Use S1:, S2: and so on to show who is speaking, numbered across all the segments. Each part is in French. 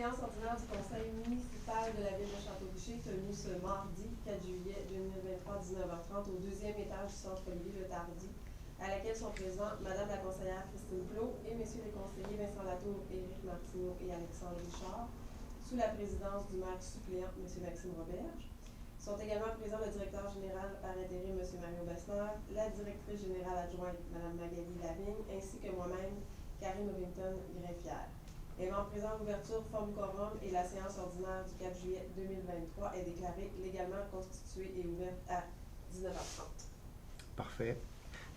S1: séance ordinaire du Conseil municipal de la ville de Château-Richer tenue ce mardi 4 juillet 2023 à 19h30 au deuxième étage du centre Olivier-Le-Tardy, à laquelle sont présents Madame la conseillère Christine Plot et Messieurs les conseillers Vincent Latour, Éric Martineau et Alexandre Richard, sous la présidence du maire suppléant M. Maxime Roberge. Sont également présents le directeur général par intérim M. Mario Bessner, la directrice générale adjointe Mme Magali Lavigne, ainsi que moi-même, Karine Ovington-Greffière. Élément présent à l'ouverture, forme quorum et la séance ordinaire du 4 juillet 2023 est déclarée légalement constituée et ouverte à 19h30.
S2: Parfait.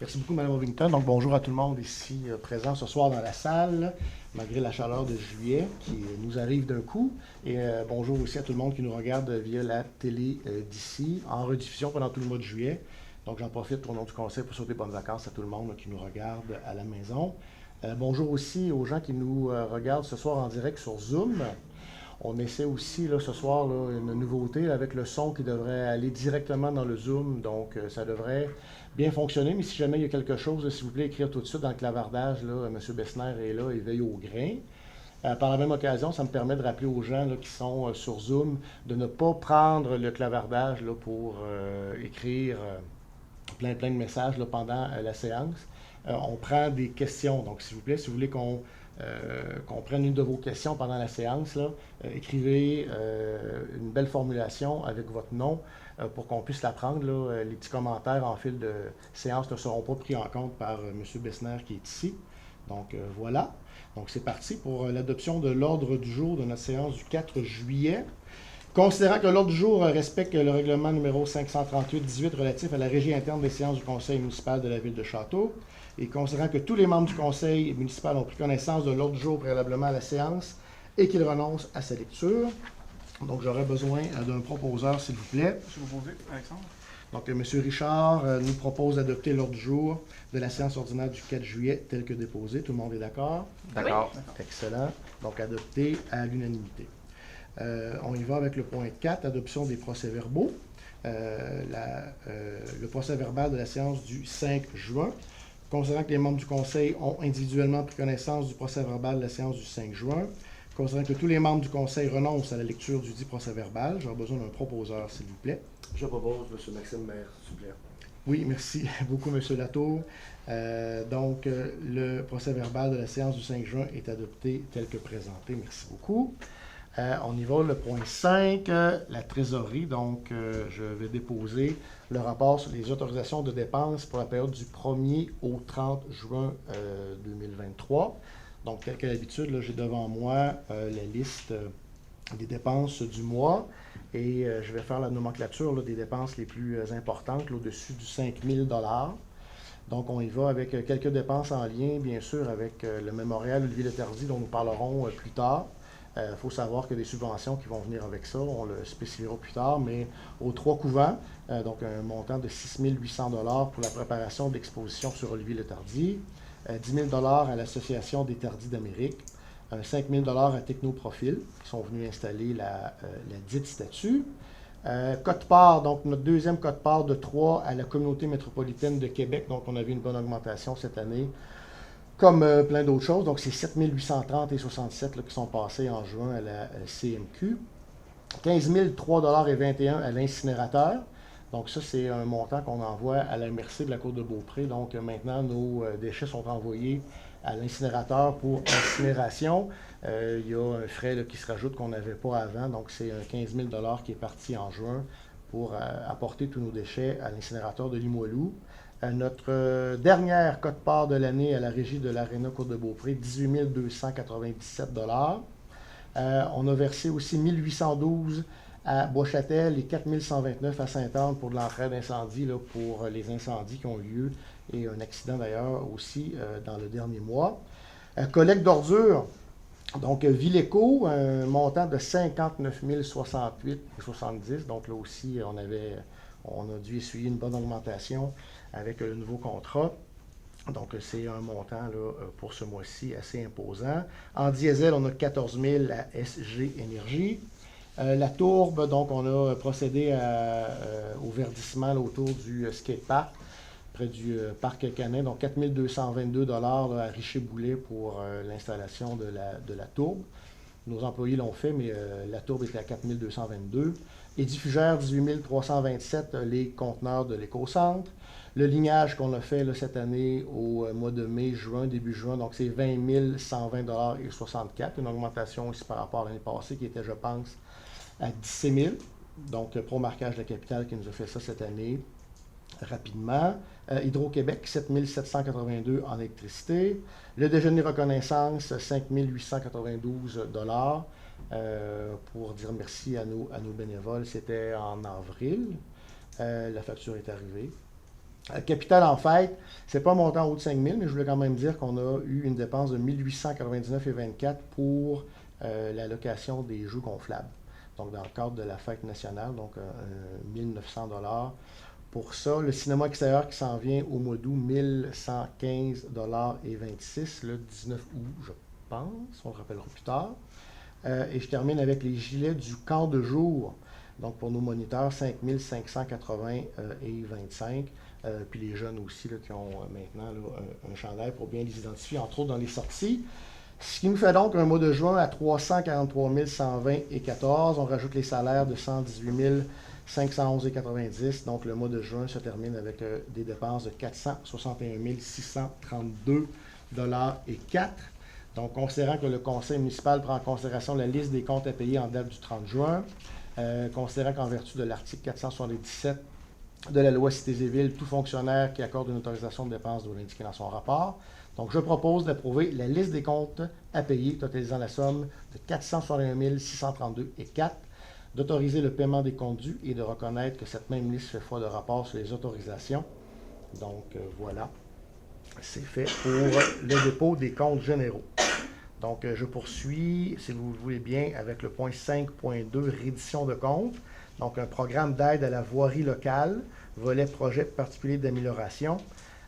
S2: Merci beaucoup, Mme Ovington. Donc, bonjour à tout le monde ici présent ce soir dans la salle, malgré la chaleur de juillet qui nous arrive d'un coup. Et bonjour aussi à tout le monde qui nous regarde via la télé d'ici, en rediffusion pendant tout le mois de juillet. Donc, j'en profite au nom du conseil pour souhaiter bonnes vacances à tout le monde qui nous regarde à la maison. Bonjour aussi aux gens qui nous regardent ce soir en direct sur Zoom. On essaie aussi là, ce soir une nouveauté là, avec le son qui devrait aller directement dans le Zoom. Donc, ça devrait bien fonctionner. Mais si jamais il y a quelque chose, s'il vous plaît, écrire tout de suite dans le clavardage. Là, M. Bessner est là, il veille au grain. Par la même occasion, ça me permet de rappeler aux gens là, qui sont sur Zoom de ne pas prendre le clavardage là, pour écrire plein de messages là, pendant la séance. On prend des questions. Donc, s'il vous plaît, si vous voulez qu'on prenne une de vos questions pendant la séance, là, écrivez une belle formulation avec votre nom pour qu'on puisse la prendre. Là. Les petits commentaires en fil de séance ne seront pas pris en compte par M. Bessner qui est ici. Donc, voilà. Donc, c'est parti pour l'adoption de l'ordre du jour de notre séance du 4 juillet. Considérant que l'ordre du jour respecte le règlement numéro 538-18 relatif à la régie interne des séances du conseil municipal de la ville de Château, et considérant que tous les membres du conseil municipal ont pris connaissance de l'ordre du jour préalablement à la séance et qu'ils renoncent à sa lecture, donc j'aurais besoin d'un proposeur, s'il vous plaît.
S3: Je vais vous poser, Alexandre.
S2: Donc, M. Richard nous propose d'adopter l'ordre du jour de la séance ordinaire du 4 juillet tel que déposé. Tout le monde est d'accord?
S3: D'accord.
S2: Oui. Excellent. Donc, adopté à l'unanimité. On y va avec le point 4, adoption des procès-verbaux. Le procès-verbal de la séance du 5 juin. Considérant que les membres du conseil ont individuellement pris connaissance du procès-verbal de la séance du 5 juin, considérant que tous les membres du conseil renoncent à la lecture du dit procès-verbal, j'aurai besoin d'un proposeur, s'il vous plaît.
S4: Je propose M. Maxime Maire, suppléant.
S2: Oui, merci beaucoup, M. Latour. Donc, le procès-verbal de la séance du 5 juin est adopté tel que présenté. Merci beaucoup. On y va, le point 5, la trésorerie. Donc, je vais déposer le rapport sur les autorisations de dépenses pour la période du 1er au 30 juin 2023. Donc, tel qu'à l'habitude, là, j'ai devant moi la liste des dépenses du mois et je vais faire la nomenclature là, des dépenses les plus importantes là, au-dessus du 5 000 $. Donc, on y va avec quelques dépenses en lien, bien sûr, avec le mémorial Olivier-Le-Tardy dont nous parlerons plus tard. Il faut savoir qu'il y a des subventions qui vont venir avec ça, on le spécifiera plus tard, mais aux 3 couvents, donc un montant de 6 800 $ pour la préparation d'expositions sur Olivier-Le-Tardy, 10 000 $ à l'Association des Tardis d'Amérique, 5 000 $ à Technoprofil, qui sont venus installer la dite statue. Quote-part, donc notre deuxième quote-part de 3 à la communauté métropolitaine de Québec, donc on a vu une bonne augmentation cette année. Comme plein d'autres choses, donc c'est 7 830 et 67 là, qui sont passés en juin à la CMQ. 15 003,21 $ à l'incinérateur. Donc ça, c'est un montant qu'on envoie à la MRC de la Côte de Beaupré. Donc maintenant, nos déchets sont envoyés à l'incinérateur pour incinération. Il y a un frais là, qui se rajoute qu'on n'avait pas avant. Donc c'est 15 000 $ qui est parti en juin pour apporter tous nos déchets à l'incinérateur de Limoilou. Notre dernière quote-part de l'année à la régie de l'Aréna Côte de Beaupré, 18 297 $. On a versé aussi 1 812 à Bois-Châtel et 4 129 à Sainte-Anne pour de l'entraide d'incendie, là, pour les incendies qui ont eu lieu et un accident d'ailleurs aussi dans le dernier mois. Collecte d'ordures, donc Villéco, un montant de 59 068,70 $. Donc là aussi, on a dû essuyer une bonne augmentation avec le nouveau contrat. Donc, c'est un montant là, pour ce mois-ci assez imposant. En diesel, on a 14 000 à SG Énergie. La tourbe, donc, on a procédé au verdissement là, autour du skatepark, près du parc Canin. Donc, 4 222 $ là, à Richer-Boulet pour l'installation de la tourbe. Nos employés l'ont fait, mais la tourbe était à 4 222. Édifugère, 18 327, les conteneurs de l'éco-centre. Le lignage qu'on a fait là, cette année au mois de mai, juin, début juin, donc c'est 20 120,64 $, une augmentation aussi par rapport à l'année passée qui était, je pense, à 17 000. Donc, Promarquage de la capitale qui nous a fait ça cette année rapidement. Hydro-Québec, 7 782 en électricité. Le déjeuner reconnaissance, 5 892 $. Pour dire merci à nos bénévoles, c'était en avril. La facture est arrivée. Capital en fête, c'est pas un montant en haut de 5 000, mais je voulais quand même dire qu'on a eu une dépense de 1 899,24 $ pour la location des jeux gonflables. Donc, dans le cadre de la fête nationale, donc 1 900 $ pour ça. Le cinéma extérieur qui s'en vient au mois d'août, 1 115,26 $, le 19 août, je pense, on le rappellera plus tard. Et je termine avec les gilets du camp de jour. Donc, pour nos moniteurs, 5 580,25 $. Puis les jeunes aussi là, qui ont maintenant là, un chandail pour bien les identifier, entre autres dans les sorties. Ce qui nous fait donc un mois de juin à 343 120,14 $. On rajoute les salaires de 118 511,90 $. Donc, le mois de juin se termine avec des dépenses de 461 632,04 $. Donc, considérant que le conseil municipal prend en considération la liste des comptes à payer en date du 30 juin, considérant qu'en vertu de l'article 477 de la loi Cités et Villes, tout fonctionnaire qui accorde une autorisation de dépense doit l'indiquer dans son rapport. Donc, je propose d'approuver la liste des comptes à payer, totalisant la somme de 461 632,04 $, d'autoriser le paiement des comptes dus et de reconnaître que cette même liste fait foi de rapport sur les autorisations. Donc, voilà, c'est fait pour le dépôt des comptes généraux. Donc, je poursuis, si vous le voulez bien, avec le point 5.2, reddition de comptes. Donc, un programme d'aide à la voirie locale, volet projet particulier d'amélioration.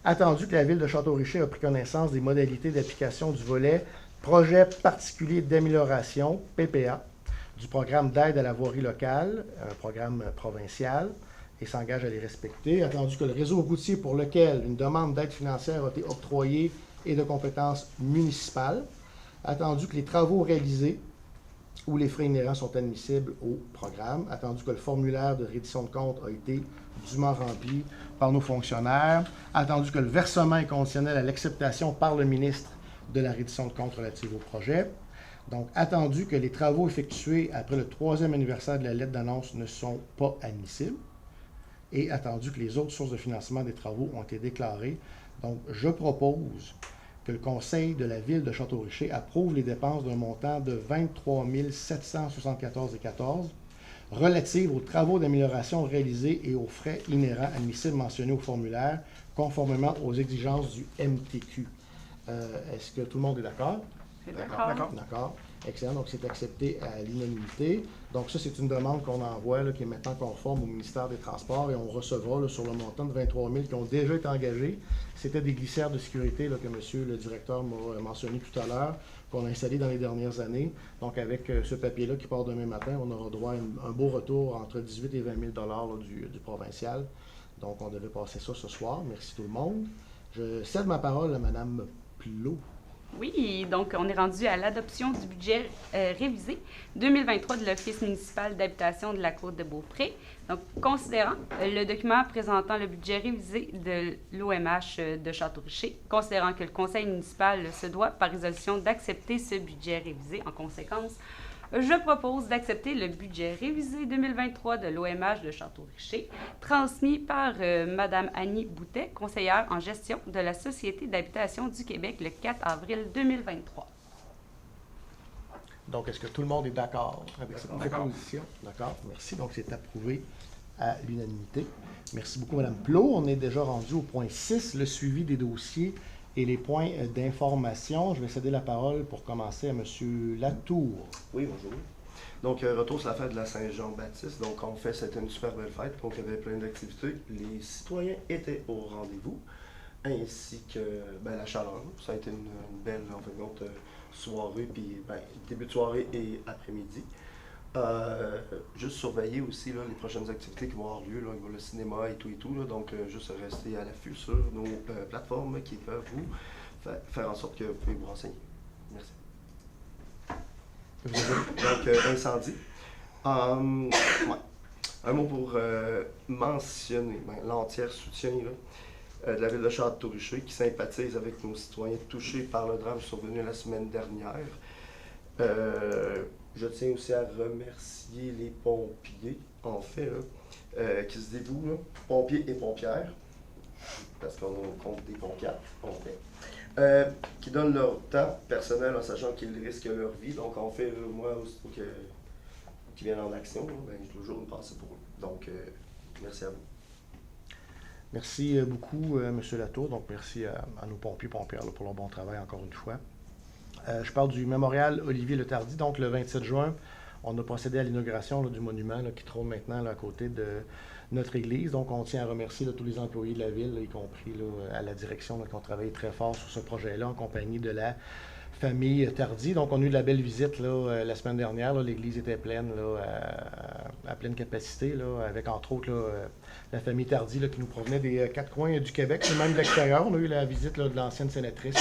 S2: Attendu que la Ville de Château-Richer a pris connaissance des modalités d'application du volet projet particulier d'amélioration, PPA, du programme d'aide à la voirie locale, un programme provincial, et s'engage à les respecter. Attendu que le réseau routier pour lequel une demande d'aide financière a été octroyée est de compétence municipale. Attendu que les travaux réalisés ou les frais inhérents sont admissibles au programme. Attendu que le formulaire de reddition de compte a été dûment rempli par nos fonctionnaires. Attendu que le versement est conditionnel à l'acceptation par le ministre de la reddition de compte relative au projet. Donc, attendu que les travaux effectués après le 3e anniversaire de la lettre d'annonce ne sont pas admissibles. Et attendu que les autres sources de financement des travaux ont été déclarées. Donc, je propose que le Conseil de la Ville de Château-Richer approuve les dépenses d'un montant de 23 774,14 $ relatives aux travaux d'amélioration réalisés et aux frais inhérents admissibles mentionnés au formulaire, conformément aux exigences du MTQ. Est-ce que tout le monde est d'accord?
S3: D'accord.
S2: D'accord. Excellent. Donc, c'est accepté à l'unanimité. Donc, ça, c'est une demande qu'on envoie, là, qui est maintenant conforme au ministère des Transports, et on recevra là, sur le montant de 23 000 qui ont déjà été engagés. C'était des glissières de sécurité là, que M. le directeur m'a mentionné tout à l'heure, qu'on a installé dans les dernières années. Donc, avec ce papier-là qui part demain matin, on aura droit à un beau retour entre 18 et 20 000 $ là, du provincial. Donc, on devait passer ça ce soir. Merci tout le monde. Je cède ma parole à Mme Plot.
S3: Oui, donc on est rendu à l'adoption du budget révisé 2023 de l'Office municipal d'habitation de la Côte-de-Beaupré. Donc, considérant le document présentant le budget révisé de l'OMH de Château-Richer, considérant que le conseil municipal se doit, par résolution, d'accepter ce budget révisé, en conséquence, je propose d'accepter le budget révisé 2023 de l'OMH de Château-Richer, transmis par Mme Annie Boutet, conseillère en gestion de la Société d'habitation du Québec, le 4 avril 2023.
S2: Donc, est-ce que tout le monde est d'accord avec cette proposition? D'accord, merci. Donc, c'est approuvé à l'unanimité. Merci beaucoup, Mme Plot. On est déjà rendu au point 6, le suivi des dossiers et les points d'information. Je vais céder la parole pour commencer à M. Latour.
S4: Oui, bonjour. Donc, retour sur la fête de la Saint-Jean-Baptiste. Donc, en fait, c'était une super belle fête. Donc, il y avait plein d'activités. Les citoyens étaient au rendez-vous, ainsi que la chaleur. Ça a été une belle, en fait, soirée, puis début de soirée et après-midi. Juste surveiller aussi là, les prochaines activités qui vont avoir lieu, là, le cinéma et tout là, donc juste rester à l'affût sur nos plateformes qui peuvent vous faire en sorte que vous pouvez vous renseigner. Merci. Donc, incendie. Ouais. Un mot pour mentionner l'entière soutien de la ville de Château-Richer qui sympathise avec nos citoyens touchés par le drame survenu la semaine dernière. Je tiens aussi à remercier les pompiers, en fait, qui se dévouent, là, pompiers et pompières, parce qu'on compte des pompières, qui donnent leur temps personnel en sachant qu'ils risquent leur vie. Donc, en fait, moi, aussitôt qu'ils viennent en action, j'ai toujours une pensée pour eux. Donc, merci à vous.
S2: Merci beaucoup, M. Latour. Donc, merci à nos pompiers et pompières là, pour leur bon travail, encore une fois. Je parle du mémorial Olivier Letardy. Donc, le 27 juin, on a procédé à l'inauguration du monument là, qui trône maintenant là, à côté de notre église. Donc, on tient à remercier là, tous les employés de la ville, là, y compris là, à la direction, là, qui ont travaillé très fort sur ce projet-là, en compagnie de la famille Tardy. Donc, on a eu de la belle visite là, la semaine dernière. L'église était pleine, là, à pleine capacité, là, avec entre autres là, la famille Tardy là, qui nous provenait des quatre coins du Québec, même de l'extérieur. On a eu la visite là, de l'ancienne sénatrice,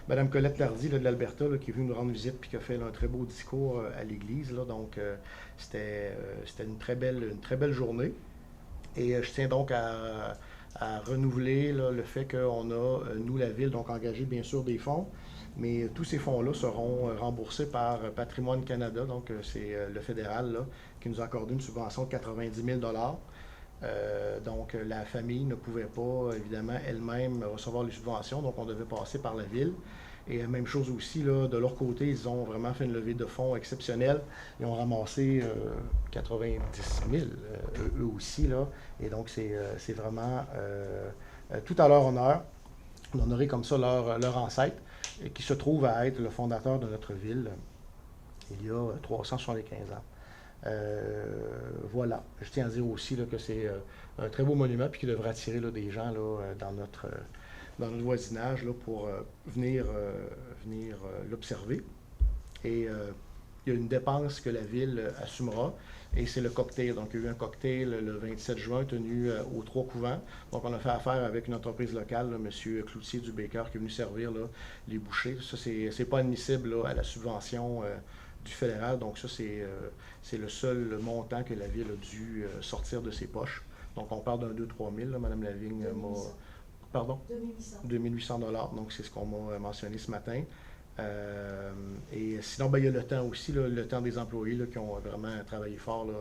S2: Mme Colette Tardy là, de l'Alberta, là, qui est venue nous rendre visite et qui a fait là, un très beau discours à l'église. Là. Donc, c'était une très belle journée. Et je tiens donc à renouveler là, le fait qu'on a, nous, la ville, donc engagé bien sûr des fonds. Mais tous ces fonds-là seront remboursés par Patrimoine Canada, donc c'est le fédéral là, qui nous a accordé une subvention de 90 000 $. Donc la famille ne pouvait pas, évidemment, elle-même recevoir les subventions, donc on devait passer par la ville. Et même chose aussi, là, de leur côté, ils ont vraiment fait une levée de fonds exceptionnelle. Ils ont ramassé 90 000 eux aussi. Là. Et donc c'est vraiment tout à leur honneur d'honorer comme ça leur ancêtre, qui se trouve à être le fondateur de notre ville il y a 375 ans. Voilà. Je tiens à dire aussi là, que c'est un très beau monument puis qui devrait attirer là, des gens là, dans notre voisinage là, pour venir l'observer. Et il y a une dépense que la ville assumera, et c'est le cocktail. Donc, il y a eu un cocktail le 27 juin tenu aux Trois Couvents. Donc, on a fait affaire avec une entreprise locale, là, M. Cloutier du Baker, qui est venu servir là, les bouchées. Ça, c'est pas admissible là, à la subvention du fédéral. Donc, ça, c'est le seul montant que la ville a dû sortir de ses poches. Donc, on parle d'un 2-3 000, là, Mme Lavigne m'a... Pardon? 2800 $. Donc, c'est ce qu'on m'a mentionné ce matin. Et sinon, il y a le temps aussi, là, le temps des employés là, qui ont vraiment travaillé fort là,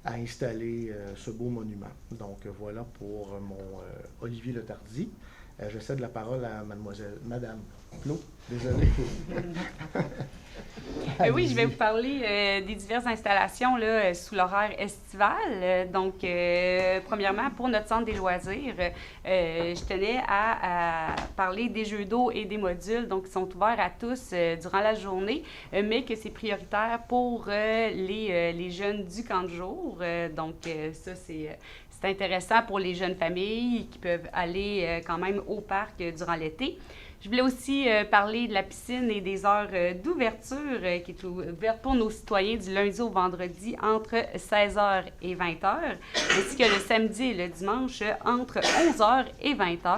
S2: à installer ce beau monument. Donc, voilà pour mon Olivier Letardy. Je cède la parole à Madame Plot. Désolé.
S3: Oui, je vais vous parler des diverses installations là, sous l'horaire estival. Donc, premièrement, pour notre centre des loisirs, je tenais à parler des jeux d'eau et des modules, donc qui sont ouverts à tous durant la journée, mais que c'est prioritaire pour les jeunes du camp de jour. Donc, ça, c'est intéressant pour les jeunes familles qui peuvent aller quand même au parc durant l'été. Je voulais aussi parler de la piscine et des heures d'ouverture qui est ouverte pour nos citoyens du lundi au vendredi entre 16h et 20h, ainsi que le samedi et le dimanche entre 11h et 20h.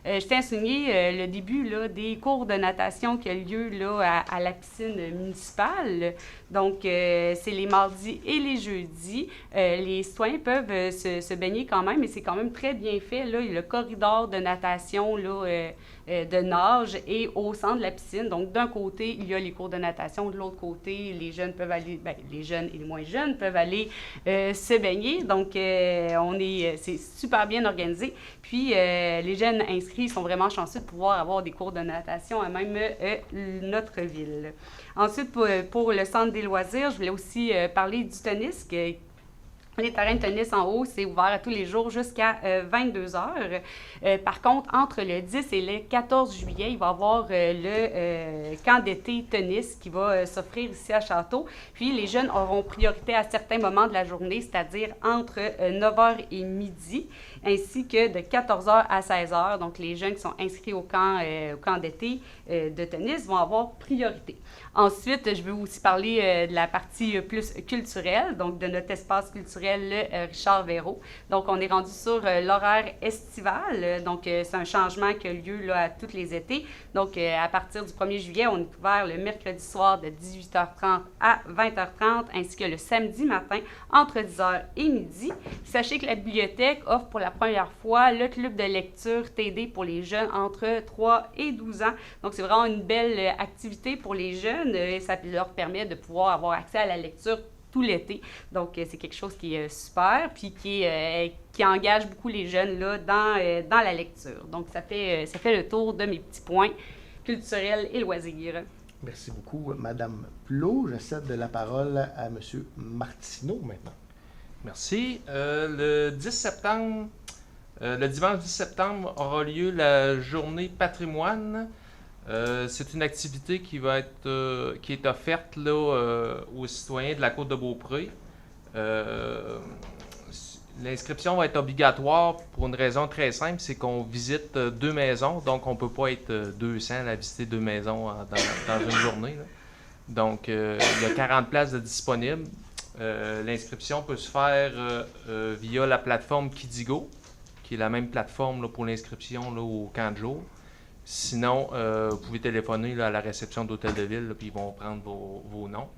S3: Je tiens à souligner le début là, des cours de natation qui a lieu là, à la piscine municipale. Donc, c'est les mardis et les jeudis. Les citoyens peuvent se baigner quand même, mais c'est quand même très bien fait. Là, il y a le corridor de natation là, de nage et au centre de la piscine. Donc, d'un côté, il y a les cours de natation. De l'autre côté, les jeunes peuvent aller, les jeunes et les moins jeunes peuvent aller se baigner. Donc, c'est super bien organisé. Puis, les jeunes inscrits sont vraiment chanceux de pouvoir avoir des cours de natation à même notre ville. Ensuite, pour le centre des loisirs, je voulais aussi parler du tennis. Les terrains de tennis en haut, c'est ouvert à tous les jours jusqu'à 22h. Par contre, entre le 10 et le 14 juillet, il va y avoir le camp d'été tennis qui va s'offrir ici à Château. Puis, les jeunes auront priorité à certains moments de la journée, c'est-à-dire entre 9h et midi, ainsi que de 14h à 16h. Donc, les jeunes qui sont inscrits au camp d'été de tennis vont avoir priorité. Ensuite, je veux aussi parler de la partie plus culturelle, donc de notre espace culturel, le Richard Véro. Donc, on est rendu sur l'horaire estival. Donc, c'est un changement qui a lieu là, à tous les étés. Donc, à partir du 1er juillet, on est ouvert le mercredi soir de 18h30 à 20h30, ainsi que le samedi matin entre 10h et midi. Sachez que la bibliothèque offre pour la première fois le club de lecture TD pour les jeunes entre 3 et 12 ans. Donc, c'est vraiment une belle activité pour les jeunes et ça leur permet de pouvoir avoir accès à la lecture tout l'été. Donc, c'est quelque chose qui est super puis qui engage beaucoup les jeunes là, dans la lecture. Donc, ça fait le tour de mes petits points culturels et loisirs.
S2: Merci beaucoup, Madame Plot. Je cède la parole à Monsieur Martineau maintenant.
S5: Merci. Le 10 septembre, le dimanche 10 septembre aura lieu la journée patrimoine. C'est une activité qui est offerte là, aux citoyens de la Côte de Beaupré. L'inscription va être obligatoire pour une raison très simple, c'est qu'on visite 2 maisons, donc on ne peut pas être 200 à visiter 2 maisons dans une journée, là. Donc, il y a 40 places de disponibles. L'inscription peut se faire via la plateforme Kidigo, qui est la même plateforme là, pour l'inscription là, au camp de jour. Sinon, vous pouvez téléphoner là, à la réception d'Hôtel de Ville, là, puis ils vont prendre vos noms.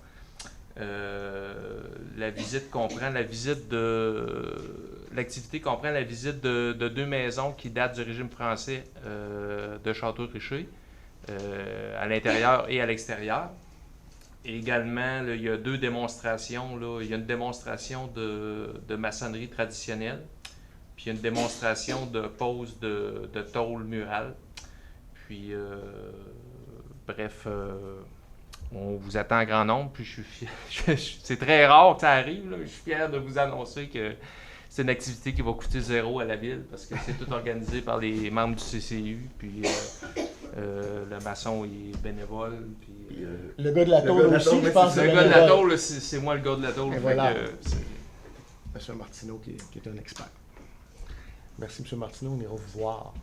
S5: L'activité comprend la visite de 2 maisons qui datent du régime français de Château-Richer, à l'intérieur et à l'extérieur. Et également, là, il y a 2 démonstrations. Là. Il y a une démonstration de maçonnerie traditionnelle, puis il y a une démonstration de pose de tôle murale. Puis, bref, on vous attend en grand nombre. Puis, je suis fier. C'est très rare que ça arrive. Là. Je suis fier de vous annoncer que c'est une activité qui va coûter 0 à la ville parce que c'est tout organisé par les membres du CCU. Puis, le maçon est bénévole. Puis,
S2: le gars de la tôle aussi, je pense.
S5: Le gars de la tôle, c'est moi le gars de la tôle.
S2: Voilà. M. Martineau qui est un expert. Merci, M. Martineau. On ira vous voir.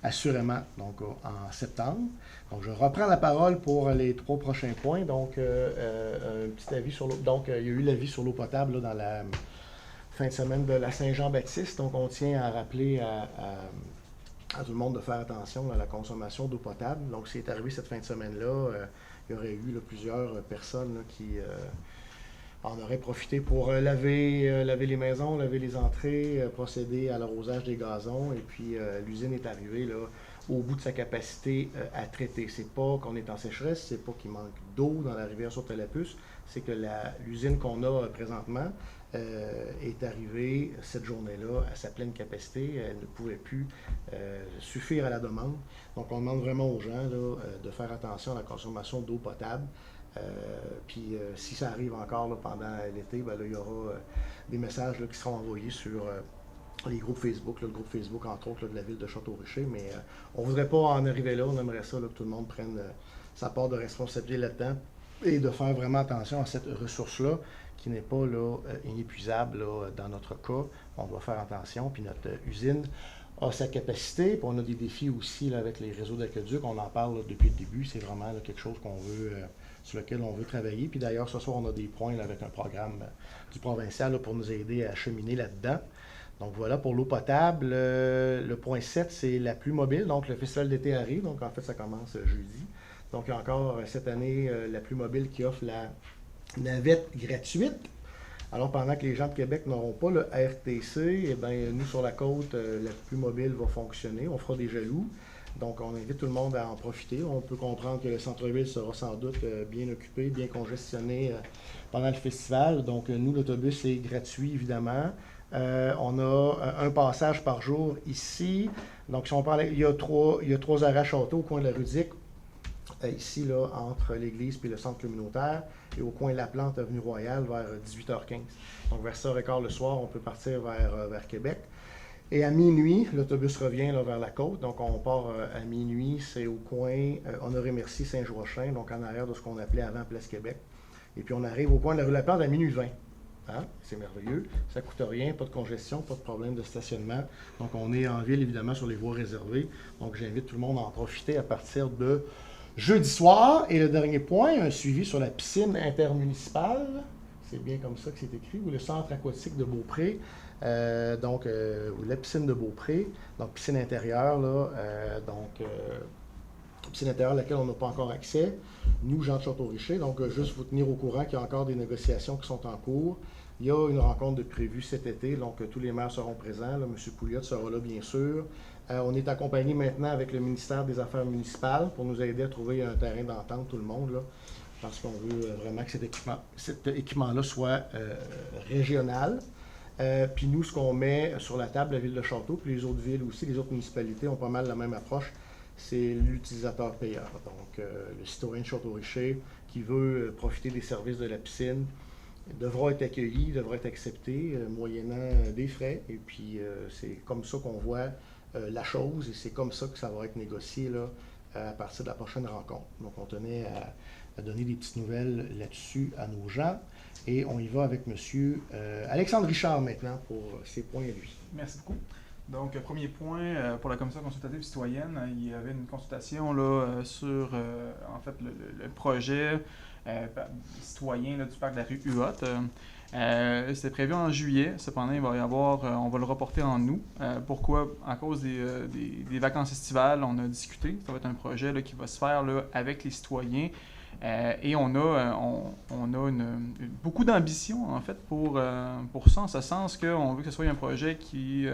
S2: Assurément, donc en septembre. Donc, je reprends la parole pour les 3 prochains points. Donc, un petit avis sur l'eau. Donc, il y a eu l'avis sur l'eau potable là, dans la fin de semaine de la Saint-Jean-Baptiste. Donc, on tient à rappeler à tout le monde de faire attention à la consommation d'eau potable. Donc, c'est arrivé cette fin de semaine-là. Il y aurait eu là, plusieurs personnes là, qui en auraient profité pour laver les maisons, laver les entrées, procéder à l'arrosage des gazons. Et puis, l'usine est arrivée là, au bout de sa capacité à traiter. C'est pas qu'on est en sécheresse, c'est pas qu'il manque d'eau dans la rivière sur Télépus, c'est que l'usine qu'on a présentement est arrivée cette journée-là à sa pleine capacité. Elle ne pouvait plus suffire à la demande. Donc, on demande vraiment aux gens là, de faire attention à la consommation d'eau potable. Puis si ça arrive encore là, pendant l'été, ben, là, il y aura des messages là, qui seront envoyés sur les groupes Facebook, là, le groupe Facebook entre autres là, de la ville de Château-Richer, mais on ne voudrait pas en arriver là, on aimerait ça là, que tout le monde prenne sa part de responsabilité là-dedans et de faire vraiment attention à cette ressource-là qui n'est pas là, inépuisable là, dans notre cas. On doit faire attention, puis notre usine a sa capacité, puis on a des défis aussi là, avec les réseaux d'aqueduc, on en parle là, depuis le début, c'est vraiment là, quelque chose qu'on veut sur lequel on veut travailler. Puis d'ailleurs, ce soir, on a des points là, avec un programme du provincial là, pour nous aider à cheminer là-dedans. Donc voilà, pour l'eau potable, le point 7, c'est la pluie mobile. Donc le festival d'été arrive, donc en fait, ça commence jeudi. Donc il y a encore cette année la pluie mobile qui offre la navette gratuite. Alors pendant que les gens de Québec n'auront pas le RTC, eh bien, nous sur la côte, la pluie mobile va fonctionner. On fera des jaloux. Donc, on invite tout le monde à en profiter. On peut comprendre que le centre-ville sera sans doute bien occupé, bien congestionné pendant le festival. Donc, nous, l'autobus est gratuit, évidemment. On a un passage par jour ici. Donc, si on parle, il y a 3 arrêts châteaux au coin de la Rudique, ici, là, entre l'église et le centre communautaire, et au coin de la Plante, avenue Royale, vers 18h15. Donc, vers 7h15 le soir, on peut partir vers Québec. Et à minuit, l'autobus revient là, vers la côte. Donc, on part à minuit, c'est au coin Honoré-Merci Saint-Joachim, donc en arrière de ce qu'on appelait avant Place Québec. Et puis, on arrive au coin de la rue La Plante à minuit 20. Hein? C'est merveilleux. Ça ne coûte rien, pas de congestion, pas de problème de stationnement. Donc, on est en ville, évidemment, sur les voies réservées. Donc, j'invite tout le monde à en profiter à partir de jeudi soir. Et le dernier point, un suivi sur la piscine intermunicipale. C'est bien comme ça que c'est écrit, ou le centre aquatique de Beaupré. Ou la piscine de Beaupré, donc piscine intérieure, là, piscine intérieure à laquelle on n'a pas encore accès, nous, Jean de Château-Richer. Donc, juste vous tenir au courant qu'il y a encore des négociations qui sont en cours. Il y a une rencontre de prévue cet été, donc tous les maires seront présents. Là, M. Pouliot sera là, bien sûr. On est accompagné maintenant avec le ministère des Affaires municipales pour nous aider à trouver un terrain d'entente, tout le monde, là, parce qu'on veut vraiment que cet équipement-là soit régional. Puis nous, ce qu'on met sur la table, la ville de Château, puis les autres villes aussi, les autres municipalités ont pas mal la même approche, c'est l'utilisateur payeur. Donc, le citoyen de Château-Richer qui veut profiter des services de la piscine devra être accueilli, devra être accepté, moyennant des frais. Et puis, c'est comme ça qu'on voit la chose et c'est comme ça que ça va être négocié là, à partir de la prochaine rencontre. Donc, on tenait à donner des petites nouvelles là-dessus à nos gens. Et on y va avec M. Alexandre Richard maintenant pour ses points à lui.
S6: Merci beaucoup. Donc, premier point, pour la Commission consultative citoyenne, il y avait une consultation là, sur en fait, le projet citoyen là, du parc de la rue Huot. C'était prévu en juillet, cependant, il va y avoir, on va le reporter en août. Pourquoi? À cause des vacances estivales, on a discuté. Ça va être un projet là, qui va se faire là, avec les citoyens. Et on a beaucoup d'ambition, en fait, pour ça, en ce sens qu'on veut que ce soit un projet qui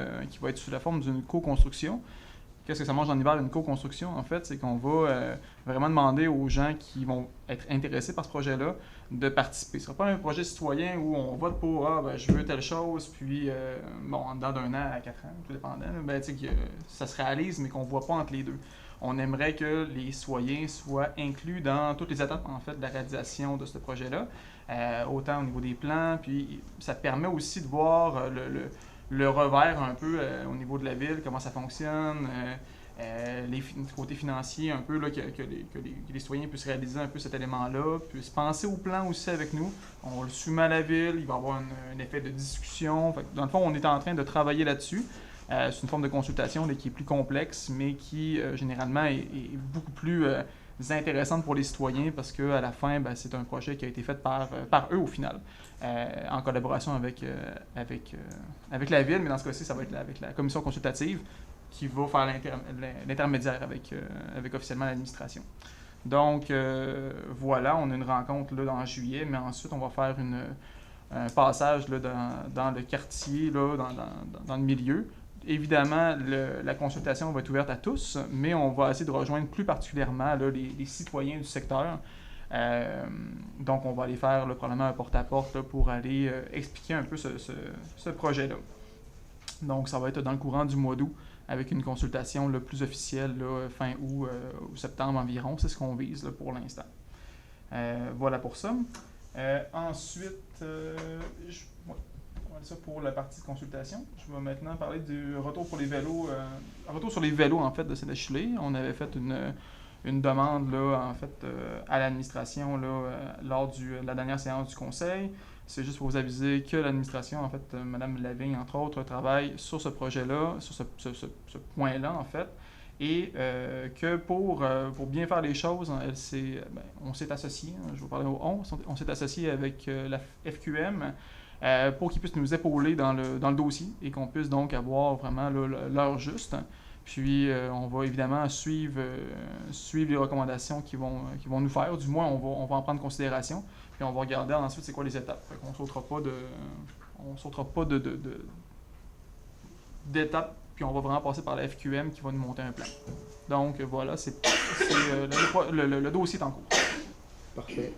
S6: va être sous la forme d'une co-construction. Qu'est-ce que ça mange en hiver, une co-construction, en fait? C'est qu'on va vraiment demander aux gens qui vont être intéressés par ce projet-là de participer. Ce ne sera pas un projet citoyen où on vote pour « je veux telle chose », puis, en dedans d'un an à 4 ans, tout dépendant, que ça se réalise, mais qu'on ne voit pas entre les deux. On aimerait que les citoyens soient inclus dans toutes les étapes, en fait, de la réalisation de ce projet-là, autant au niveau des plans, puis ça permet aussi de voir le revers un peu au niveau de la ville, comment ça fonctionne, les côtés financiers un peu, là, que les citoyens puissent réaliser un peu cet élément-là, puissent penser au plan aussi avec nous. On le soumet à la ville, il va y avoir un effet de discussion. Fait que, dans le fond, on est en train de travailler là-dessus. C'est une forme de consultation là, qui est plus complexe, mais qui, généralement, est beaucoup plus intéressante pour les citoyens parce qu'à la fin, c'est un projet qui a été fait par eux, au final, en collaboration avec la ville, mais dans ce cas-ci, ça va être avec la commission consultative qui va faire l'intermédiaire avec officiellement l'administration. Donc, voilà, on a une rencontre là, en juillet, mais ensuite, on va faire un passage là, dans le quartier, là, dans le milieu. Évidemment, la consultation va être ouverte à tous, mais on va essayer de rejoindre plus particulièrement là, les citoyens du secteur. Donc, on va aller faire là, probablement un porte-à-porte là, pour aller expliquer un peu ce projet-là. Donc, ça va être dans le courant du mois d'août avec une consultation là, plus officielle là, fin août ou septembre environ. C'est ce qu'on vise là, pour l'instant. Voilà pour ça. Ensuite, ça pour la partie de consultation. Je vais maintenant parler du retour pour les vélos. Retour sur les vélos, en fait, de Saint-Achille. On avait fait une demande, là, en fait, à l'administration là, lors de la dernière séance du conseil. C'est juste pour vous aviser que l'administration, en fait, Mme Lavigne, entre autres, travaille sur ce projet-là, sur ce point-là, en fait. Et que pour bien faire les choses, on s'est associé, je vais parler au on s'est associé avec la FQM, pour qu'ils puissent nous épauler dans le dossier et qu'on puisse donc avoir vraiment l'heure juste. Puis, on va évidemment suivre les recommandations qu'ils vont nous faire. Du moins, on va en prendre considération. Puis, on va regarder ensuite c'est quoi les étapes. Fait qu'on ne sautera pas d'étapes. Puis, on va vraiment passer par la FQM qui va nous monter un plan. Donc, voilà, le dossier est en cours.
S2: Parfait.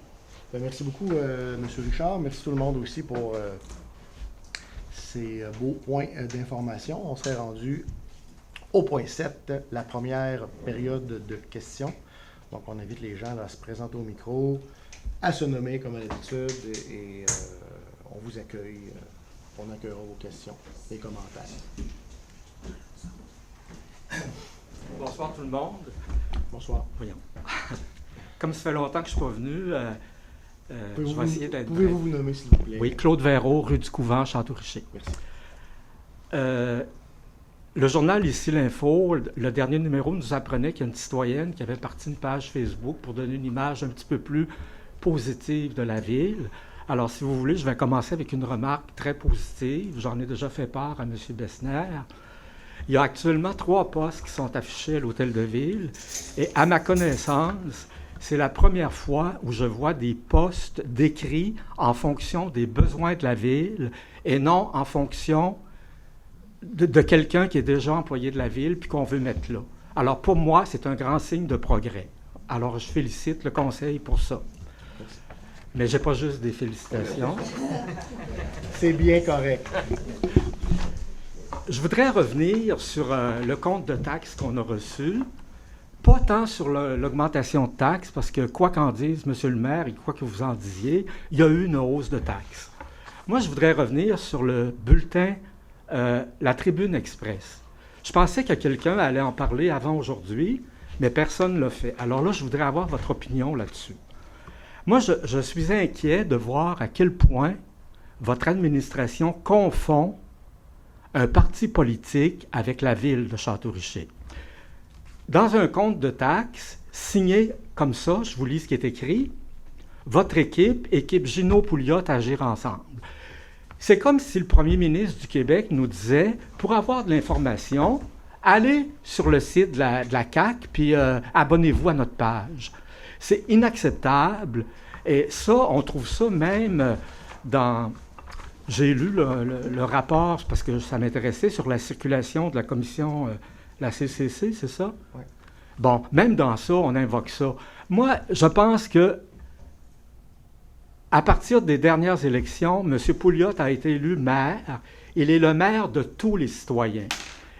S2: Merci beaucoup, M. Richard. Merci tout le monde aussi pour ces beaux points d'information. On serait rendu au point 7, la première période de questions. Donc, on invite les gens là, à se présenter au micro, à se nommer comme à l'habitude et on vous accueille. On accueillera vos questions et commentaires.
S7: Bonsoir tout le monde.
S2: Bonsoir.
S7: Voyons. Comme ça fait longtemps que je ne suis pas venu, je vais essayer d'être...
S2: Pouvez-vous vous nommer, s'il vous plaît?
S7: Oui, Claude Véraud, rue du Couvent, Château-Richer.
S2: Merci.
S7: le journal Ici l'Info, le dernier numéro nous apprenait qu'il y a une citoyenne qui avait parti une page Facebook pour donner une image un petit peu plus positive de la ville. Alors, si vous voulez, je vais commencer avec une remarque très positive. J'en ai déjà fait part à M. Bessner. Il y a actuellement 3 postes qui sont affichés à l'Hôtel de Ville. Et à ma connaissance, c'est la première fois où je vois des postes décrits en fonction des besoins de la ville et non en fonction de quelqu'un qui est déjà employé de la ville puis qu'on veut mettre là. Alors, pour moi, c'est un grand signe de progrès. Alors, je félicite le conseil pour ça. Mais je n'ai pas juste des félicitations.
S2: C'est bien correct.
S7: Je voudrais revenir sur le compte de taxes qu'on a reçu. Pas tant sur l'augmentation de taxes, parce que quoi qu'en dise M. le maire et quoi que vous en disiez, il y a eu une hausse de taxes. Moi, je voudrais revenir sur le bulletin La Tribune Express. Je pensais que quelqu'un allait en parler avant aujourd'hui, mais personne ne l'a fait. Alors là, je voudrais avoir votre opinion là-dessus. Moi, je suis inquiet de voir à quel point votre administration confond un parti politique avec la ville de Château-Richer. Dans un compte de taxes, signé comme ça, je vous lis ce qui est écrit, « Votre équipe Gino Pouliot, agir ensemble ». C'est comme si le premier ministre du Québec nous disait, pour avoir de l'information, allez sur le site de la CAQ, puis abonnez-vous à notre page. C'est inacceptable. Et ça, on trouve ça même dans... J'ai lu le rapport, parce que ça m'intéressait, sur la circulation de la commission, la CCC, c'est ça?
S4: Oui.
S7: Bon, même dans ça, on invoque ça. Moi, je pense que à partir des dernières élections, M. Pouliot a été élu maire. Il est le maire de tous les citoyens.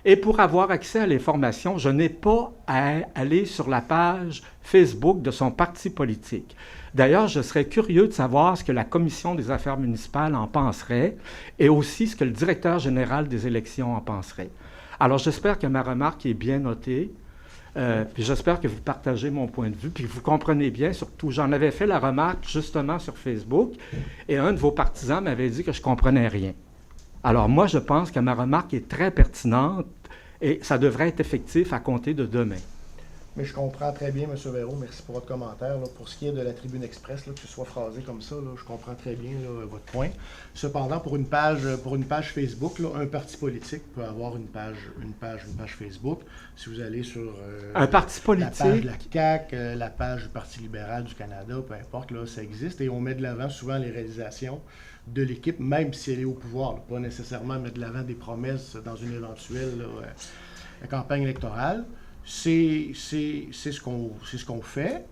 S7: Et pour avoir accès à l'information, je n'ai pas à aller sur la page Facebook de son parti politique. D'ailleurs, je serais curieux de savoir ce que la Commission des affaires municipales en penserait et aussi ce que le directeur général des élections en penserait. Alors, j'espère que ma remarque est bien notée. Puis j'espère que vous partagez mon point de vue, puis que vous comprenez bien, surtout, j'en avais fait la remarque justement sur Facebook, et un de vos partisans m'avait dit que je ne comprenais rien. Alors moi, je pense que ma remarque est très pertinente, et ça devrait être effectif à compter de demain.
S2: Mais je comprends très bien, M. Véro, merci pour votre commentaire. Là. Pour ce qui est de la Tribune Express, là, que ce soit phrasé comme ça, là, je comprends très bien là, votre point. Cependant, pour une page Facebook, là, un parti politique peut avoir une page Facebook. Si vous allez sur
S7: un parti politique,
S2: la page de la CAQ, la page du Parti libéral du Canada, peu importe, là, ça existe. Et on met de l'avant souvent les réalisations de l'équipe, même si elle est au pouvoir. Là. Pas nécessairement mettre de l'avant des promesses dans une éventuelle campagne électorale. C'est ce qu'on fait.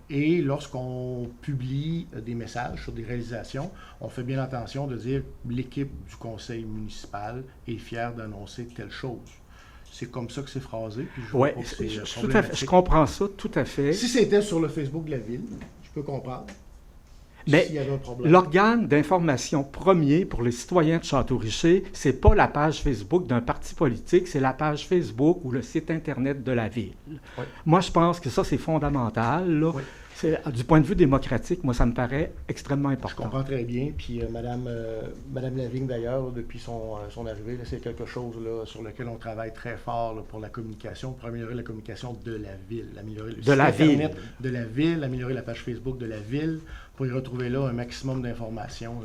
S2: Et lorsqu'on publie des messages sur des réalisations, on fait bien attention de dire l'équipe du conseil municipal est fière d'annoncer telle chose. C'est comme ça que c'est phrasé.
S7: Oui, je comprends ça tout à fait.
S2: Si c'était sur le Facebook de la ville, je peux comprendre.
S7: Mais l'organe d'information premier pour les citoyens de Château-Richer, c'est pas la page Facebook d'un parti politique, c'est la page Facebook ou le site Internet de la ville. Oui. Moi, je pense que ça, c'est fondamental. Là. Oui. Du point de vue démocratique, moi, ça me paraît extrêmement important.
S2: Je comprends très bien. Puis Madame Lavigne, d'ailleurs, depuis son arrivée, c'est quelque chose là, sur lequel on travaille très fort là, pour la communication, pour améliorer la communication de la ville, améliorer le site Internet de la ville, améliorer la page Facebook de la ville, pour y retrouver là un maximum d'informations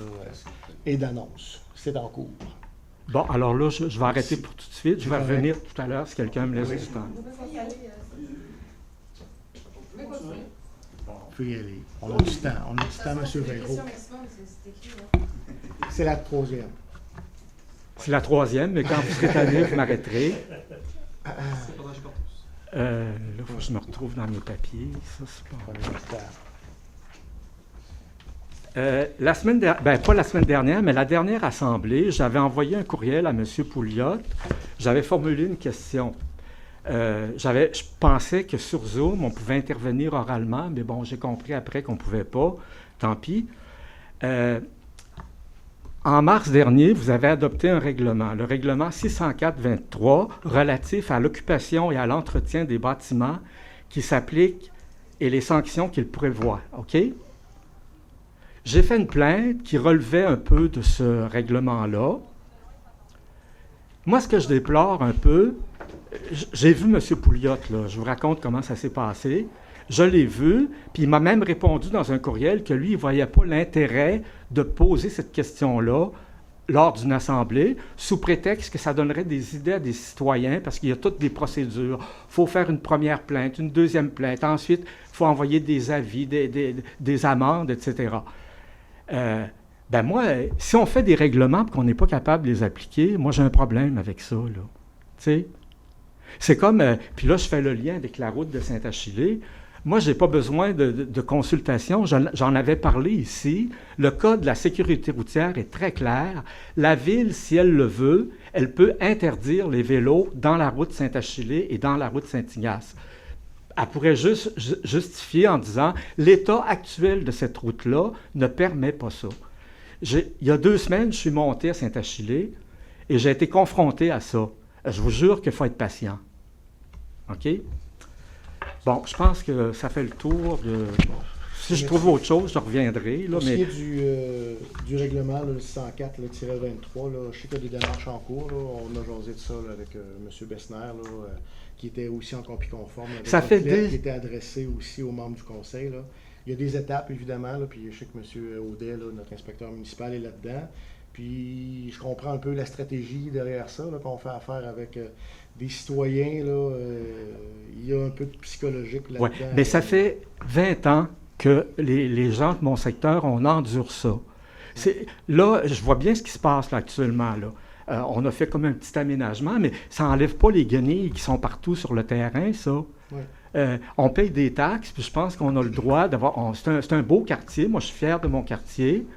S2: et d'annonces. C'est en cours.
S7: Bon, alors là, je vais arrêter pour tout de suite. Je vais revenir tout à l'heure si quelqu'un me laisse du temps.
S2: On peut y aller. On a du temps. On a du temps, M. Véro. C'est la troisième.
S7: C'est la troisième, mais quand vous serez tanné, vous m'arrêterez. Là, il faut que je me retrouve dans mes papiers. Ça, c'est pas... la semaine dernière, pas la semaine dernière, mais la dernière assemblée, j'avais envoyé un courriel à M. Pouliot. J'avais formulé une question. Je pensais que sur Zoom, on pouvait intervenir oralement, mais bon, j'ai compris après qu'on ne pouvait pas. Tant pis. En mars dernier, vous avez adopté un règlement, le règlement 604-23, relatif à l'occupation et à l'entretien des bâtiments qui s'appliquent et les sanctions qu'il prévoit. OK? J'ai fait une plainte qui relevait un peu de ce règlement-là. Moi, ce que je déplore un peu, j'ai vu M. Pouliot, là, je vous raconte comment ça s'est passé. Je l'ai vu, puis il m'a même répondu dans un courriel que lui, il ne voyait pas l'intérêt de poser cette question-là lors d'une assemblée, sous prétexte que ça donnerait des idées à des citoyens, parce qu'il y a toutes des procédures. Il faut faire une première plainte, une deuxième plainte, ensuite, il faut envoyer des avis, des amendes, etc. Ben moi, si on fait des règlements et qu'on n'est pas capable de les appliquer, moi, j'ai un problème avec ça, là. Tu sais? C'est comme, puis là, je fais le lien avec la route de Saint-Achillée. Moi, je n'ai pas besoin de consultation. J'en avais parlé ici. Le code de la sécurité routière est très clair. La Ville, si elle le veut, elle peut interdire les vélos dans la route Saint-Achillée et dans la route Saint-Ignace. Elle pourrait juste justifier en disant « l'état actuel de cette route-là ne permet pas ça ». Il y a 2 semaines, je suis monté à Saint-Achillée et j'ai été confronté à ça. Je vous jure qu'il faut être patient. OK? Bon, je pense que ça fait le tour de... Si je trouve autre chose, je reviendrai. Là,
S2: Pour ce qui est du règlement, là, le 104-23, je sais qu'il y a des démarches en cours. Là, on a jasé de ça là, avec M. Bessner, qui était aussi en copie conforme. Avec
S7: ça fait
S2: qui était adressé aussi aux membres du conseil. Là. Il y a des étapes, évidemment, là, puis je sais que M. Audet, là, notre inspecteur municipal, est là-dedans. Puis je comprends un peu la stratégie derrière ça, là, qu'on fait affaire avec des citoyens. Là, il y a un peu de psychologique là-dedans.
S7: Oui, mais ça fait 20 ans que les gens de mon secteur, on endure ça. Là, je vois bien ce qui se passe là, actuellement. Là. On a fait comme un petit aménagement, mais ça n'enlève pas les guenilles qui sont partout sur le terrain, ça. Oui. On paye des taxes, puis je pense qu'on a le droit d'avoir... C'est un beau quartier, moi je suis fier de mon quartier,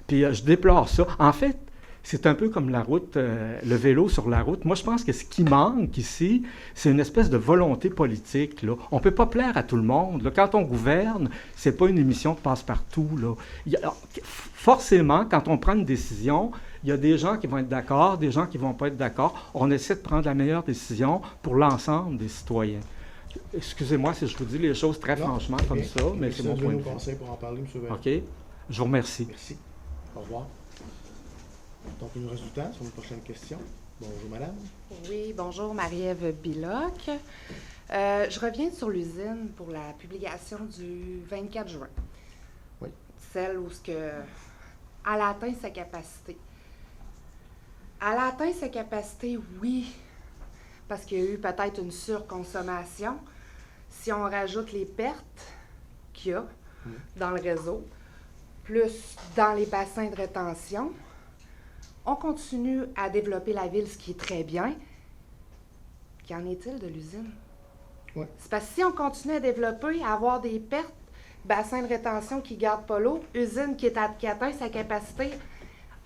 S7: puis je déplore ça. En fait, c'est un peu comme la route, le vélo sur la route. Moi, je pense que ce qui manque ici, c'est une espèce de volonté politique. Là. On ne peut pas plaire à tout le monde. Là. Quand on gouverne, ce n'est pas une émission de passe-partout. Là. Forcément, quand on prend une décision, il y a des gens qui vont être d'accord, des gens qui ne vont pas être d'accord. On essaie de prendre la meilleure décision pour l'ensemble des citoyens. Excusez-moi si je vous dis les choses très franchement comme ça, mais c'est mon point de vue.
S2: Conseils pour en parler, M. Verret.
S7: OK. Je vous remercie.
S2: Merci. Au revoir. Donc, il nous reste du temps sur une prochaine question. Bonjour, madame.
S8: Oui, bonjour, Marie-Ève Biloc. Je reviens sur l'usine pour la publication du 24 juin.
S2: Oui.
S8: Celle où elle a atteint sa capacité. Elle a atteint sa capacité, oui, parce qu'il y a eu peut-être une surconsommation. Si on rajoute les pertes qu'il y a dans le réseau, plus dans les bassins de rétention, on continue à développer la ville, ce qui est très bien. Qu'en est-il de l'usine?
S2: Oui.
S8: C'est parce que si on continue à développer, à avoir des pertes, bassins de rétention qui ne gardent pas l'eau, usine qui atteint sa capacité,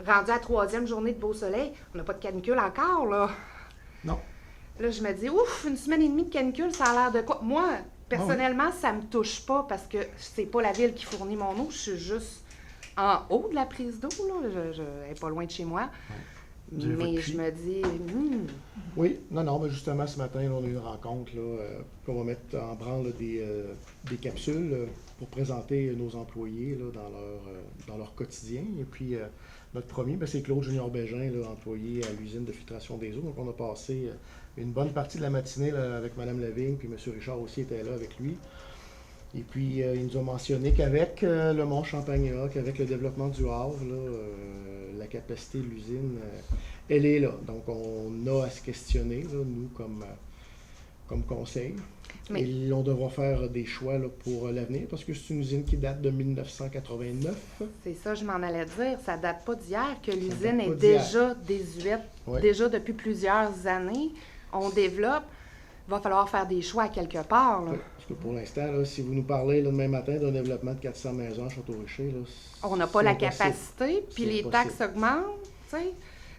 S8: rendue à 3e journée de beau soleil, on n'a pas de canicule encore, là.
S2: Non.
S8: Là, je me dis, ouf, 1 semaine et demie de canicule, ça a l'air de quoi? Moi, personnellement, ça me touche pas parce que c'est pas la ville qui fournit mon eau, je suis juste en haut de la prise d'eau, là. Je elle est pas loin de chez moi. Mais je me dis,
S2: Oui, non, mais justement, ce matin, là, on a eu une rencontre là, qu'on va mettre en branle là, des capsules pour présenter nos employés là, dans leur quotidien. Et puis, notre premier, c'est Claude Junior Bégin, là, employé à l'usine de filtration des eaux. Donc, on a passé une bonne partie de la matinée là, avec Mme Lavigne, puis M. Richard aussi était là avec lui. Et puis, il nous a mentionné qu'avec le Mont Champagneat, qu'avec le développement du Havre, là, la capacité de l'usine, elle est là. Donc, on a à se questionner, là, nous, comme conseil.
S8: Mais...
S2: Et on devra faire des choix là, pour l'avenir, parce que c'est une usine qui date de 1989.
S8: C'est ça, je m'en allais dire. Ça date pas d'hier que l'usine est déjà désuète, déjà depuis plusieurs années. On développe. Il va falloir faire des choix quelque part. Là.
S2: Oui, parce que pour l'instant, là, si vous nous parlez là, demain matin d'un développement de 400 maisons à Château-Richer,
S8: on n'a pas la capacité, puis les taxes augmentent. T'sais.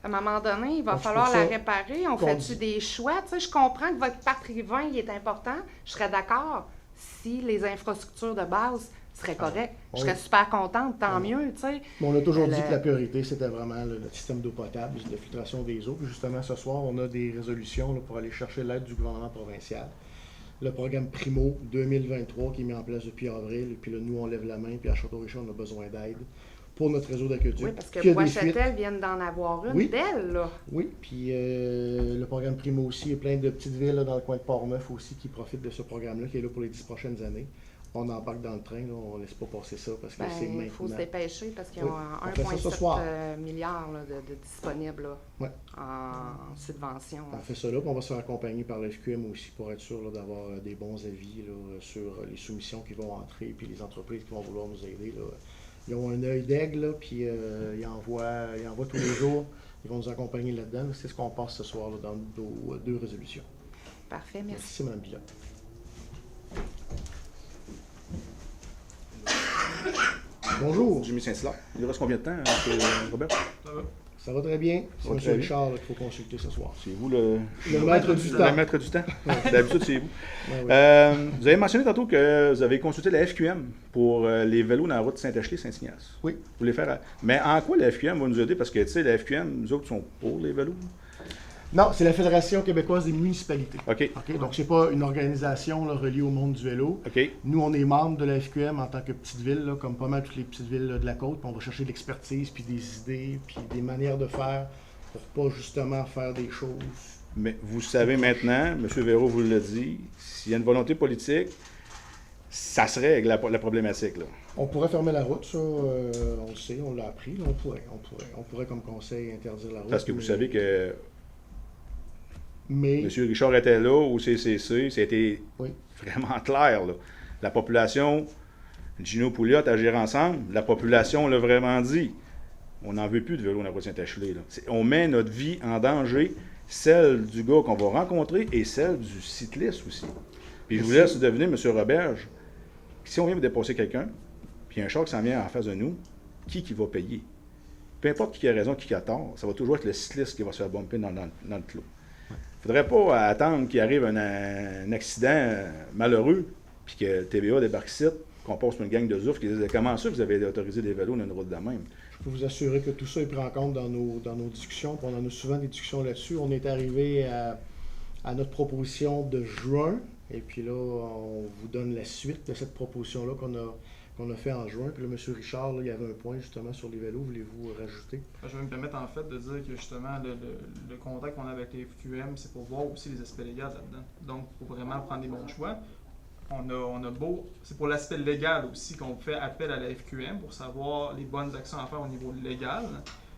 S8: À un moment donné, il va falloir la réparer. On fait-tu des choix? T'sais, je comprends que votre parc riverain il est important. Je serais d'accord si les infrastructures de base seraient correctes. Je serais super contente, tant mieux. T'sais.
S2: On a toujours dit que la priorité, c'était vraiment notre système d'eau potable, de filtration des eaux. Puis justement, ce soir, on a des résolutions là, pour aller chercher l'aide du gouvernement provincial. Le programme Primo 2023 qui est mis en place depuis avril. Et puis là, nous, on lève la main. Puis à Château-Richer, on a besoin d'aide pour notre réseau d'aqueduc.
S8: Oui, parce que
S2: Puis il y a des fuites.
S8: Bois-Châtel viennent d'en avoir une
S2: Oui.
S8: d'elle, là.
S2: Oui, puis le programme Primo aussi, il y a plein de petites villes là, dans le coin de Port-Neuf aussi qui profitent de ce programme-là, qui est là pour les 10 prochaines années. On embarque dans le train, là, on ne laisse pas passer ça parce que c'est maintenant.
S8: Il faut se dépêcher parce qu'ils
S2: Oui,
S8: ont
S2: on fait ça ce soir.
S8: 1,7 milliard là, de disponibles là,
S2: Ouais.
S8: en subvention.
S2: On fait ça là, puis on va se faire accompagner par la FQM aussi pour être sûr là, d'avoir des bons avis là, sur les soumissions qui vont entrer, puis les entreprises qui vont vouloir nous aider. Là. Ils ont un œil d'aigle, là, puis ils envoient tous les jours. Ils vont nous accompagner là-dedans. C'est ce qu'on passe ce soir là, dans nos 2 résolutions.
S8: Parfait, merci.
S2: Merci, Mme Bilotte. Bonjour.
S9: Jimmy Saint-Hilaire. Il reste combien de temps, Robert?
S2: Ça va très bien. C'est
S9: Ça va
S2: M.
S9: très bien.
S2: Richard là, qu'il faut consulter ce soir.
S9: C'est vous le
S2: maître du temps.
S9: Le maître du temps. D'habitude, c'est vous.
S2: Ouais, ouais.
S9: Vous avez mentionné tantôt que vous avez consulté la FQM pour les vélos dans la route Saint-Achely-Saint-Ignace.
S2: Oui.
S9: Vous voulez faire. Mais en quoi la FQM va nous aider? Parce que, tu sais, la FQM, nous autres, sont pour les vélos.
S2: Non, c'est la Fédération québécoise des municipalités.
S9: OK.
S2: OK? Donc, c'est pas une organisation là, reliée au monde du vélo.
S9: OK.
S2: Nous, on est membre de la FQM en tant que petite ville, là, comme pas mal toutes les petites villes là, de la côte. Puis on va chercher de l'expertise, puis des idées, puis des manières de faire pour pas justement faire des choses.
S9: Mais vous savez maintenant, M. Véro vous l'a dit, s'il y a une volonté politique, ça serait avec la problématique, là.
S2: On pourrait fermer la route, ça, on le sait, on l'a appris. Là, on pourrait comme conseil interdire la route.
S9: Parce que vous savez que
S2: Mais
S9: M. Richard était là au CCC, c'était
S2: Oui.
S9: vraiment clair, là. La population, Gino Pouliot à gérer ensemble, la population l'a vraiment dit. On n'en veut plus de vélo dans la route Saint-Achely, là. On met notre vie en danger, celle du gars qu'on va rencontrer et celle du cycliste aussi. Puis je vous laisse deviner, M. Roberge, si on vient de dépasser quelqu'un, puis un char qui s'en vient en face de nous, qui va payer? Peu importe qui a raison, qui a tort, ça va toujours être le cycliste qui va se faire bumper dans le clos. Il ne faudrait pas attendre qu'il arrive un accident malheureux, puis que TVA débarque ici, qu'on passe pour une gang de zoufs qui disent « Comment ça vous avez autorisé des vélos dans une route de même? »
S2: je peux vous assurer que tout ça est pris en compte dans nos discussions. Puis on en a souvent des discussions là-dessus. On est arrivé à notre proposition de juin. Et puis là, on vous donne la suite de cette proposition-là qu'on a fait en juin. Puis là, M. Richard, là, il y avait un point justement sur les vélos. Voulez-vous rajouter?
S6: Je vais me permettre en fait de dire que justement le contact qu'on a avec les FQM, c'est pour voir aussi les aspects légaux là-dedans. Donc, il faut vraiment prendre des bons choix. C'est pour l'aspect légal aussi qu'on fait appel à la FQM pour savoir les bonnes actions à faire au niveau légal.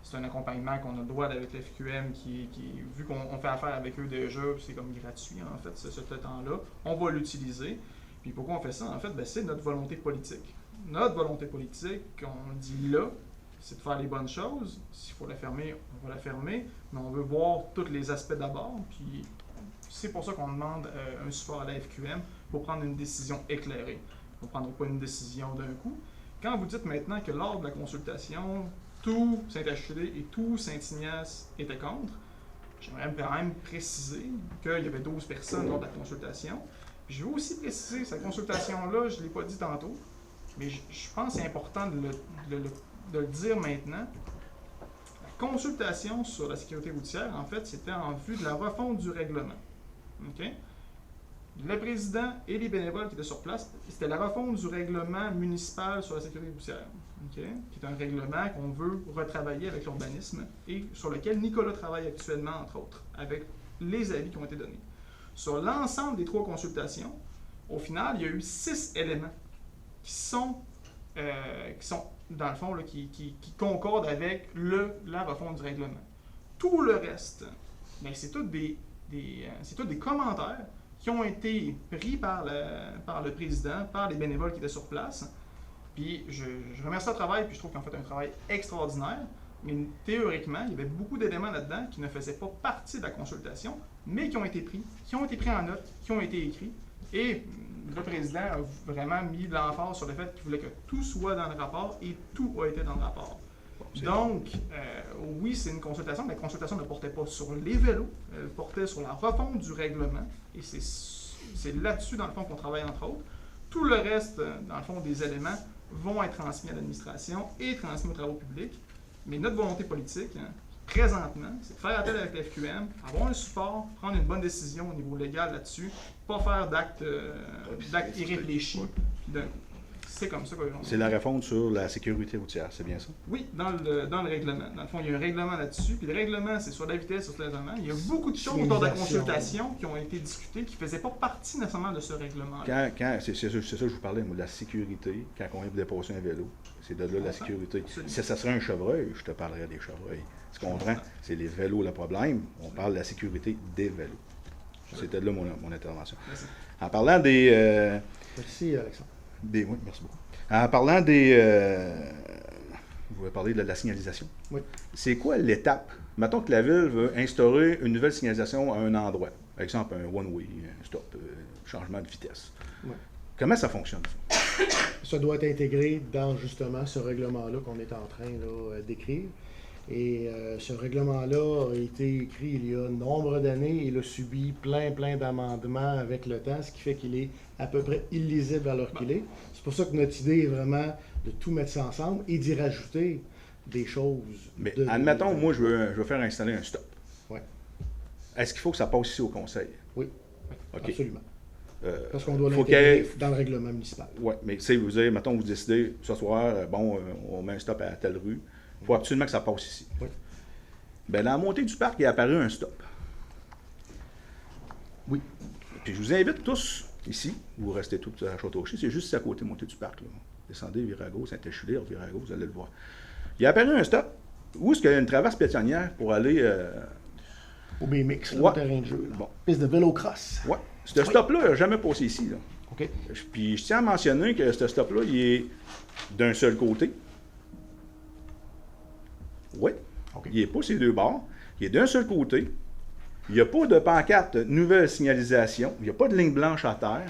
S6: C'est un accompagnement qu'on a le droit avec la FQM qui vu qu'on fait affaire avec eux déjà, c'est comme gratuit en fait ce temps-là, on va l'utiliser. Puis pourquoi on fait ça? En fait, c'est notre volonté politique. Notre volonté politique, on dit là, c'est de faire les bonnes choses. S'il faut la fermer, on va la fermer, mais on veut voir tous les aspects d'abord. Puis c'est pour ça qu'on demande un support à la FQM pour prendre une décision éclairée. On ne prendra pas une décision d'un coup. Quand vous dites maintenant que lors de la consultation, tout Saint-Achely et tout Saint-Ignace étaient contre, j'aimerais quand même préciser qu'il y avait 12 personnes lors de la consultation. Puis je veux aussi préciser, cette consultation-là, je ne l'ai pas dit tantôt, mais je pense que c'est important de le dire maintenant. La consultation sur la sécurité routière, en fait, c'était en vue de la refonte du règlement. OK? Le président et les bénévoles qui étaient sur place, c'était la refonte du règlement municipal sur la sécurité routière, okay? Qui est un règlement qu'on veut retravailler avec l'urbanisme et sur lequel Nicolas travaille actuellement, entre autres, avec les avis qui ont été donnés. Sur l'ensemble des 3 consultations, au final, il y a eu 6 éléments qui sont dans le fond, là, qui concordent avec la refonte du règlement. Tout le reste, c'est tous des commentaires qui ont été pris par le président, par les bénévoles qui étaient sur place. Puis je remercie leur travail, puis je trouve qu'ils ont fait un travail extraordinaire. Mais théoriquement, il y avait beaucoup d'éléments là-dedans qui ne faisaient pas partie de la consultation, mais qui ont été pris en note, qui ont été écrits. Et le président a vraiment mis l'emphase sur le fait qu'il voulait que tout soit dans le rapport, et tout a été dans le rapport. Donc, oui, c'est une consultation, mais la consultation ne portait pas sur les vélos, elle portait sur la refonte du règlement, et c'est là-dessus, dans le fond, qu'on travaille entre autres. Tout le reste, dans le fond, des éléments vont être transmis à l'administration et transmis aux travaux publics, mais notre volonté politique, présentement, c'est de faire appel avec la FQM, avoir un support, prendre une bonne décision au niveau légal là-dessus, pas faire d'actes irréfléchis d'un coup. C'est comme ça.
S9: C'est la refonte sur la sécurité routière, c'est bien ça?
S6: Oui, dans le règlement. Dans le fond, il y a un règlement là-dessus. Puis le règlement, c'est sur la vitesse, sur le stationnement. Il y a beaucoup de choses autour de la consultation qui ont été discutées qui ne faisaient pas partie nécessairement de ce règlement-là.
S9: C'est ça que je vous parlais, moi, de la sécurité, quand on vient de déposer un vélo. C'est de là la sécurité. Si ça serait un chevreuil, je te parlerais des chevreuils. Tu comprends? C'est les vélos le problème. On parle de la sécurité des vélos. C'était là mon intervention.
S6: Merci.
S9: En parlant des...
S2: Merci, Alexandre.
S9: Oui, merci beaucoup. En parlant des... vous voulez parler de la signalisation.
S2: Oui.
S9: C'est quoi l'étape? Mettons que la ville veut instaurer une nouvelle signalisation à un endroit. Par exemple, un one-way, un stop, changement de vitesse.
S2: Oui.
S9: Comment ça fonctionne, ça?
S2: Ça doit être intégré dans justement ce règlement-là qu'on est en train d'écrire. Et ce règlement-là a été écrit il y a nombre d'années. Il a subi plein d'amendements avec le temps, ce qui fait qu'il est à peu près illisible alors qu'il est. C'est pour ça que notre idée est vraiment de tout mettre ça ensemble et d'y rajouter des choses.
S9: Mais admettons, moi, je veux faire installer un stop.
S2: Oui.
S9: Est-ce qu'il faut que ça passe ici au conseil?
S2: Oui,
S9: OK.
S2: absolument. Parce qu'on doit
S9: faut
S2: l'intégrer dans le règlement municipal.
S9: Oui, mais tu sais, vous dire, mettons, vous décidez, ce soir, on met un stop à telle rue. Il faut absolument que ça passe ici.
S2: Oui.
S9: Bien, dans la montée du parc, il est apparu un stop.
S2: Oui.
S9: Puis je vous invite tous ici, vous restez tous à Château-Rocher, c'est juste à côté de la montée du parc. Là. Descendez, virez à gauche, Saint-Échulé, virez à gauche, vous allez le voir. Il est apparu un stop. Où est-ce qu'il y a une traverse piétonnière pour aller...
S2: Au BMX,
S9: ouais.
S2: le terrain de jeu.
S9: Bon.
S2: Piste de vélo-cross.
S9: Oui. Ce stop-là n'a jamais passé ici. Là.
S2: OK.
S9: Puis je tiens à mentionner que ce stop-là, il est d'un seul côté. Oui.
S2: OK.
S9: Il n'est pas ces deux bords. Il est d'un seul côté. Il n'y a pas de pancarte nouvelle signalisation. Il n'y a pas de ligne blanche à terre.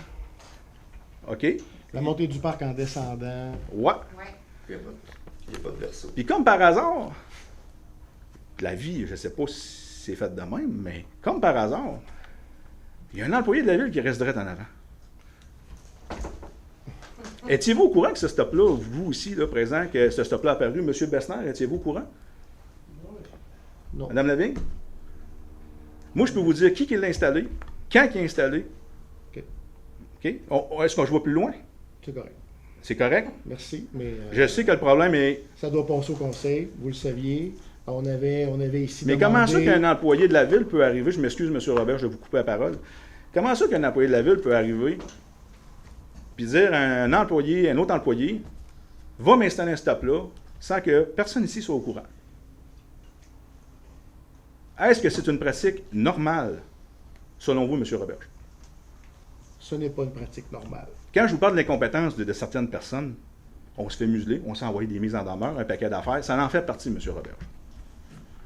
S9: OK?
S2: La montée du parc en descendant.
S9: Ouais.
S8: Ouais.
S4: Il n'y a pas de verso.
S9: Puis comme par hasard, la vie, je ne sais pas si c'est fait de même, mais comme par hasard, il y a un employé de la ville qui reste direct en avant. Étiez-vous au courant que ce stop-là, vous aussi, là, présent, que ce stop-là a apparu, M. Bessner, étiez-vous au courant?
S2: Non.
S9: Madame Lavigne? Moi, je peux vous dire qui l'a installé, quand il est installé.
S2: OK.
S9: OK? Est-ce que je vois plus loin?
S2: C'est correct.
S9: C'est correct?
S2: Merci, mais...
S9: Je sais que le problème est...
S2: Ça doit passer au conseil, vous le saviez. On avait ici
S9: Mais comment ça qu'un employé de la ville peut arriver, je m'excuse, M. Robert, je vais vous couper la parole. Comment ça qu'un employé de la ville peut arriver puis dire à un autre employé, va m'installer un stop-là, sans que personne ici soit au courant? Est-ce que c'est une pratique normale, selon vous, M. Robert?
S2: Ce n'est pas une pratique normale.
S9: Quand je vous parle de l'incompétence de certaines personnes, on se fait museler, on s'est envoyé des mises en demeure, un paquet d'affaires, ça en fait partie, M. Robert.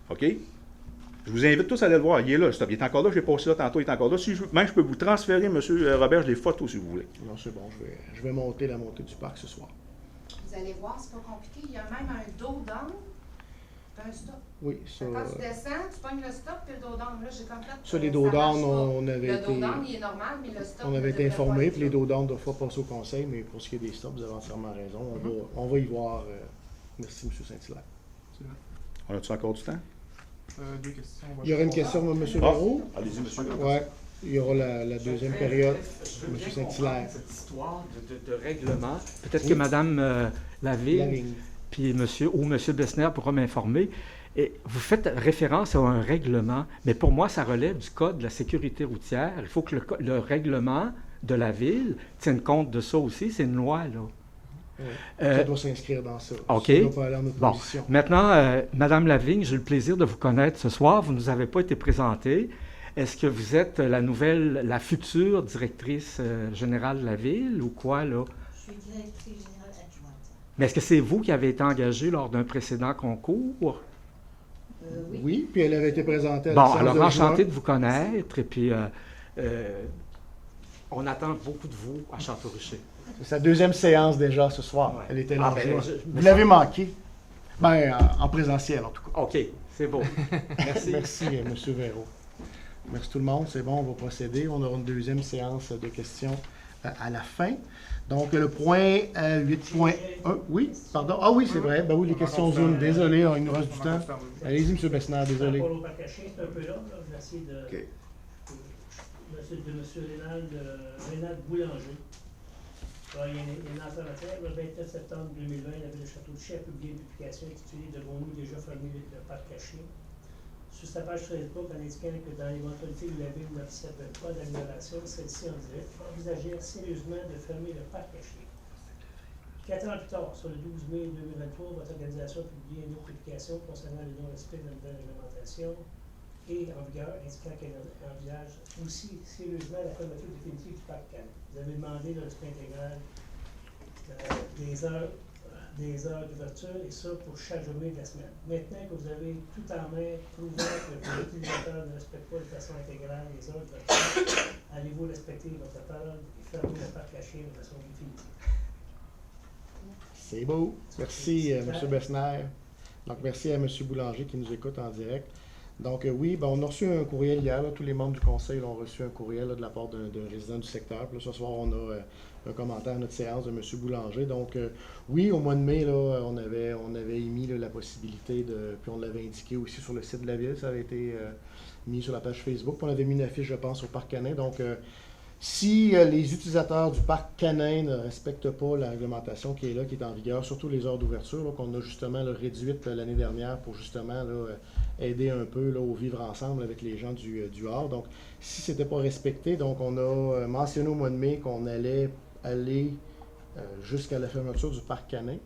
S9: OK? Je vous invite tous à aller le voir. Il est là, le stop. Il est encore là, je l'ai passé là tantôt, il est encore là. Si même je peux vous transférer, M. Robert, les photos si vous voulez.
S2: Non, c'est bon, je vais monter la montée du parc ce soir.
S8: Vous allez voir, c'est pas compliqué. Il y a même un dos d'angle, puis un stop.
S2: Oui, ça...
S8: Quand tu descends, tu pognes le stop puis le dos d'angle. Là, j'ai comme fait...
S2: Ça, les dos d'angle, on avait
S8: Le
S2: été...
S8: dos d'angle, il est normal, mais le stop...
S2: On avait
S8: ne
S2: été
S8: devrait pas
S2: informés,
S8: être
S2: puis les
S8: là.
S2: dos d'angle ne doivent pas passer au conseil, mais pour ce qui est des stops, vous avez entièrement raison. On va y voir. Merci, M. Saint-Hilaire.
S9: On a-tu encore du temps?
S6: Deux questions.
S2: Il y aura une question, M. Véraud?
S9: Allez-y, monsieur.
S2: Oui, il y aura la deuxième période.
S7: Je veux
S2: M.
S7: bien
S2: Saint-Hilaire.
S7: comprendre cette histoire de règlement. Peut-être que Mme Lavigne
S2: Lavigne.
S7: puis M. Bessner pourra m'informer. Et vous faites référence à un règlement, mais pour moi, ça relève du Code de la sécurité routière. Il faut que le règlement de la ville tienne compte de ça aussi. C'est une loi, là.
S2: Oui. Ça doit s'inscrire dans ça.
S7: OK.
S2: Ça ne doit pas aller en opposition.
S7: Maintenant, Mme Lavigne, j'ai le plaisir de vous connaître ce soir. Vous ne nous avez pas été présentée. Est-ce que vous êtes la future directrice générale de la ville ou quoi, là?
S10: Je suis directrice générale adjointe.
S7: Mais est-ce que c'est vous qui avez été engagée lors d'un précédent concours?
S10: Oui.
S2: Oui, puis elle avait été présentée à
S7: Bon,
S2: la séance
S7: alors
S2: de
S7: enchanté
S2: juin.
S7: de vous connaître. Et puis, on attend beaucoup de vous à Château-Richer.
S2: C'est sa deuxième séance déjà ce soir.
S7: Ouais.
S2: Elle était là
S7: Ah,
S2: en
S7: ben,
S2: juin.
S7: je-
S2: Vous l'avez manqué. Ben, en présentiel, en tout cas.
S7: OK, c'est beau. Merci.
S2: Merci, M. Véraud. Merci tout le monde. C'est bon, on va procéder. On aura une deuxième séance de questions à la fin. Donc, le point 8.1. Oui, pardon. Ah oui, c'est vrai. Ben oui, les questions Zoom. Désolé, il nous reste du temps. Allez-y, M. Bessner, désolé.
S10: Paul Pacachin, c'est un peu long, là. Je vais essayer de.
S4: OK.
S10: De M. Rénal Boulanger. Il y a une alternative. Le 29 septembre 2020, la ville de Château-Chiche a publié une publication intitulée « Devons-nous déjà fermer le parc caché ?» sur sa page Facebook en indiquant que dans l'éventualité où la ville n'observe pas d'amélioration, celle-ci envisageait sérieusement de fermer le parc caché. 4 ans plus tard, sur le 12 mai 2023, votre organisation a publié une autre publication concernant le non-respect de la nouvelle réglementation et en vigueur, indiquant qu'elle envisage aussi sérieusement la fermeture définitive du parc Cannes. Vous avez demandé le respect intégral des heures d'ouverture, et ça pour chaque journée de la semaine. Maintenant que vous avez tout en main prouvant que vos utilisateurs ne respectent pas de façon intégrale les heures d'ouverture, allez-vous respecter votre parole et fermer le parc caché de façon définitive?
S2: C'est beau. Merci, M. Bessner. Donc, merci à M. Boulanger qui nous écoute en direct. Donc, oui, on a reçu un courriel hier. Là, tous les membres du conseil ont reçu un courriel là, de la part d'un résident du secteur. Puis là, ce soir, on a un commentaire à notre séance de M. Boulanger. Donc, oui, au mois de mai, là, on avait émis là, la possibilité de... Puis on l'avait indiqué aussi sur le site de la ville. Ça avait été mis sur la page Facebook. Puis on avait mis une affiche, je pense, au parc canin. Donc, si les utilisateurs du parc canin ne respectent pas la réglementation qui est là, qui est en vigueur, surtout les heures d'ouverture, qu'on a justement là, réduites l'année dernière pour justement là, aider un peu là, au vivre ensemble avec les gens du Hard. Donc, si ce n'était pas respecté, donc on a mentionné au mois de mai qu'on allait aller jusqu'à la fermeture du parc canin.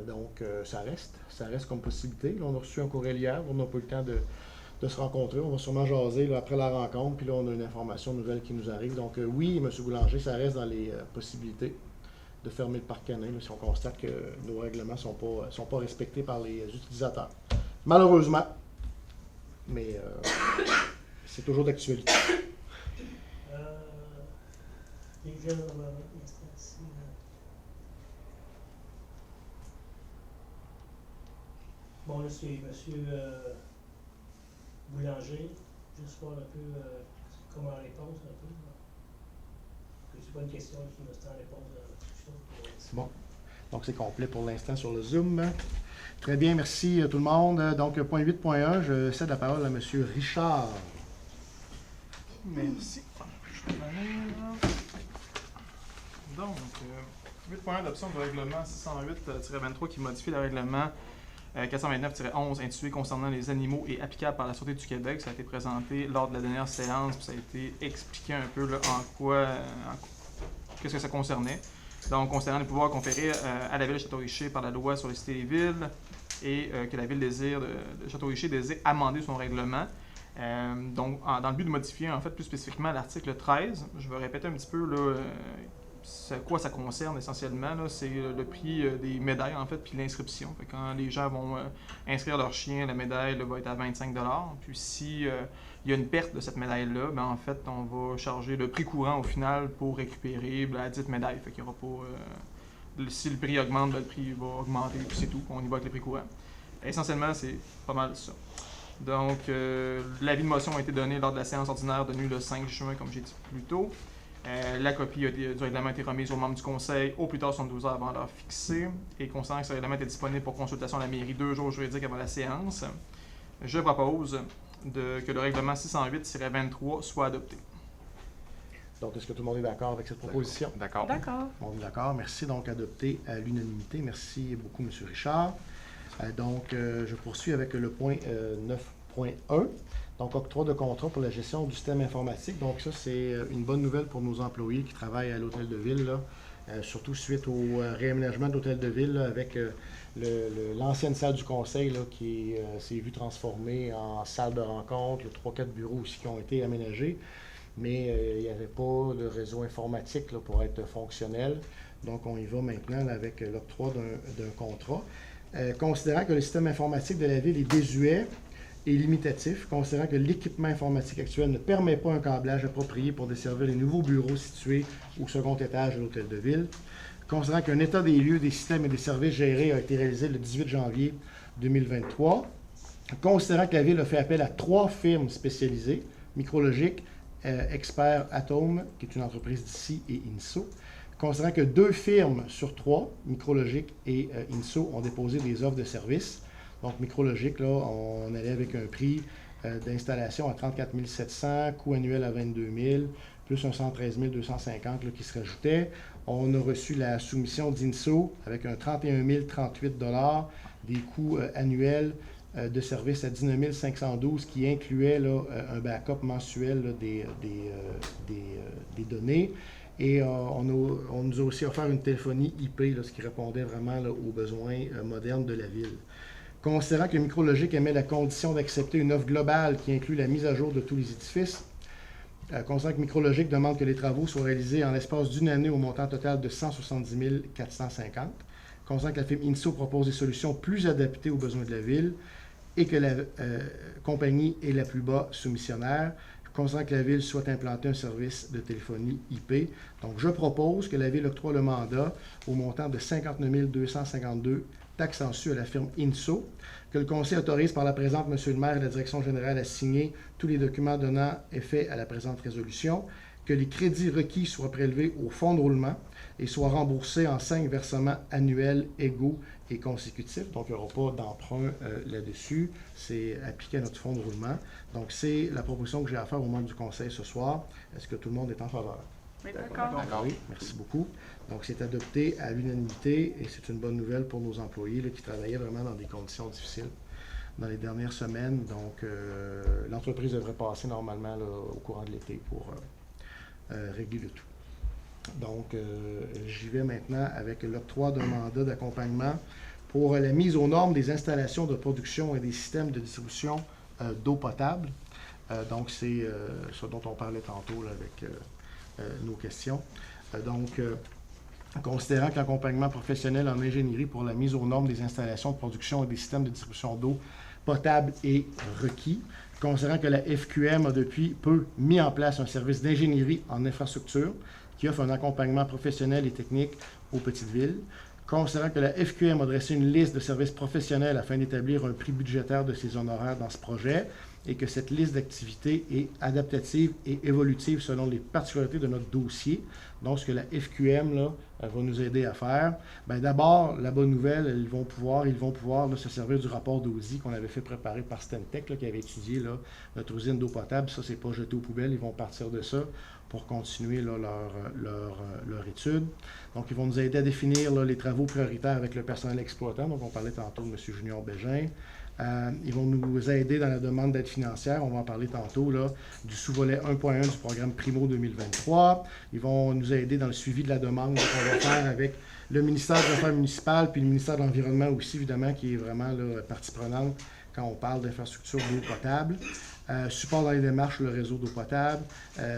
S2: Donc, ça reste comme possibilité. Là, on a reçu un courriel hier, on n'a pas eu le temps de se rencontrer. On va sûrement jaser là, après la rencontre, puis là, on a une information nouvelle qui nous arrive. Donc, oui, M. Boulanger, ça reste dans les possibilités de fermer le parc canin, là, si on constate que nos règlements ne sont pas respectés par les utilisateurs. Malheureusement, mais c'est toujours d'actualité.
S10: Les gens vont ici. Bon, là, c'est M. Boulanger, juste voir un peu comment répondre un peu. C'est pas une question qui me tend à répondre à la discussion.
S2: Bon. Donc, c'est complet pour l'instant sur le Zoom. Très bien, merci tout le monde. Donc, point 8.1, je cède la parole à M. Richard.
S6: Merci. Donc, 8.1 adoption du règlement 608-23 qui modifie le règlement 429-11 intitulé concernant les animaux et applicable par la Sûreté du Québec. Ça a été présenté lors de la dernière séance, puis ça a été expliqué un peu là, qu'est-ce que ça concernait. Donc, concernant les pouvoirs conférés à la Ville de Château-Richer par la loi sur les cités et villes, et que la Ville de Château-Richer désire amender son règlement. Donc, dans le but de modifier, en fait, plus spécifiquement l'article 13, je vais répéter un petit peu là, quoi ça concerne essentiellement. C'est le prix des médailles, en fait, puis l'inscription. Quand les gens vont inscrire leur chien, la médaille là, va être à 25 $. Puis si il y a une perte de cette médaille-là, ben, en fait, on va charger le prix courant au final pour récupérer la dite médaille. Fait qu'il y aura pas... si le prix augmente, ben, le prix va augmenter, puis c'est tout. On y va avec les prix courants. Essentiellement, c'est pas mal ça. Donc, l'avis de motion a été donné lors de la séance ordinaire tenue le 5 juin, comme j'ai dit plus tôt. La copie du règlement a été remise aux membres du conseil au plus tard 72 heures avant l'heure fixée. Et considérant que ce règlement était disponible pour consultation à la mairie 2 jours juridiques avant la séance, je propose que le règlement 608-23 soit adopté.
S2: Donc, est-ce que tout le monde est d'accord avec cette proposition?
S5: D'accord.
S3: D'accord.
S2: On est d'accord. Merci. Donc, adopté à l'unanimité. Merci beaucoup, M. Richard. Donc, je poursuis avec le point 9.1. Donc, octroi de contrat pour la gestion du système informatique. Donc, ça, c'est une bonne nouvelle pour nos employés qui travaillent à l'Hôtel de Ville, là, surtout suite au réaménagement de l'Hôtel de Ville là, avec l'ancienne salle du conseil là, qui s'est vue transformée en salle de rencontre. Il y a 3-4 bureaux aussi qui ont été aménagés, mais il n'y avait pas de réseau informatique là, pour être fonctionnel. Donc, on y va maintenant là, avec l'octroi d'un contrat. Considérant que le système informatique de la Ville est désuet et limitatif, considérant que l'équipement informatique actuel ne permet pas un câblage approprié pour desservir les nouveaux bureaux situés au second étage de l'Hôtel de Ville, considérant qu'un état des lieux, des systèmes et des services gérés a été réalisé le 18 janvier 2023, considérant que la Ville a fait appel à 3 firmes spécialisées, Micrologique, Expert Atome, qui est une entreprise d'ici, et INSO, considérant que 2 firmes sur 3, Micrologique et INSO, ont déposé des offres de services. Donc, Micrologique, là, on allait avec un prix d'installation à 34 700, coût annuel à 22 000, plus un 113 250 là, qui se rajoutait. On a reçu la soumission d'INSO avec un 31 038 $, des coûts annuels de service à 19 512 qui incluait là, un backup mensuel là, des données. Et on nous a aussi offert une téléphonie IP, là, ce qui répondait vraiment là, aux besoins modernes de la ville. Considérant que Micrologique émet la condition d'accepter une offre globale qui inclut la mise à jour de tous les édifices, considérant que Micrologique demande que les travaux soient réalisés en l'espace d'une année au montant total de 170 450, considérant que la firme INSO propose des solutions plus adaptées aux besoins de la ville et que la compagnie est la plus bas soumissionnaire, considérant que la Ville souhaite implanter un service de téléphonie IP. Donc, je propose que la Ville octroie le mandat au montant de 59 252 taxes en su à la firme INSO, que le Conseil autorise par la présente M. le maire et la Direction générale à signer tous les documents donnant effet à la présente résolution, que les crédits requis soient prélevés au fonds de roulement et soient remboursés en 5 versements annuels égaux et consécutifs. Donc, il n'y aura pas d'emprunt là-dessus. C'est appliqué à notre fonds de roulement. Donc, c'est la proposition que j'ai à faire aux membres du Conseil ce soir. Est-ce que tout le monde est en faveur?
S3: Oui, d'accord.
S2: Oui, merci beaucoup. Donc, c'est adopté à l'unanimité et c'est une bonne nouvelle pour nos employés là, qui travaillaient vraiment dans des conditions difficiles dans les dernières semaines. Donc, l'entreprise devrait passer normalement là, au courant de l'été pour régler le tout. Donc, j'y vais maintenant avec l'octroi d'un mandat d'accompagnement pour la mise aux normes des installations de production et des systèmes de distribution d'eau potable. Donc, c'est ce dont on parlait tantôt là, avec nos questions. Considérant que l'accompagnement professionnel en ingénierie pour la mise aux normes des installations de production et des systèmes de distribution d'eau potable est requis, considérant que la FQM a depuis peu mis en place un service d'ingénierie en infrastructure qui offre un accompagnement professionnel et technique aux petites villes, considérant que la FQM a dressé une liste de services professionnels afin d'établir un prix budgétaire de ses honoraires dans ce projet et que cette liste d'activités est adaptative et évolutive selon les particularités de notre dossier. Donc, ce que la FQM là, va nous aider à faire, d'abord, la bonne nouvelle, ils vont pouvoir là, se servir du rapport d'AUSI qu'on avait fait préparer par Stentec, là, qui avait étudié là, notre usine d'eau potable. Ça, c'est pas jeté aux poubelles, ils vont partir de ça pour continuer là, leur étude. Donc, ils vont nous aider à définir là, les travaux prioritaires avec le personnel exploitant. Donc, on parlait tantôt de M. Junior Bégin. Ils vont nous aider dans la demande d'aide financière. On va en parler tantôt là, du sous-volet 1.1 du programme Primo 2023. Ils vont nous aider dans le suivi de la demande qu'on va faire avec le ministère des Affaires municipales puis le ministère de l'Environnement aussi, évidemment, qui est vraiment là, partie prenante quand on parle d'infrastructure d'eau potable. Support dans les démarches sur le réseau d'eau potable,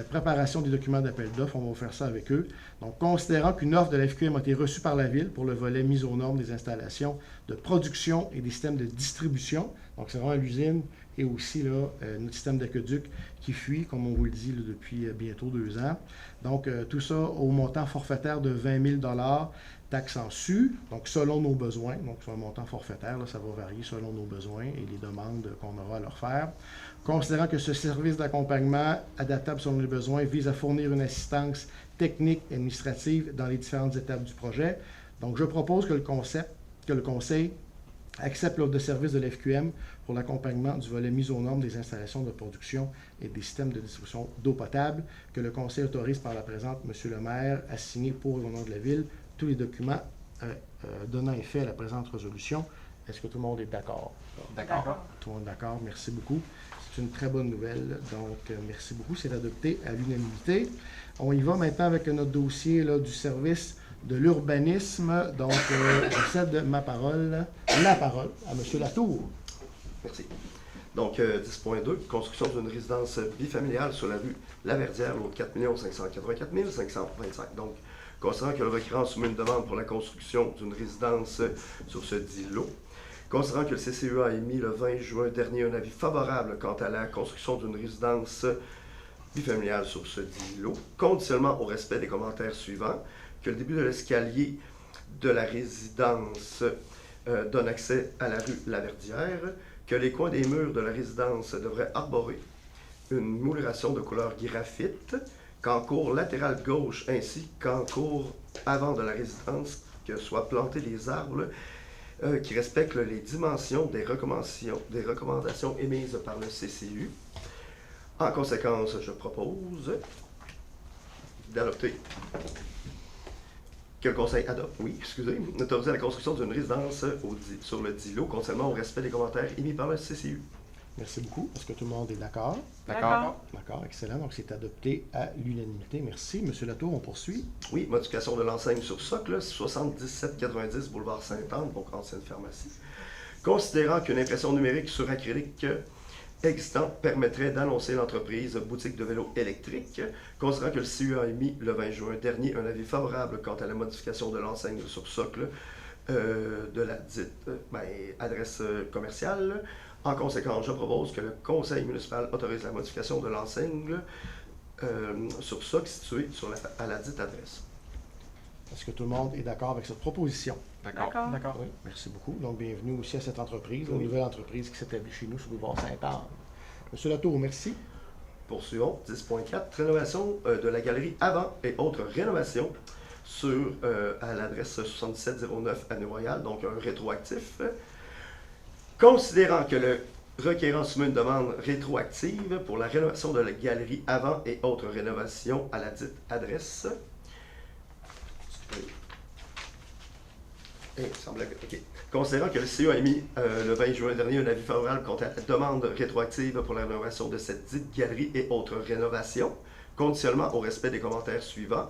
S2: préparation des documents d'appel d'offres, on va faire ça avec eux. Donc, considérant qu'une offre de la FQM a été reçue par la Ville pour le volet mise aux normes des installations de production et des systèmes de distribution, donc c'est vraiment l'usine et aussi là, notre système d'aqueduc qui fuit, comme on vous le dit là, depuis bientôt 2 ans. Donc, tout ça au montant forfaitaire de 20 000 $, taxes en su, donc selon nos besoins. Donc, c'est un montant forfaitaire, là, ça va varier selon nos besoins et les demandes qu'on aura à leur faire. Considérant que ce service d'accompagnement adaptable selon les besoins vise à fournir une assistance technique et administrative dans les différentes étapes du projet. Donc, je propose que le Conseil accepte l'offre de service de l'FQM pour l'accompagnement du volet mise aux normes des installations de production et des systèmes de distribution d'eau potable, que le Conseil autorise par la présente M. le maire à signer pour le nom de la Ville tous les documents donnant effet à la présente résolution. Est-ce que tout le monde est d'accord?
S6: D'accord.
S2: Tout le monde est d'accord. Merci beaucoup. C'est une très bonne nouvelle. Donc, merci beaucoup. C'est adopté à l'unanimité. On y va maintenant avec notre dossier là, du service de l'urbanisme. Donc, je cède la parole à M. Latour.
S4: Merci. Donc, 10.2, construction d'une résidence bifamiliale sur la rue Laverdière, lot 4 584 525. Donc, considérant que le requérant soumet une demande pour la construction d'une résidence sur ce dit lot, considérant que le CCEA a émis le 20 juin dernier un avis favorable quant à la construction d'une résidence bifamiliale sur ce dit lot, conditionnellement au respect des commentaires suivants, que le début de l'escalier de la résidence donne accès à la rue Laverdière, que les coins des murs de la résidence devraient arborer une moulation de couleur graphite, qu'en cour latérale gauche ainsi qu'en cour avant de la résidence, que soient plantés des arbres qui respecte les dimensions des recommandations émises par le CCU. En conséquence, je propose d'adopter, que le Conseil adopte, d'autoriser la construction d'une résidence sur le dit lot, contrairement au respect des commentaires émis par le CCU.
S2: Merci beaucoup. Est-ce que tout le monde est d'accord?
S3: D'accord.
S2: D'accord, excellent. Donc, c'est adopté à l'unanimité. Merci. Monsieur Latour, on poursuit.
S4: Oui, modification de l'enseigne sur socle, 7790 boulevard Sainte-Anne, donc ancienne pharmacie. Considérant qu'une impression numérique sur acrylique existante permettrait d'annoncer l'entreprise boutique de vélos électriques, considérant que le CU a émis le 20 juin dernier un avis favorable quant à la modification de l'enseigne sur socle de la dite adresse commerciale. En conséquence, je propose que le conseil municipal autorise la modification de l'enseigne sur socle située à la dite adresse.
S2: Est-ce que tout le monde est d'accord avec cette proposition?
S3: D'accord.
S6: D'accord.
S2: Oui, merci beaucoup. Donc, bienvenue aussi à cette entreprise, une nouvelle entreprise qui s'établit chez nous sur le boulevard Sainte-Anne. Monsieur Latour, merci.
S4: Poursuivons. 10.4. Rénovation de la galerie avant et autres rénovations à l'adresse 7709 Avenue Royale, donc un rétroactif. Considérant que le requérant soumet une demande rétroactive pour la rénovation de la galerie avant et autres rénovations à la dite adresse. Considérant que le CE a émis le 20 juin dernier un avis favorable quant à la demande rétroactive pour la rénovation de cette dite galerie et autres rénovations, conditionnellement au respect des commentaires suivants.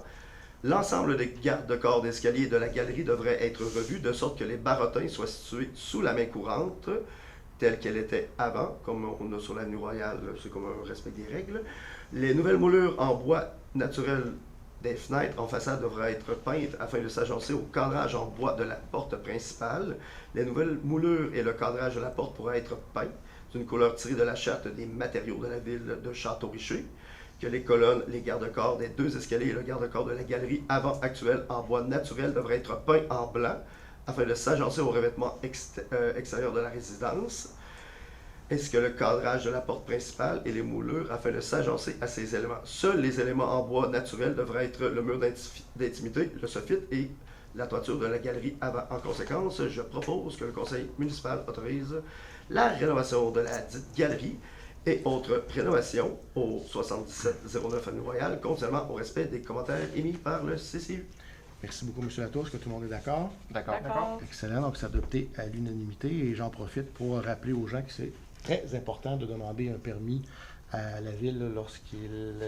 S4: L'ensemble des garde-corps d'escalier de la galerie devrait être revu de sorte que les barottins soient situés sous la main courante, telle qu'elle était avant, comme on a sur l'avenue Royale, c'est comme un respect des règles. Les nouvelles moulures en bois naturel des fenêtres en façade devraient être peintes afin de s'agencer au cadrage en bois de la porte principale. Les nouvelles moulures et le cadrage de la porte pourraient être peints d'une couleur tirée de la charte des matériaux de la ville de Château-Richer. Que les colonnes, les garde-corps des deux escaliers et le garde-corps de la galerie avant actuelle en bois naturel devraient être peints en blanc afin de s'agencer au revêtement extérieur de la résidence, ainsi que le cadrage de la porte principale et les moulures afin de s'agencer à ces éléments. Seuls les éléments en bois naturel devraient être le mur d'intimité, le soffit et la toiture de la galerie avant. En conséquence, je propose que le conseil municipal autorise la rénovation de la dite galerie et autres rénovations au 7709 Avenue Royale, contrairement au respect des commentaires émis par le CCU.
S2: Merci beaucoup, M. Latour. Est-ce que tout le monde est d'accord?
S3: D'accord.
S2: Excellent. Donc, c'est adopté à l'unanimité. Et j'en profite pour rappeler aux gens que c'est très important de demander un permis à la Ville lorsqu'il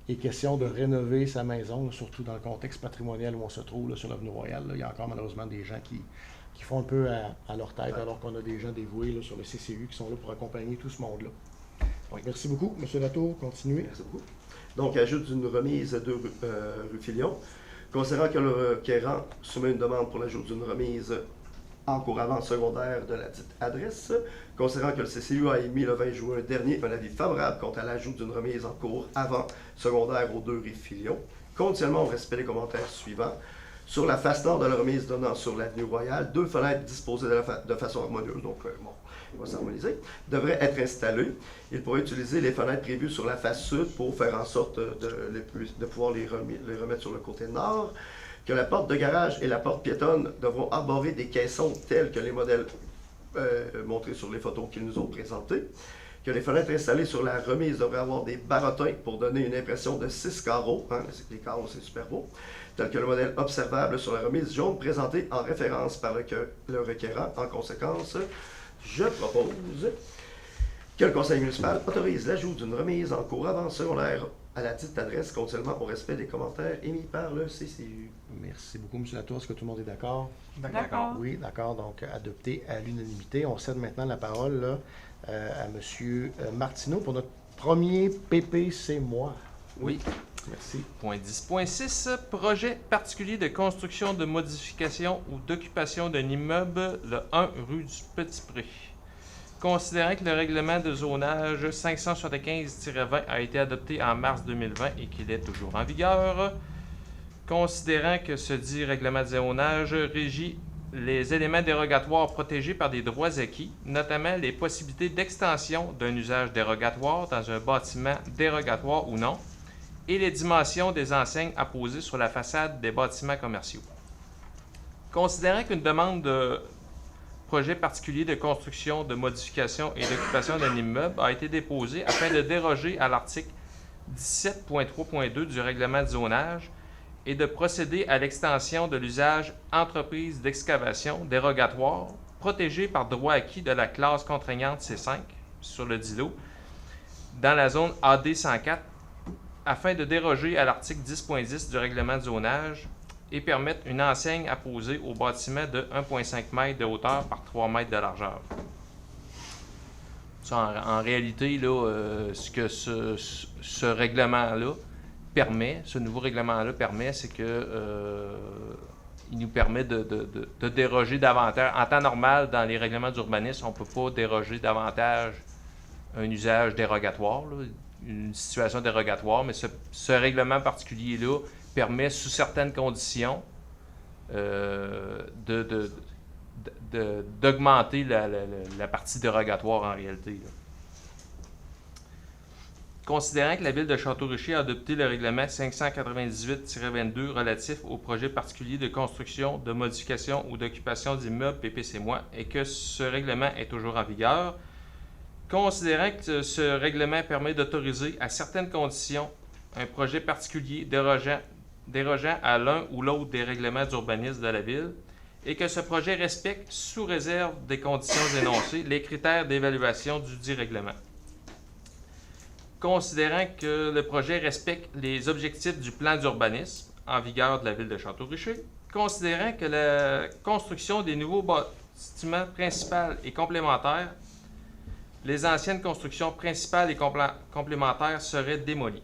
S2: est question de rénover sa maison, surtout dans le contexte patrimonial où on se trouve là, sur l'avenue Royale. Là. Il y a encore malheureusement des gens qui font un peu à leur tête, alors qu'on a des gens dévoués là, sur le CCU qui sont là pour accompagner tout ce monde-là. Oui. Merci beaucoup. M. Latour, continuez.
S4: Merci beaucoup. Donc, ajoute d'une remise de rue Filion. Considérant que le requérant soumet une demande pour l'ajout d'une remise en cours avant secondaire de la dite adresse, considérant que le CCU a émis le 20 juin dernier un avis favorable quant à l'ajout d'une remise en cours avant secondaire aux 2 rue Filion, conditionnellement au respect des commentaires suivants. Sur la face nord de la remise donnant sur l'avenue Royale, 2 fenêtres disposées de façon harmonieuse, donc on va s'harmoniser, devraient être installées. Il pourrait utiliser les fenêtres prévues sur la face sud pour faire en sorte de pouvoir les remettre sur le côté nord. Que la porte de garage et la porte piétonne devront arborer des caissons tels que les modèles montrés sur les photos qu'ils nous ont présentées. Que les fenêtres installées sur la remise devraient avoir des barottins pour donner une impression de 6 carreaux. Les carreaux, c'est super beau. Tel que le modèle observable sur la remise jaune présenté en référence par le requérant. En conséquence, je propose que le conseil municipal autorise l'ajout d'une remise en cours avant secondaire à la dite adresse, contrairement au respect des commentaires émis par le CCU.
S2: Merci beaucoup, M. Latour. Est-ce que tout le monde est d'accord?
S3: D'accord.
S2: Oui, d'accord. Donc, adopté à l'unanimité. On cède maintenant la parole là, à M. Martineau pour notre premier PPC mois.
S5: Oui.
S2: Merci.
S5: Point 10.6. Projet particulier de construction, de modification ou d'occupation d'un immeuble, le 1 rue du Petit-Pré. Considérant que le règlement de zonage 575-20 a été adopté en mars 2020 et qu'il est toujours en vigueur, considérant que ce dit règlement de zonage régit les éléments dérogatoires protégés par des droits acquis, notamment les possibilités d'extension d'un usage dérogatoire dans un bâtiment dérogatoire ou non, et les dimensions des enseignes apposées sur la façade des bâtiments commerciaux. Considérant qu'une demande projet particulier de construction, de modification et d'occupation d'un immeuble a été déposé afin de déroger à l'article 17.3.2 du règlement de zonage et de procéder à l'extension de l'usage entreprise d'excavation dérogatoire protégée par droit acquis de la classe contraignante C5 sur le dit lot dans la zone AD 104 afin de déroger à l'article 10.10 du règlement de zonage et permettre une enseigne apposée au bâtiment de 1,5 m de hauteur par 3 m de largeur. Ça, en réalité, là, ce que ce règlement-là permet, ce nouveau règlement-là permet, c'est que il nous permet de déroger davantage. En temps normal, dans les règlements d'urbanisme, on ne peut pas déroger davantage un usage dérogatoire, là, une situation dérogatoire, mais ce règlement particulier-là permet, sous certaines conditions, d'augmenter la partie dérogatoire en réalité, là. Considérant que la Ville de Château-Richer a adopté le règlement 598-22 relatif au projet particulier de construction, de modification ou d'occupation d'immeubles PPC-moi et que ce règlement est toujours en vigueur, considérant que ce règlement permet d'autoriser à certaines conditions un projet particulier dérogeant à l'un ou l'autre des règlements d'urbanisme de la Ville et que ce projet respecte, sous réserve des conditions énoncées, les critères d'évaluation du dit règlement. Considérant que le projet respecte les objectifs du plan d'urbanisme en vigueur de la Ville de Château-Richer, considérant que la construction des nouveaux bâtiments principaux et complémentaires, les anciennes constructions principales et complémentaires seraient démolies.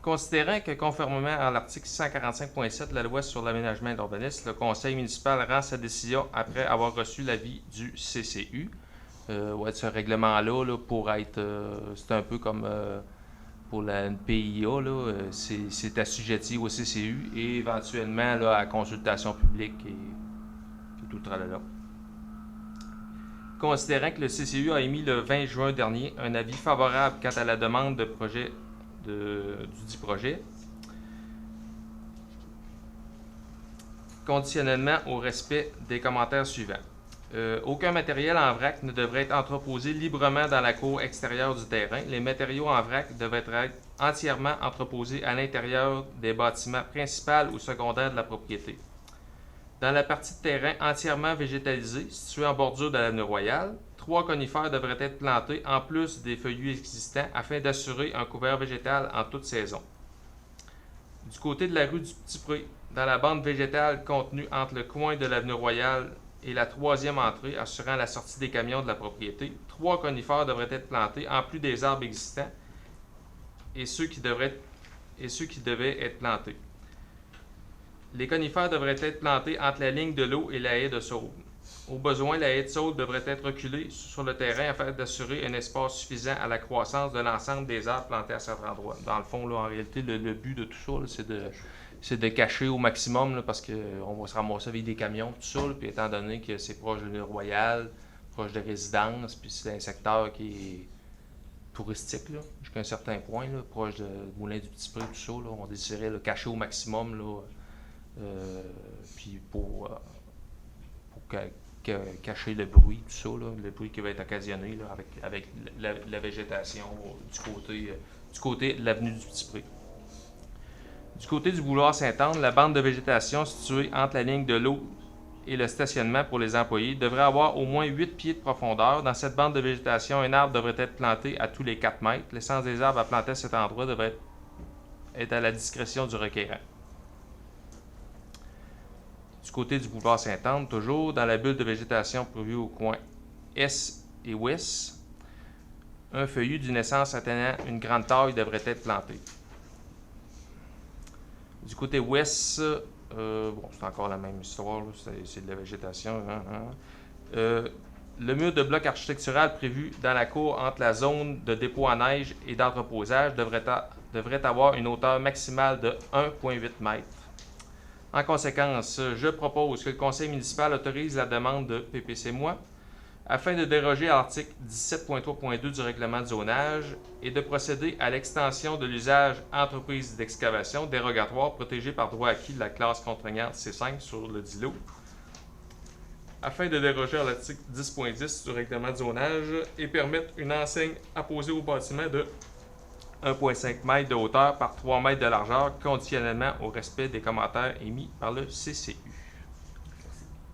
S5: Considérant que, conformément à l'article 145.7 de la Loi sur l'aménagement et l'urbanisme, le Conseil municipal rend sa décision après avoir reçu l'avis du CCU. Ce règlement-là, là, pour être... c'est un peu comme pour la PIA, là, c'est assujetti au CCU et éventuellement là, à consultation publique et tout le tralala. Considérant que le CCU a émis le 20 juin dernier un avis favorable quant à la demande de projet du dit projet, conditionnellement au respect des commentaires suivants. Aucun matériel en vrac ne devrait être entreposé librement dans la cour extérieure du terrain. Les matériaux en vrac devraient être entièrement entreposés à l'intérieur des bâtiments principaux ou secondaires de la propriété. Dans la partie de terrain entièrement végétalisée, située en bordure de l'avenue Royale, 3 conifères devraient être plantés en plus des feuillus existants afin d'assurer un couvert végétal en toute saison. Du côté de la rue du Petit-Pré, dans la bande végétale contenue entre le coin de l'avenue Royale et la 3e entrée assurant la sortie des camions de la propriété, 3 conifères devraient être plantés en plus des arbres existants et ceux qui devaient être plantés. Les conifères devraient être plantés entre la ligne de l'eau et la haie de sauge. Au besoin, la haie de sauge devrait être reculée sur le terrain afin d'assurer un espace suffisant à la croissance de l'ensemble des arbres plantés à cet endroit. Dans le fond, là, en réalité, le but de tout ça, là, c'est de cacher au maximum là, parce qu'on va se ramasser avec des camions, tout ça, là, puis étant donné que c'est proche de l'île Royale, proche de résidences, puis c'est un secteur qui est touristique, là, jusqu'à un certain point, là, proche de Moulin du Petit-Pré, tout ça, là, on désirait le cacher au maximum, là, puis pour cacher le bruit, tout ça, là, le bruit qui va être occasionné là, avec la végétation du côté de l'avenue du Petit-Pré. Du côté du boulevard Sainte-Anne, la bande de végétation située entre la ligne de l'eau et le stationnement pour les employés devrait avoir au moins 8 pieds de profondeur. Dans cette bande de végétation, un arbre devrait être planté à tous les 4 mètres. L'essence des arbres à planter à cet endroit devrait être à la discrétion du requérant. Du côté du boulevard Sainte-Anne, toujours dans la bulle de végétation prévue au coin Est et Ouest, un feuillu d'une essence atteignant une grande taille devrait être planté. Du côté ouest, c'est encore la même histoire, là, c'est de la végétation. Le mur de bloc architectural prévu dans la cour entre la zone de dépôt à neige et d'entreposage devrait avoir une hauteur maximale de 1,8 m. En conséquence, je propose que le conseil municipal autorise la demande de PPC-moi afin de déroger à l'article 17.3.2 du règlement de zonage et de procéder à l'extension de l'usage entreprise d'excavation dérogatoire protégé par droit acquis de la classe contraignante C5 sur le dit lot afin de déroger à l'article 10.10 du règlement de zonage et permettre une enseigne apposée au bâtiment de 1,5 m de hauteur par 3 m de largeur, conditionnellement au respect des commentaires émis par le CCU.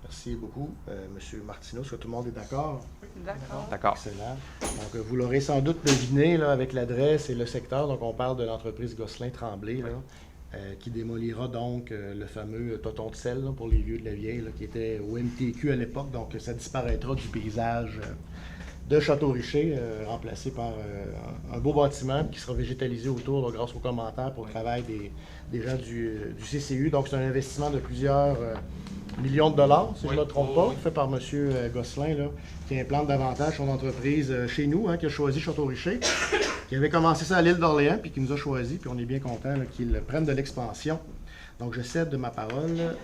S2: Merci beaucoup. Monsieur Martineau, est-ce que tout le monde est d'accord?
S3: D'accord.
S5: D'accord.
S2: Excellent. Donc, vous l'aurez sans doute deviné là, avec l'adresse et le secteur. Donc, on parle de l'entreprise Gosselin-Tremblay, là, qui démolira donc le fameux toton de sel là, pour les vieux de la vieille, là, qui était au MTQ à l'époque. Donc, ça disparaîtra du paysage de Château-Richer, remplacé par un beau bâtiment qui sera végétalisé autour là, grâce aux commentaires pour le travail des gens du CCU. Donc, c'est un investissement de plusieurs millions de dollars, si je ne me trompe pas, fait par M. Gosselin, là, qui implante davantage son entreprise chez nous, qui a choisi Château-Richer, qui avait commencé ça à l'île d'Orléans, puis qui nous a choisi, puis on est bien content qu'il prenne de l'expansion. Donc, je cède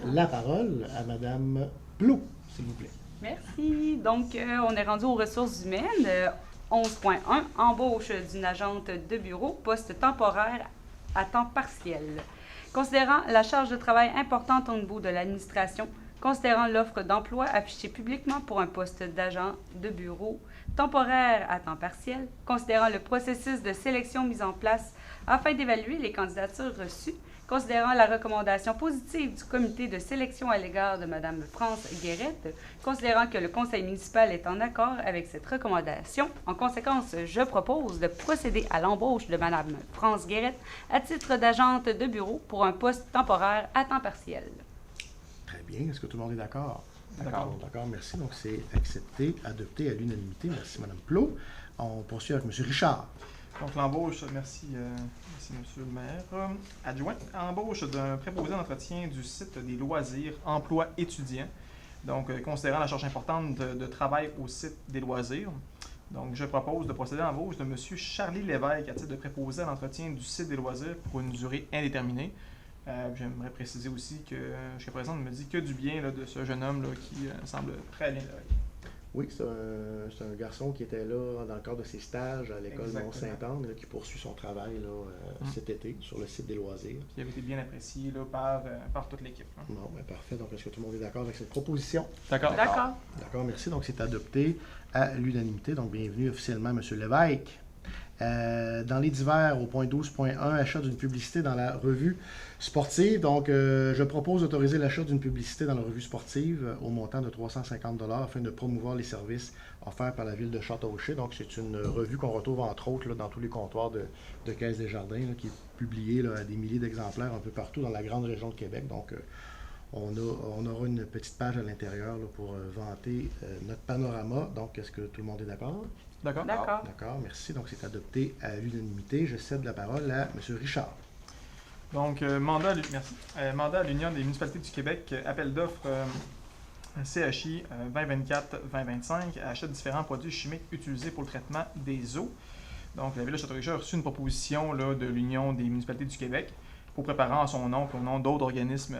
S2: la parole à Mme Plou, s'il vous plaît.
S3: Merci. Donc, on est rendu aux ressources humaines. 11.1, embauche d'une agente de bureau, poste temporaire à temps partiel. Considérant la charge de travail importante au niveau de l'administration, considérant l'offre d'emploi affichée publiquement pour un poste d'agent de bureau temporaire à temps partiel, considérant le processus de sélection mis en place afin d'évaluer les candidatures reçues, considérant la recommandation positive du comité de sélection à l'égard de Mme France Guérette, considérant que le conseil municipal est en accord avec cette recommandation, en conséquence, je propose de procéder à l'embauche de Mme France Guérette à titre d'agente de bureau pour un poste temporaire à temps partiel.
S2: Très bien. Est-ce que tout le monde est d'accord?
S6: D'accord.
S2: D'accord, merci. Donc, c'est accepté, adopté à l'unanimité. Merci, Mme Plot. On poursuit avec M. Richard.
S6: Donc, l'embauche, merci Monsieur le maire. Adjoint, embauche d'un préposé d'entretien du site des loisirs, emploi étudiant. Donc, considérant la charge importante de travail au site des loisirs. Donc, je propose de procéder à l'embauche de M. Charlie Lévesque à titre de préposé à l'entretien du site des loisirs pour une durée indéterminée. J'aimerais préciser aussi que jusqu'à présent, on ne me dit que du bien là, de ce jeune homme là, qui semble très bien travailler.
S2: Oui, c'est un garçon qui était là dans le cadre de ses stages à l'école Mont-Saint-Anne, qui poursuit son travail là, cet été sur le site des loisirs.
S6: Qui avait été bien apprécié là, par toute l'équipe. Hein.
S2: Bon, ben parfait. Donc, est-ce que tout le monde est d'accord avec cette proposition?
S6: D'accord.
S3: D'accord.
S2: D'accord, merci. Donc, c'est adopté à l'unanimité. Donc, bienvenue officiellement, M. Lévesque. Dans les divers, au point 12.1, achat d'une publicité dans la revue sportive. Donc, je propose d'autoriser l'achat d'une publicité dans la revue sportive au montant de 350 $ afin de promouvoir les services offerts par la ville de Château-Richer. Donc, c'est une revue qu'on retrouve entre autres là, dans tous les comptoirs de Caisse des Jardins, là, qui est publiée là, à des milliers d'exemplaires un peu partout dans la grande région de Québec. Donc, on aura une petite page à l'intérieur là, pour vanter notre panorama. Donc, est-ce que tout le monde est d'accord?
S6: D'accord.
S3: D'accord.
S2: D'accord, merci. Donc, c'est adopté à l'unanimité. Je cède la parole à M. Richard.
S6: Donc, mandat à l'Union des municipalités du Québec, appel d'offres CHI 2024-2025, achat de différents produits chimiques utilisés pour le traitement des eaux. Donc, la Ville de Château-Richer a reçu une proposition là, de l'Union des municipalités du Québec pour préparer en son nom et au nom d'autres organismes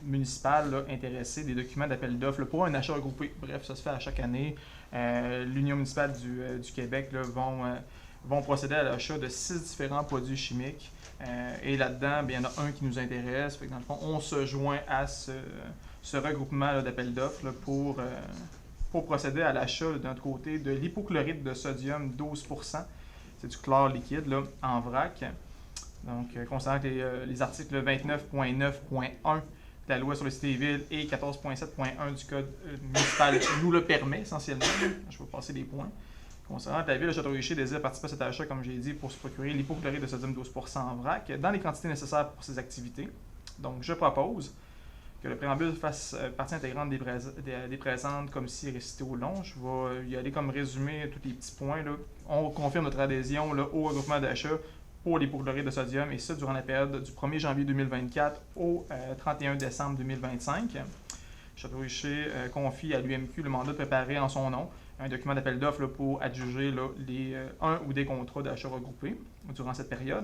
S6: municipaux là, intéressés des documents d'appel d'offres pour un achat regroupé. Bref, ça se fait à chaque année. L'Union municipale du Québec là, vont procéder à l'achat de 6 différents produits chimiques. Et là-dedans, bien, il y en a un qui nous intéresse. Fait que dans le fond, on se joint à ce regroupement d'appel d'offres pour procéder à l'achat d'un côté de l'hypochlorite de sodium 12%. C'est du chlore liquide là, en vrac. Donc, considérant que les articles 29.9.1 de la loi sur le civil et 14.7.1 du Code municipal nous le permet essentiellement. Je vais passer les points. Concernant la Ville de Château-Richer désire participer à cet achat, comme j'ai dit, pour se procurer l'hypochlorite de sodium 12% en vrac dans les quantités nécessaires pour ses activités. Donc, je propose que le préambule fasse partie intégrante des présentes comme si récité au long. Je vais y aller comme résumé tous les petits points. Là. On confirme notre adhésion là, au regroupement d'achat pour l'hypochlorite de sodium, et ça durant la période du 1er janvier 2024 au 31 décembre 2025. Château-Richer confie à l'UMQ le mandat de préparer en son nom un document d'appel d'offres pour adjuger là, un ou des contrats d'achat regroupés durant cette période.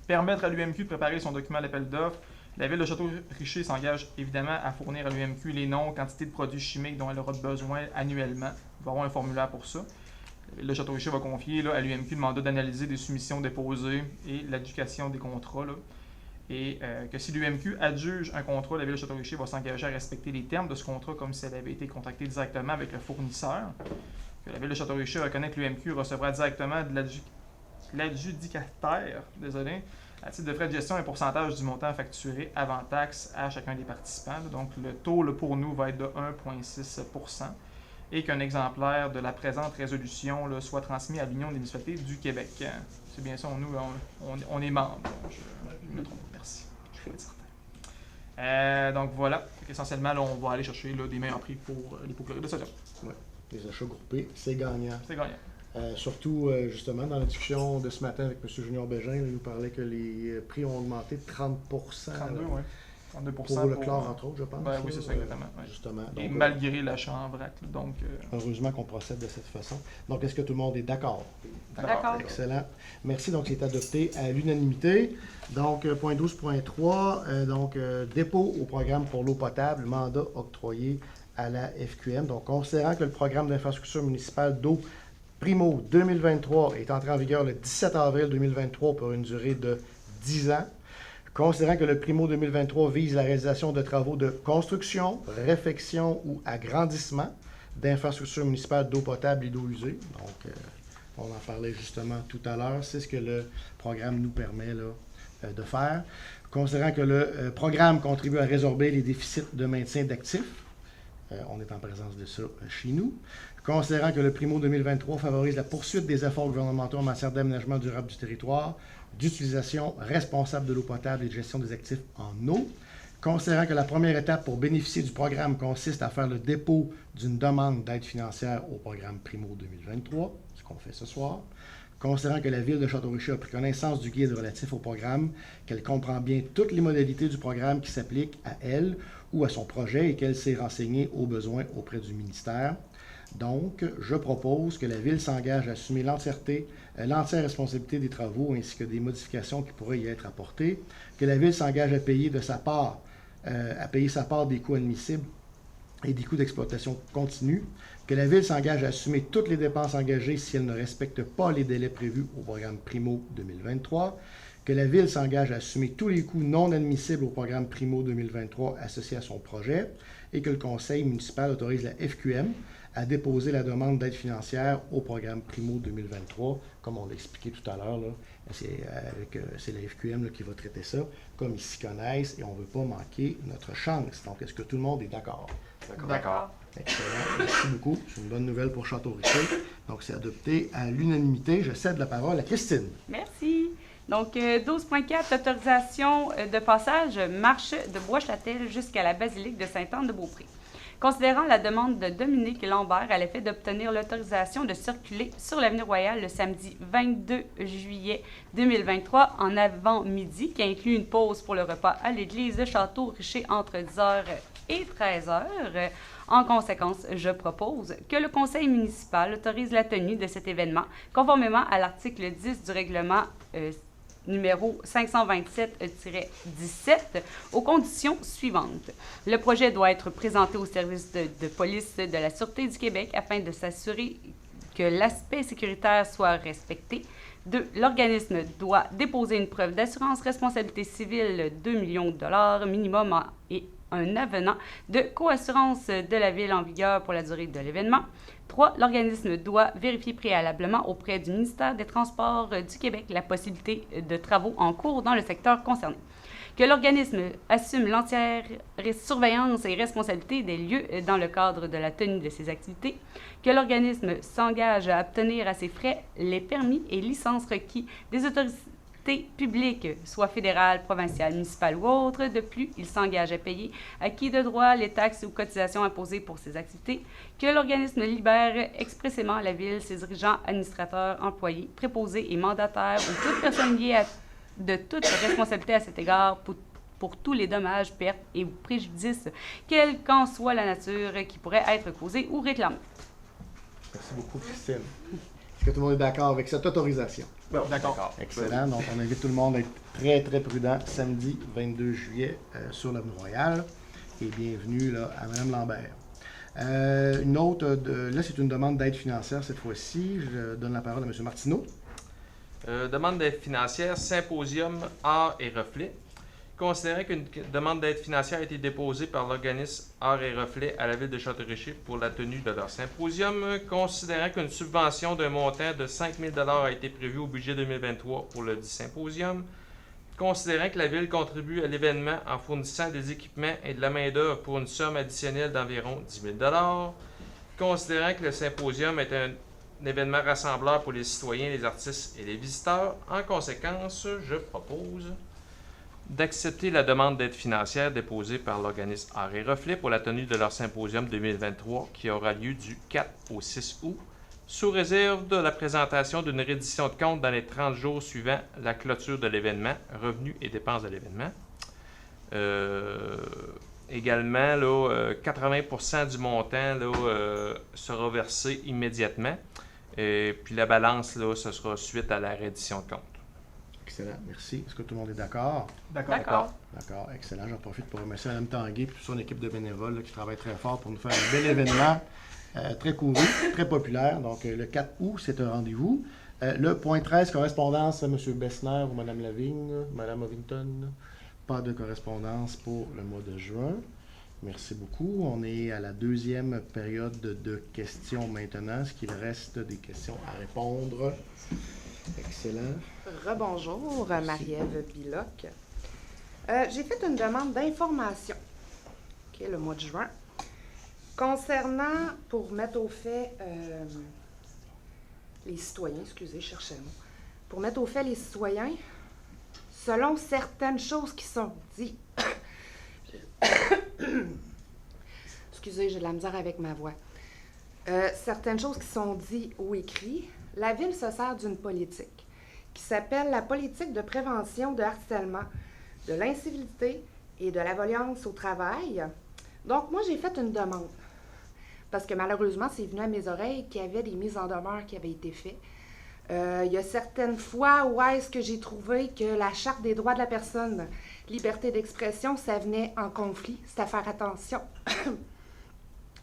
S6: Permettre à l'UMQ de préparer son document d'appel d'offres. La Ville de Château-Richer s'engage évidemment à fournir à l'UMQ les noms, quantités de produits chimiques dont elle aura besoin annuellement. Il va y avoir un formulaire pour ça. Le Château-Richer va confier là, à l'UMQ le mandat d'analyser des soumissions déposées et l'adjudication des contrats. Là. Et que si l'UMQ adjuge un contrat, la Ville de Château-Richer va s'engager à respecter les termes de ce contrat comme si elle avait été contractée directement avec le fournisseur. Que la Ville de Château-Richer reconnaît que l'UMQ recevra directement de l'adjudicataire, à titre de frais de gestion, un pourcentage du montant facturé avant taxe à chacun des participants. Donc le taux pour nous va être de 1,6 % et qu'un exemplaire de la présente résolution soit transmis à l'Union des municipalités du Québec. C'est bien ça, nous, on est membres. Je me trompe, merci. Je suis certain. Donc voilà, essentiellement, là, on va aller chercher des meilleurs prix pour l'hypochlorite de sodium.
S2: Ouais. Les achats groupés, c'est gagnant.
S6: C'est gagnant.
S2: Surtout, justement, dans la discussion de ce matin avec M. Junior Bégin, il nous parlait que les prix ont augmenté de 30
S6: 32, oui. 32
S2: pour le chlore, entre autres, je pense.
S6: Ben, oui, c'est ça, exactement.
S2: Justement.
S6: Et
S2: donc,
S6: malgré l'achat en vrac. Donc,
S2: heureusement qu'on procède de cette façon. Donc, est-ce que tout le monde est d'accord?
S3: D'accord.
S2: Excellent. Merci. Donc, c'est adopté à l'unanimité. Donc, point 12.3, dépôt au programme pour l'eau potable, mandat octroyé à la FQM. Donc, considérant que le programme d'infrastructure municipale d'eau Primo 2023 est entré en vigueur le 17 avril 2023 pour une durée de 10 ans, considérant que le Primo 2023 vise la réalisation de travaux de construction, réfection ou agrandissement d'infrastructures municipales d'eau potable et d'eau usée. Donc, on en parlait justement tout à l'heure. C'est ce que le programme nous permet de faire. Considérant que le programme contribue à résorber les déficits de maintien d'actifs, on est en présence de ça chez nous. Considérant que le Primo 2023 favorise la poursuite des efforts gouvernementaux en matière d'aménagement durable du territoire, d'utilisation responsable de l'eau potable et de gestion des actifs en eau. Considérant que la première étape pour bénéficier du programme consiste à faire le dépôt d'une demande d'aide financière au programme Primo 2023, ce qu'on fait ce soir. Considérant que la Ville de Château-Richer a pris connaissance du guide relatif au programme, qu'elle comprend bien toutes les modalités du programme qui s'appliquent à elle ou à son projet et qu'elle s'est renseignée aux besoins auprès du ministère. Donc, je propose que la Ville s'engage à assumer l'entière responsabilité des travaux ainsi que des modifications qui pourraient y être apportées, que la Ville s'engage à payer sa part des coûts admissibles et des coûts d'exploitation continue, que la Ville s'engage à assumer toutes les dépenses engagées si elle ne respecte pas les délais prévus au programme Primo 2023, que la Ville s'engage à assumer tous les coûts non admissibles au programme Primo 2023 associés à son projet et que le Conseil municipal autorise la FQM à déposer la demande d'aide financière au programme Primo 2023. Comme on l'a expliqué tout à l'heure, c'est la FQM qui va traiter ça, comme ils s'y connaissent, et on ne veut pas manquer notre chance. Donc, est-ce que tout le monde est d'accord?
S6: d'accord.
S2: Excellent. Merci beaucoup. C'est une bonne nouvelle pour Château-Richer. Donc, c'est adopté à l'unanimité. Je cède la parole à Christine.
S3: Merci. Donc, 12.4, autorisation de passage marche de Bois-Châtel jusqu'à la basilique de Sainte-Anne-de-Beaupré. Considérant la demande de Dominique Lambert à l'effet d'obtenir l'autorisation de circuler sur l'avenue Royale le samedi 22 juillet 2023 en avant-midi, qui inclut une pause pour le repas à l'église de Château-Richer entre 10h et 13h. En conséquence, je propose que le conseil municipal autorise la tenue de cet événement conformément à l'article 10 du règlement numéro 527-17 aux conditions suivantes. Le projet doit être présenté au service de police de la Sûreté du Québec afin de s'assurer que l'aspect sécuritaire soit respecté. 2. L'organisme doit déposer une preuve d'assurance responsabilité civile de 2 millions de dollars minimum et un avenant de coassurance de la Ville en vigueur pour la durée de l'événement. 3. L'organisme doit vérifier préalablement auprès du ministère des Transports du Québec la possibilité de travaux en cours dans le secteur concerné. Que l'organisme assume l'entière surveillance et responsabilité des lieux dans le cadre de la tenue de ses activités. Que l'organisme s'engage à obtenir à ses frais les permis et licences requis des autorités publiques, soit fédérales, provinciales, municipales ou autres. De plus, il s'engage à payer à qui de droit les taxes ou cotisations imposées pour ces activités. Que l'organisme libère expressément la Ville, ses dirigeants, administrateurs, employés, préposés et mandataires ou toute personne liée de toute responsabilité à cet égard pour tous les dommages, pertes et préjudices, quelle qu'en soit la nature, qui pourrait être causée ou réclamée.
S2: Merci beaucoup, Christine. Est-ce que tout le monde est d'accord avec cette autorisation?
S6: Bon, d'accord.
S2: Excellent. Donc, on invite tout le monde à être très, très prudent samedi 22 juillet sur l'avenue Royale. Et bienvenue là, à Mme Lambert. Une autre, là, c'est une demande d'aide financière cette fois-ci. Je donne la parole à M. Martineau.
S5: Demande d'aide financière, Symposium Art et Reflets. Considérant qu'une demande d'aide financière a été déposée par l'organisme Art et Reflet à la ville de Château-Richer pour la tenue de leur symposium, considérant qu'une subvention d'un montant de 5 000 $ a été prévue au budget 2023 pour le dit symposium, considérant que la ville contribue à l'événement en fournissant des équipements et de la main-d'œuvre pour une somme additionnelle d'environ 10 000 $, considérant que le symposium est un événement rassembleur pour les citoyens, les artistes et les visiteurs, en conséquence, je propose d'accepter la demande d'aide financière déposée par l'organisme Art et Reflet pour la tenue de leur symposium 2023 qui aura lieu du 4 au 6 août, sous réserve de la présentation d'une reddition de compte dans les 30 jours suivant la clôture de l'événement, revenus et dépenses de l'événement. Également, là, 80% du montant là, sera versé immédiatement. Et puis la balance, là, ce sera suite à la reddition de compte.
S2: Excellent, merci. Est-ce que tout le monde est d'accord?
S6: D'accord.
S2: D'accord, excellent. J'en profite pour remercier Mme Tanguay et toute son équipe de bénévoles là, qui travaillent très fort pour nous faire un bel événement, très couru, très populaire. Donc, le 4 août, c'est un rendez-vous. Le point 13, correspondance à M. Bessner ou Mme Lavigne, Mme Ovington. Pas de correspondance pour le mois de juin. Merci beaucoup. On est à la deuxième période de questions maintenant. Est-ce qu'il reste des questions à répondre? Excellent.
S8: Rebonjour, Marie-Ève Biloc. J'ai fait une demande d'information, le mois de juin, concernant, pour mettre au fait les citoyens, excusez, je cherchais le mot, pour mettre au fait les citoyens, selon certaines choses qui sont dites. Excusez, j'ai de la misère avec ma voix. Certaines choses qui sont dites ou écrites, la Ville se sert d'une politique qui s'appelle la politique de prévention de harcèlement, de l'incivilité et de la violence au travail. Donc, moi, j'ai fait une demande parce que malheureusement, c'est venu à mes oreilles qu'il y avait des mises en demeure qui avaient été faites. Il y a certaines fois où est-ce que j'ai trouvé que la Charte des droits de la personne, liberté d'expression, ça venait en conflit. C'est à faire attention.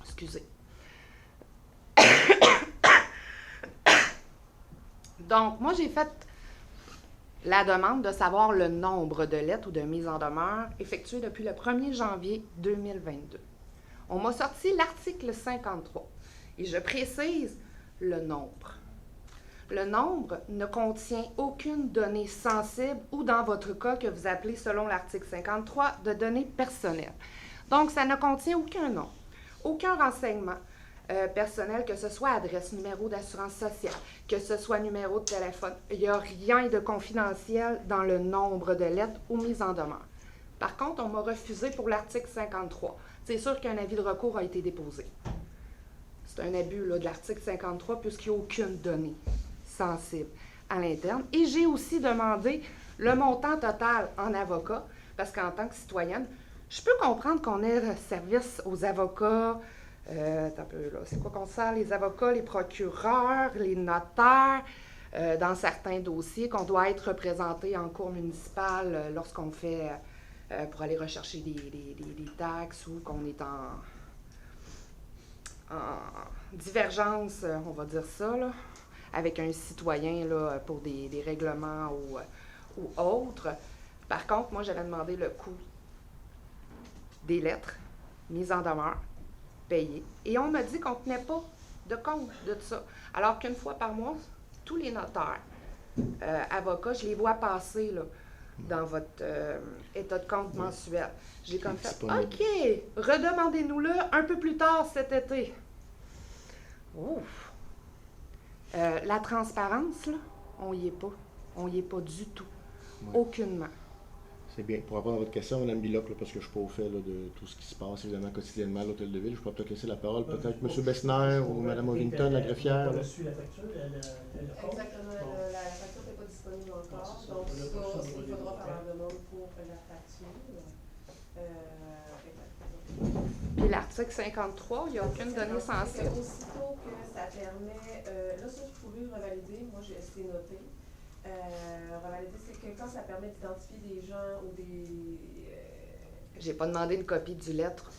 S8: Excusez. Donc, moi, j'ai fait la demande de savoir le nombre de lettres ou de mises en demeure effectuées depuis le 1er janvier 2022. On m'a sorti l'article 53 et je précise le nombre. Le nombre ne contient aucune donnée sensible ou, dans votre cas, que vous appelez, selon l'article 53, de données personnelles. Donc, ça ne contient aucun nom, aucun renseignement personnel, que ce soit adresse, numéro d'assurance sociale, que ce soit numéro de téléphone. Il n'y a rien de confidentiel dans le nombre de lettres ou mises en demeure. Par contre, on m'a refusé pour l'article 53. C'est sûr qu'un avis de recours a été déposé. C'est un abus là, de l'article 53 puisqu'il n'y a aucune donnée sensible à l'interne. Et j'ai aussi demandé le montant total en avocat, parce qu'en tant que citoyenne, je peux comprendre qu'on ait service aux avocats. C'est quoi qu'on sert? Les avocats, les procureurs, les notaires, dans certains dossiers, qu'on doit être représenté en cour municipale lorsqu'on fait, pour aller rechercher des taxes ou qu'on est en divergence, on va dire ça, là, avec un citoyen là, pour des règlements ou autres. Par contre, moi, j'avais demandé le coût des lettres mises en demeure, payées. Et on m'a dit qu'on ne tenait pas de compte de ça. Alors qu'une fois par mois, tous les notaires, avocats, je les vois passer là, dans votre état de compte mensuel. J'ai comme fait, OK, redemandez-nous-le un peu plus tard cet été. Ouf! La transparence, là, on y est pas. On y est pas du tout.
S2: Ouais.
S8: Aucunement.
S2: C'est bien. Pour répondre à votre question, Mme Biloc, là, parce que je ne suis pas au fait là, de tout ce qui se passe évidemment quotidiennement à l'Hôtel de Ville, je peux peut-être laisser la parole peut-être M. Bessner ou Mme Ovington, la greffière.
S10: On a reçu la facture,
S1: Exactement, la facture n'est pas disponible encore, donc ça, il faudra faire la demande pour la facture.
S8: Puis l'article 53, il n'y a aucune donnée sensible.
S1: Aussitôt que ça permet, là, ça, je pouvais revalider, moi, c'est noté. Revalider, c'est que quand ça permet d'identifier des gens ou des...
S8: J'ai pas demandé une copie du lettre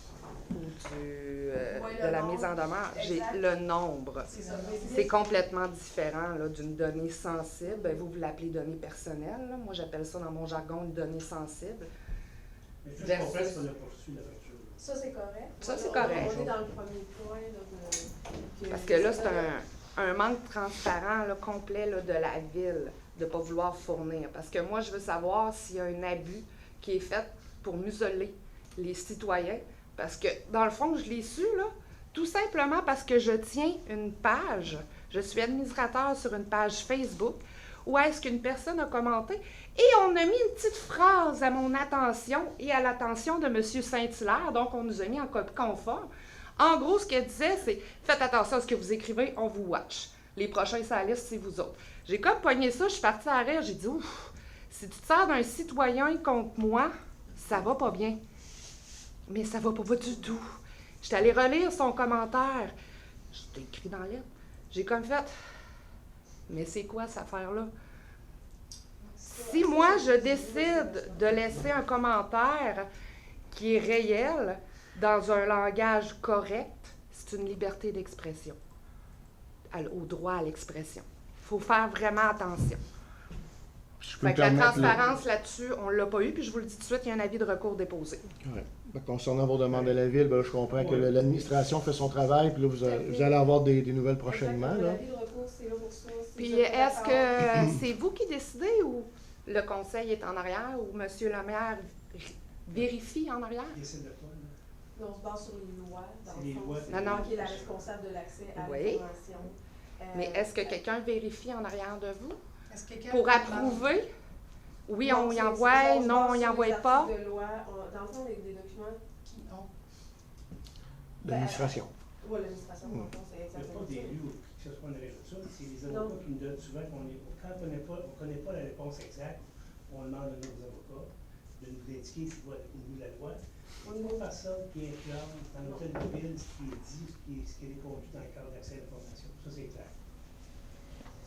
S8: ou de la mise en demeure. J'ai le nombre. C'est complètement différent là, d'une donnée sensible. Vous l'appelez donnée personnelle. Là. Moi, j'appelle ça dans mon jargon une donnée sensible.
S10: Mais ça, je comprends qu'on a poursuivi la facture.
S1: Ça, c'est correct.
S8: Ça, c'est
S1: Voilà,
S8: correct.
S1: On est dans le premier point. Là,
S8: Parce que là, c'est un manque transparent là, complet là, de la ville de ne pas vouloir fournir. Parce que moi, je veux savoir s'il y a un abus qui est fait pour museler les citoyens. Parce que, dans le fond, je l'ai su, là, tout simplement parce que je tiens une page. Je suis administrateur sur une page Facebook où est-ce qu'une personne a commenté et on a mis une petite phrase à mon attention et à l'attention de M. Saint-Hilaire. Donc, on nous a mis en copie conforme. En gros, ce qu'elle disait, c'est « Faites attention à ce que vous écrivez, on vous watch. Les prochains sur la liste, c'est vous autres. » J'ai comme pogné ça, je suis partie à rire, j'ai dit « Ouf, si tu te sers d'un citoyen contre moi, ça va pas bien. » Mais ça va pas du tout. J'étais allée relire son commentaire. J'étais écrit dans la lettre. J'ai comme fait « Mais c'est quoi cette affaire-là? » Si moi, je décide de laisser un commentaire qui est réel, dans un langage correct, c'est une liberté d'expression, au droit à l'expression. Il faut faire vraiment attention. Fait que la transparence là-dessus, on ne l'a pas eu, puis je vous le dis tout de suite, il y a un avis de recours déposé.
S2: Ouais. Concernant vos demandes de la Ville, ben, je comprends que l'administration fait son travail, puis là, vous allez avoir des nouvelles prochainement. Là.
S1: L'avis de recours, c'est là pour ça.
S8: Puis est-ce que c'est vous qui décidez ou le conseil est en arrière ou M. le maire vérifie en arrière?
S10: Il décide de quoi, là?
S1: On se base sur les lois, dans
S10: C'est
S1: le
S10: les
S1: fond.
S10: lois,
S1: C'est
S8: non.
S1: lui qui est la responsable de l'accès à
S8: Oui.
S1: l'information.
S8: Mais est-ce que quelqu'un vérifie en arrière de vous?
S11: Est-ce que quelqu'un
S8: Pour
S11: peut
S8: approuver? Oui, on y
S1: c'est-
S8: envoie,
S1: on se
S8: non,
S1: base
S8: on y
S1: sur
S8: envoie
S1: les
S8: pas.
S1: articles de loi. Dans le fond, des documents qui ont.
S2: L'administration.
S1: Oui, l'administration, dans le fond, c'est
S10: Il n'y a
S1: exactement
S10: pas
S1: ça.
S10: d'élus ou que ce soit une raison de ça, c'est les
S1: Non.
S10: avocats qui nous donnent souvent quand on ne connaît pas la réponse exacte, on demande à nos avocats de nous indiquer ce qui va au niveau de la loi. On ne va pas ça qui influence dans l'hôtel de ville ce qui est dit, ce qui est conduit dans le cadre d'accès à l'information. Ça, c'est clair.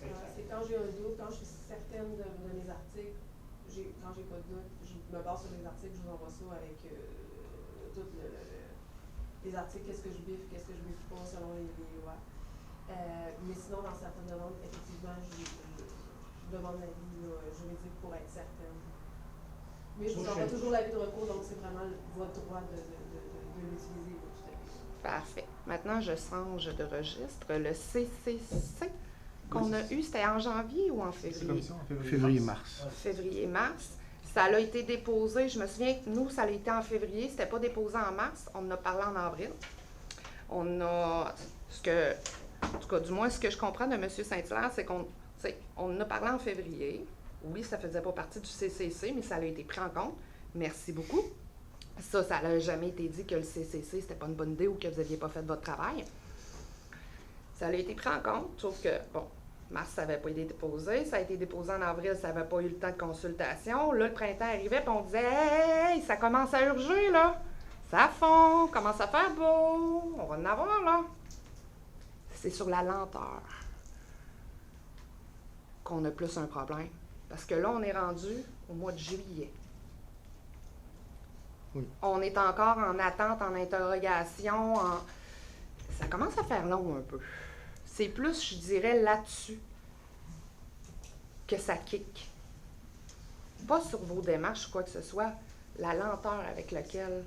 S10: C'est clair.
S1: C'est quand j'ai un doute, quand je suis certaine de mes articles, quand j'ai pas de doute, je me base sur les articles, je vous envoie ça avec tous les articles, qu'est-ce que je biffe, qu'est-ce que je biffe pas selon les lois. Mais sinon, dans certaines demandes, effectivement, je demande l'avis juridique pour être certaine. Mais je vous envoie toujours l'avis de recours, donc c'est vraiment votre droit de l'utiliser. Tout à fait.
S8: Parfait. Maintenant, je change de registre. Le CCC qu'on a eu, c'était en janvier ou en
S6: C'est
S8: février?
S6: commission en février.
S2: Février-mars.
S8: Février-mars. Ça a été déposé, je me souviens que nous, ça a été en février, c'était pas déposé en mars, on en a parlé en avril. On a, en tout cas, du moins, ce que je comprends de M. Saint-Hilaire, c'est qu'on en a parlé en février. Oui, ça faisait pas partie du CCC, mais ça a été pris en compte. Merci beaucoup. Ça n'a jamais été dit que le CCC, c'était pas une bonne idée ou que vous n'aviez pas fait votre travail. Ça a été pris en compte, sauf que, bon, mars, ça n'avait pas été déposé. Ça a été déposé en avril, ça n'avait pas eu le temps de consultation. Là, le printemps arrivait, puis on disait « Hey, ça commence à urger, là! Ça fond, commence à faire beau, on va en avoir, là! » C'est sur la lenteur qu'on a plus un problème. Parce que là, on est rendu au mois de juillet.
S2: Oui.
S8: On est encore en attente, en interrogation. Ça commence à faire long un peu. C'est plus, je dirais, là-dessus que ça kick. Pas sur vos démarches ou quoi que ce soit, la lenteur avec laquelle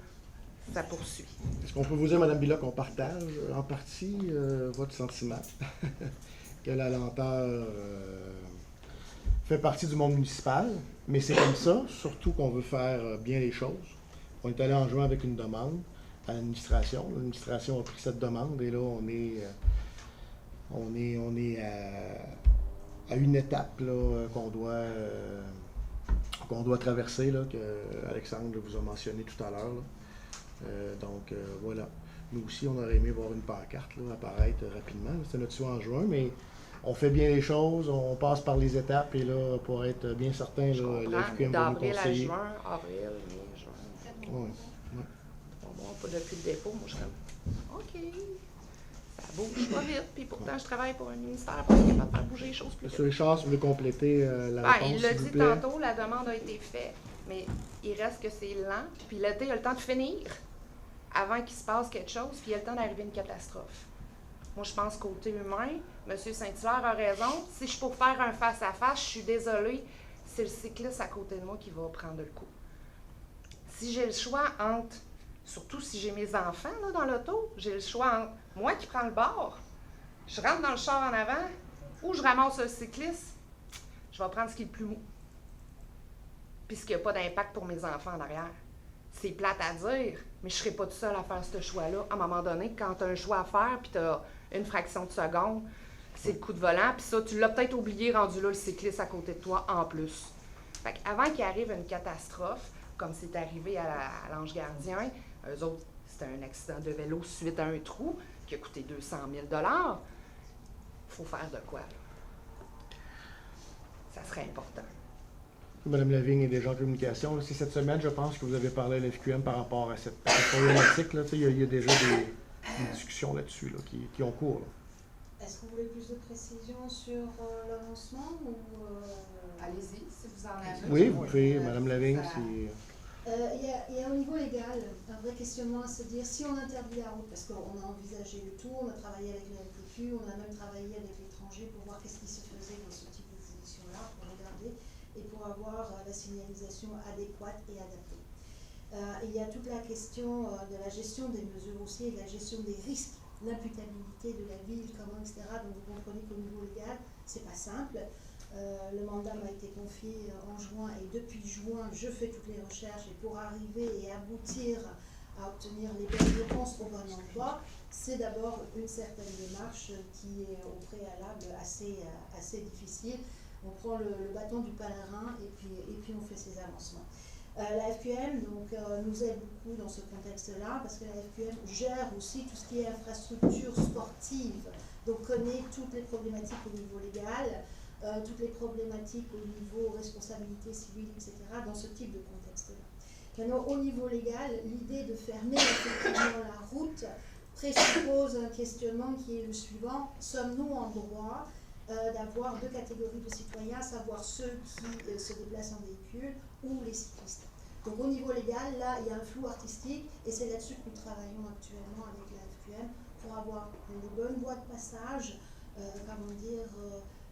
S8: ça poursuit.
S2: Est-ce qu'on peut vous dire, Mme Biloc, qu'on partage en partie votre sentiment que la lenteur fait partie du monde municipal, mais c'est comme ça, surtout qu'on veut faire bien les choses. On est allé en juin avec une demande à l'administration. L'administration a pris cette demande et là, on est à une étape là, qu'on doit traverser, là, que Alexandre vous a mentionné tout à l'heure. Donc, voilà. Nous aussi, on aurait aimé voir une pancarte là, apparaître rapidement. C'était notre souhait en juin, mais on fait bien les choses, on passe par les étapes et là, pour être bien certain, la FQM va nous
S8: d'avril à
S2: conseiller.
S8: juin, avril, mai, juin.
S2: Ouais.
S8: Bon, pas depuis le dépôt, moi je suis comme OK. Ça bouge pas vite, puis pourtant je travaille pour un ministère pour être capable de faire bouger les choses plus vite.
S2: M. Richard, si vous voulez compléter la
S8: Ben,
S2: réponse,
S8: il l'a
S2: s'il vous
S8: dit
S2: plaît.
S8: tantôt, la demande a été faite, mais il reste que c'est lent, puis l'été, il a le temps de finir avant qu'il se passe quelque chose, puis il a le temps d'arriver une catastrophe. Moi, je pense côté humain, M. Saint-Hilaire a raison. Si je suis pour faire un face-à-face, je suis désolée, c'est le cycliste à côté de moi qui va prendre le coup. Si j'ai le choix entre, surtout si j'ai mes enfants là, dans l'auto, j'ai le choix entre moi qui prends le bord, je rentre dans le char en avant, ou je ramasse le cycliste, je vais prendre ce qui est le plus mou. Puis ce qui n'a pas d'impact pour mes enfants en arrière. C'est plate à dire, mais je ne serai pas toute seule à faire ce choix-là. À un moment donné, quand tu as un choix à faire, puis tu as une fraction de seconde, c'est le coup de volant, puis ça, tu l'as peut-être oublié rendu là, le cycliste à côté de toi, en plus. Fait qu'avant qu'il arrive une catastrophe, comme c'est arrivé à l'Ange Gardien, eux autres, c'était un accident de vélo suite à un trou qui a coûté 200 000 $. Faut faire de quoi, là? Ça serait important.
S2: Madame Lavigne est déjà en communication. C'est cette semaine, je pense, que vous avez parlé à l'FQM par rapport à cette problématique. Là. Il y a déjà des discussions là-dessus là, qui ont cours. Là.
S11: Est-ce que vous voulez plus de précisions sur l'avancement ou
S8: Allez-y, si vous en avez.
S2: Oui, vous pouvez, Madame Lavigne, si...
S11: Il y a au niveau légal un vrai questionnement à se dire si on interdit la route, parce qu'on a envisagé le tout, on a travaillé avec la LTQ, on a même travaillé avec l'étranger pour voir qu'est-ce qui se faisait dans ce type de position-là, pour regarder et pour avoir la signalisation adéquate et adaptée. Il y a toute la question de la gestion des mesures aussi et de la gestion des risques, l'imputabilité de la ville, comment, etc. Donc vous comprenez qu'au niveau légal, c'est pas simple. Le mandat m'a été confié en juin et depuis juin, je fais toutes les recherches et pour arriver et aboutir à obtenir les bonnes réponses au bon endroit, c'est d'abord une certaine démarche qui est au préalable assez difficile. On prend le bâton du pèlerin et puis on fait ses avancements. La FQM donc, nous aide beaucoup dans ce contexte-là parce que la FQM gère aussi tout ce qui est infrastructure sportive, donc connaît toutes les problématiques au niveau légal, toutes les problématiques au niveau responsabilité civile, etc., dans ce type de contexte-là. Maintenant, au niveau légal, l'idée de fermer effectivement la route présuppose un questionnement qui est le suivant. Sommes-nous en droit d'avoir deux catégories de citoyens, à savoir ceux qui se déplacent en véhicule ou les cyclistes? Donc au niveau légal, là, il y a un flou artistique et c'est là-dessus que nous travaillons actuellement avec la FQM pour avoir les bonnes voies de passage,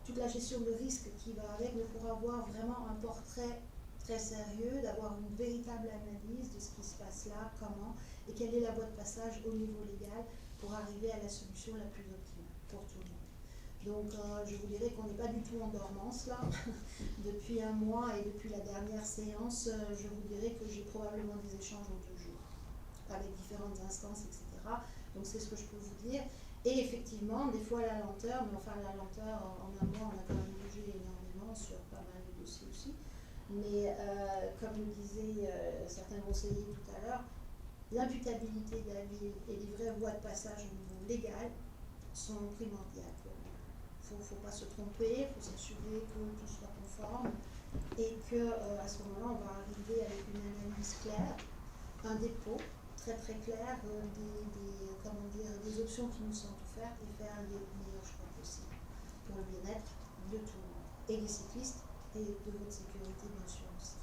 S11: toute la gestion de risque qui va avec, mais pour avoir vraiment un portrait très sérieux, d'avoir une véritable analyse de ce qui se passe là, comment, et quelle est la voie de passage au niveau légal pour arriver à la solution la plus optimale pour tout le monde. Donc je vous dirais qu'on n'est pas du tout en dormance là. Depuis un mois et depuis la dernière séance, je vous dirais que j'ai probablement des échanges en 2 jours avec différentes instances, etc. Donc c'est ce que je peux vous dire. Et effectivement, des fois la lenteur, mais enfin la lenteur, en un mois, on a quand même bougé énormément sur pas mal de dossiers aussi. Mais comme le disaient certains conseillers tout à l'heure, l'imputabilité de la ville et les vraies voies de passage au niveau légal sont primordiales. Il ne faut pas se tromper, il faut s'assurer que tout soit conforme et qu'à ce moment-là, on va arriver avec une analyse claire, un dépôt très très clair des options qui nous sont offertes et faire les meilleurs choix possibles pour le bien-être de tout le monde, et des cyclistes et de votre sécurité bien sûr aussi.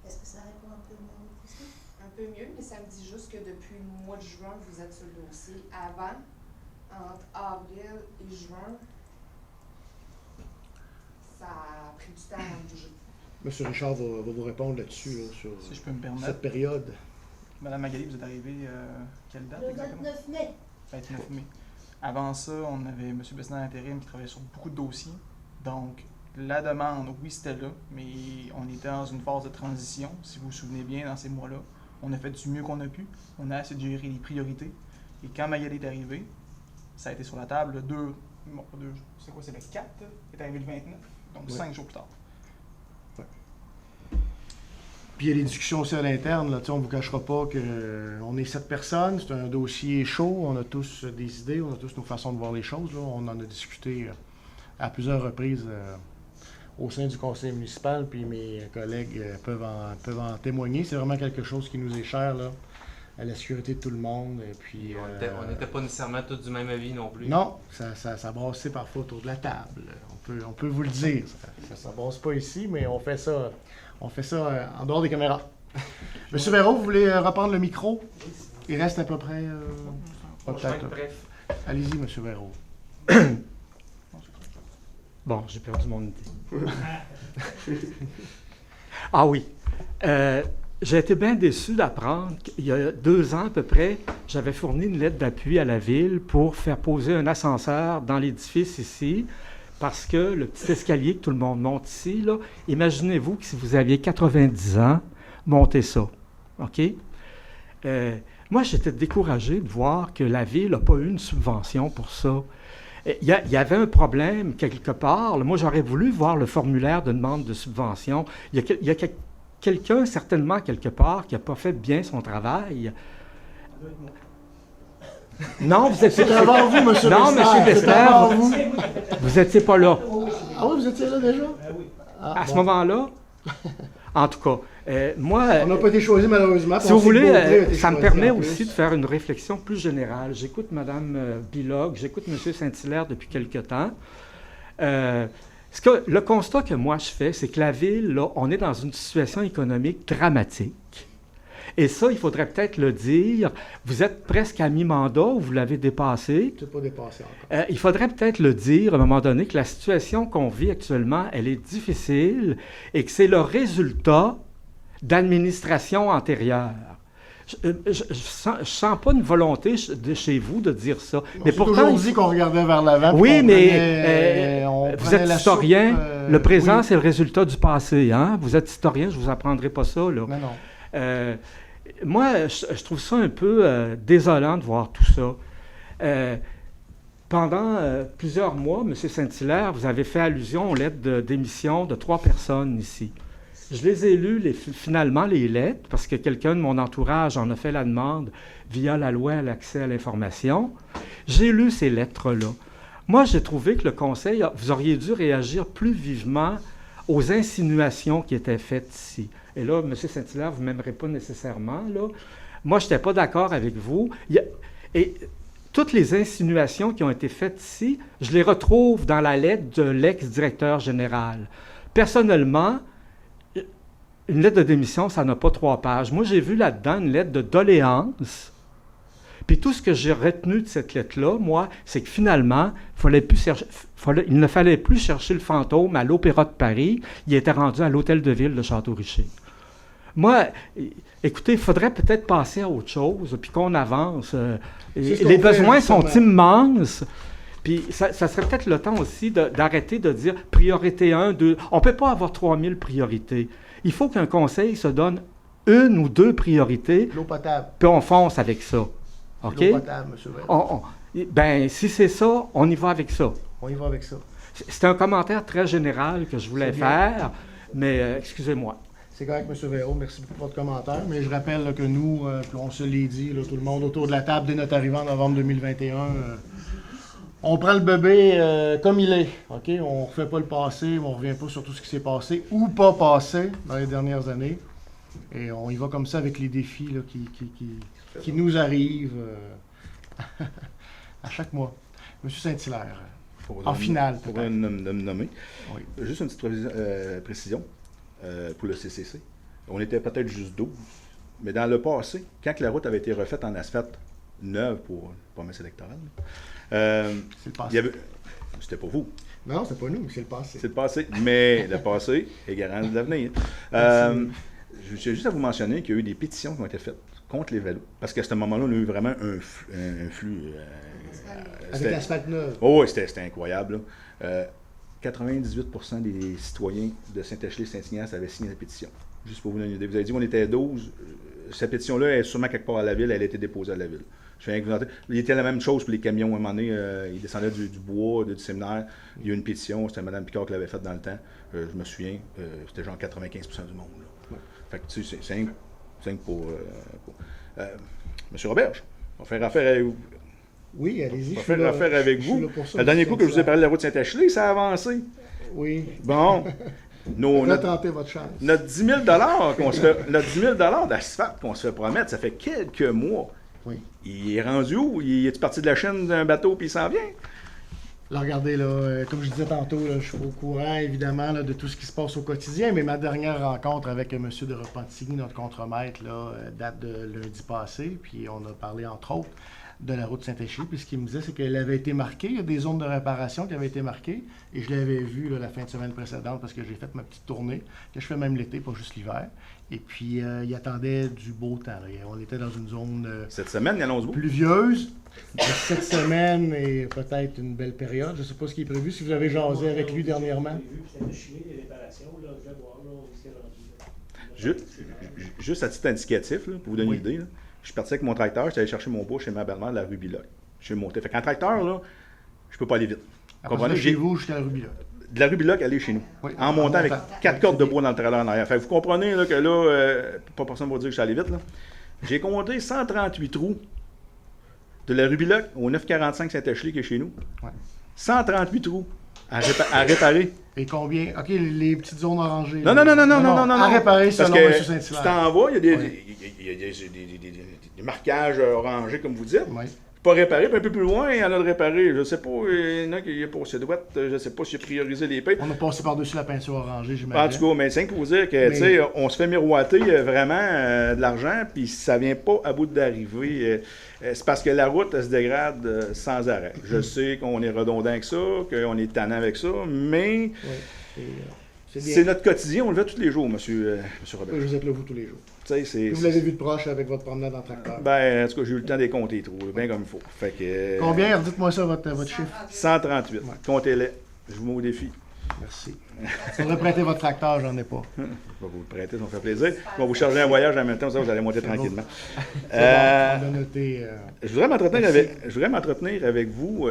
S11: Est-ce que ça répond un peu mieux à votre question?
S8: Un peu mieux, mais ça me dit juste que depuis le mois de juin, vous êtes sur le dossier. Avant, entre avril et juin, ça a pris du temps à bouger.
S2: M. Richard va vous répondre là-dessus, là, sur
S6: si je peux me permettre.
S2: cette période.
S6: Madame Magali, vous êtes arrivée quelle date
S11: Le
S6: exactement?
S11: 29 mai.
S6: 29 mai. Avant ça, on avait M. Bessin intérim qui travaillait sur beaucoup de dossiers. Donc, la demande, oui, c'était là, mais on était dans une phase de transition, si vous vous souvenez bien, dans ces mois-là. On a fait du mieux qu'on a pu. On a essayé de gérer les priorités. Et quand Magali est arrivée, ça a été sur la table c'est quoi, c'est le 4, est arrivé le 29, donc 5 jours plus tard.
S2: Puis il y a des discussions aussi à l'interne, là, on ne vous cachera pas qu'on est 7 personnes, c'est un dossier chaud, on a tous des idées, on a tous nos façons de voir les choses. Là. On en a discuté à plusieurs reprises au sein du conseil municipal, puis mes collègues peuvent en témoigner. C'est vraiment quelque chose qui nous est cher, là, à la sécurité de tout le monde. Et puis,
S5: on n'était pas nécessairement tous du même avis non plus.
S2: Non, ça brassait parfois autour de la table. On peut vous le dire. Ça ne brasse pas ici, mais on fait ça en dehors des caméras. Monsieur Véro, vous voulez reprendre le micro? Il reste à peu près... peut-être.
S5: Bref.
S2: Allez-y, Monsieur Véro.
S7: Bon, j'ai perdu mon idée. Ah oui. J'ai été bien déçu d'apprendre qu'il y a 2 ans à peu près, j'avais fourni une lettre d'appui à la ville pour faire poser un ascenseur dans l'édifice ici, parce que le petit escalier que tout le monde monte ici, là, imaginez-vous que si vous aviez 90 ans, montez ça. OK? Moi, j'étais découragé de voir que la ville n'a pas eu une subvention pour ça. Il y avait un problème quelque part. Moi, j'aurais voulu voir le formulaire de demande de subvention. Il y a quelqu'un, certainement, quelque part, qui n'a pas fait bien son travail. Non, vous étiez...
S2: C'était avant vous, M. Bester.
S7: Non, M. Bester, vous n'étiez pas là.
S2: Ah oui, vous étiez là déjà?
S7: À ce moment-là? En tout cas, moi...
S2: On n'a pas été choisi, malheureusement.
S7: Si vous voulez, ça me permet aussi de faire une réflexion plus générale. J'écoute Mme Billock, j'écoute M. Saint-Hilaire depuis quelque temps. Le constat que moi je fais, c'est que la ville, là, on est dans une situation économique dramatique. Et ça, il faudrait peut-être le dire. Vous êtes presque à mi-mandat ou vous l'avez dépassé.
S2: C'est pas dépassé encore.
S7: Il faudrait peut-être le dire à un moment donné que la situation qu'on vit actuellement, elle est difficile et que c'est le résultat d'administrations antérieures. Je sens pas une volonté de chez vous de dire ça.
S2: Mais pourtant, on dit qu'on regardait vers l'avant.
S7: Oui, mais vous êtes historien. Le présent, c'est le résultat du passé. Hein? Vous êtes historien, je vous apprendrai pas ça. Là.
S2: Non.
S7: Moi, je trouve ça un peu désolant de voir tout ça. Pendant plusieurs mois, M. Saint-Hilaire, vous avez fait allusion aux lettres de démission de 3 personnes ici. Je les ai lues, finalement, les lettres, parce que quelqu'un de mon entourage en a fait la demande via la loi à l'accès à l'information. J'ai lu ces lettres-là. Moi, j'ai trouvé que le Conseil, vous auriez dû réagir plus vivement aux insinuations qui étaient faites ici. Et là, M. Saint-Hilaire, vous ne m'aimerez pas nécessairement, là. Moi, je n'étais pas d'accord avec vous. Et toutes les insinuations qui ont été faites ici, je les retrouve dans la lettre de l'ex-directeur général. Personnellement, une lettre de démission, ça n'a pas 3 pages. Moi, j'ai vu là-dedans une lettre de doléance. Puis tout ce que j'ai retenu de cette lettre-là, moi, c'est que finalement, il ne fallait plus chercher le fantôme à l'Opéra de Paris. Il était rendu à l'Hôtel de Ville de Château-Richer. Moi, écoutez, il faudrait peut-être passer à autre chose, puis qu'on avance. Les besoins sont immenses. Puis ça serait peut-être le temps aussi d'arrêter de dire priorité 1, 2. On ne peut pas avoir 3000 priorités. Il faut qu'un conseil se donne 1 ou 2 priorités.
S2: L'eau potable.
S7: Puis on fonce avec ça. OK?
S2: L'eau potable, M. Véro.
S7: Ben, si c'est ça, on y va avec ça.
S2: On y va avec ça.
S7: C'est un commentaire très général que je voulais faire, mais excusez-moi.
S2: C'est correct, M. Véro. Merci beaucoup pour votre commentaire. Mais je rappelle là, que nous, on se l'est dit, là, tout le monde autour de la table, dès notre arrivée en novembre 2021, on prend le bébé comme il est. OK? On ne refait pas le passé, on ne revient pas sur tout ce qui s'est passé ou pas passé dans les dernières années. Et on y va comme ça avec les défis là, qui nous arrivent à chaque mois. M. Saint-Hilaire, en finale.
S9: Pour me nommer.
S2: Oui.
S9: Juste une petite précision pour le CCC. On était peut-être juste 12. Mais dans le passé, quand la route avait été refaite en asphalte neuve pour la promesse électorale,
S2: c'est le passé.
S9: C'était pas vous.
S2: Non, c'est pas nous, mais c'est le passé.
S9: C'est le passé. Mais le passé est garant de l'avenir. Je tiens juste à vous mentionner qu'il y a eu des pétitions qui ont été faites contre les vélos. Parce qu'à ce moment-là, on a eu vraiment un flux.
S2: Avec l'asphalte neuve.
S9: Oh, oui, c'était incroyable. 98% des citoyens de Saint-Achille-Saint-Ignace avaient signé la pétition. Juste pour vous donner une idée. Vous avez dit qu'on était 12. Cette pétition-là est sûrement quelque part à la ville. Elle a été déposée à la ville. Je viens de vous entendre. Il était la même chose pour les camions. À un moment donné, ils descendaient du bois, du séminaire. Il y a eu une pétition. C'était Mme Picard qui l'avait faite dans le temps. Je me souviens. C'était genre 95% du monde. Là. Fait que tu sais, c'est 5 pour... Monsieur Roberge, on va faire affaire avec vous.
S2: Oui, allez-y.
S9: On va faire affaire avec vous. Le dernier coup que je vous ai parlé de la route Saint-Achille, ça a avancé.
S2: Oui.
S9: Bon.
S2: Tentez votre chance.
S9: Notre 10 000 d'asphalte qu'on se fait promettre, ça fait quelques mois.
S2: Oui.
S9: Il est rendu où? Il est parti de la Chine d'un bateau puis il s'en vient?
S2: Là, regardez, là, comme je disais tantôt, là, je suis au courant, évidemment, là, de tout ce qui se passe au quotidien, mais ma dernière rencontre avec M. de Repentigny, notre contremaître, là, date de lundi passé, puis on a parlé, entre autres, de la route Saint-Échille. Puis ce qu'il me disait, c'est qu'elle avait été marquée. Il y a des zones de réparation qui avaient été marquées. Et je l'avais vu là, la fin de semaine précédente parce que j'ai fait ma petite tournée, que je fais même l'été, pas juste l'hiver. Et puis, il attendait du beau temps. Là. On était dans une zone
S9: Cette semaine, il annonce beau.
S2: pluvieuse. Cette semaine est peut-être une belle période. Je ne sais pas ce qui est prévu. Si vous avez jasé avec lui dernièrement.
S9: Juste à titre indicatif, là, pour vous donner une idée, là, je suis parti avec mon tracteur, j'étais allé chercher mon bois chez ma belle-mère de la rue Biloc. Je suis monté. Fait qu'en tracteur, là, je peux pas aller vite.
S2: Comprenez, chez vous jusqu'à la rue Biloc.
S9: De la rue Biloc, aller chez nous.
S2: Oui,
S9: en montant avec 4 cordes de bois dans le trailer en arrière. Fait que vous comprenez là, que là, pas personne va dire que je suis allé vite. Là. J'ai compté 138 trous de la rue Biloc au 945 Saint-Échelle qui est chez nous.
S2: Ouais.
S9: 138 trous à réparer.
S2: Et combien? OK, les petites zones orangées.
S9: Non.
S2: À réparer
S9: Parce
S2: selon
S9: que
S2: M. Saint-Hilaire.
S9: tu t'en vas, il y a des,
S2: Ouais.
S9: il y a des marquages orangés, comme vous dites.
S2: Oui.
S9: Pas réparé, puis un peu plus loin, il y en a de réparé. Je sais pas, il y en a qui a passé droite, je sais pas s'il a priorisé les payes.
S2: On a passé par-dessus la peinture orangée, j'imagine.
S9: En tout cas, mais c'est pour vous dire que, tu sais, on se fait miroiter vraiment de l'argent, puis ça vient pas à bout d'arriver. C'est parce que la route, elle se dégrade sans arrêt. Je sais qu'on est redondant avec ça, qu'on est tannant avec ça, mais c'est notre quotidien, on le fait tous les jours, monsieur Robert.
S2: Vous êtes là, vous, tous les jours.
S9: Vous
S2: l'avez vu de proche avec votre promenade en tracteur.
S9: Ben, en tout cas, j'ai eu le temps de les compter trop, bien comme il faut. Fait que,
S2: combien? Dites-moi ça, votre chiffre.
S9: 138.
S2: Ouais.
S9: Comptez-les. Je vous mets au défi.
S2: Merci. Il faudrait prêter votre tracteur, j'en ai pas.
S9: Je vais vous le prêter, ça me fait plaisir. Je vais vous charger un voyage en même temps, ça vous allez monter tranquillement.
S2: On a noté,
S9: je voudrais m'entretenir avec vous,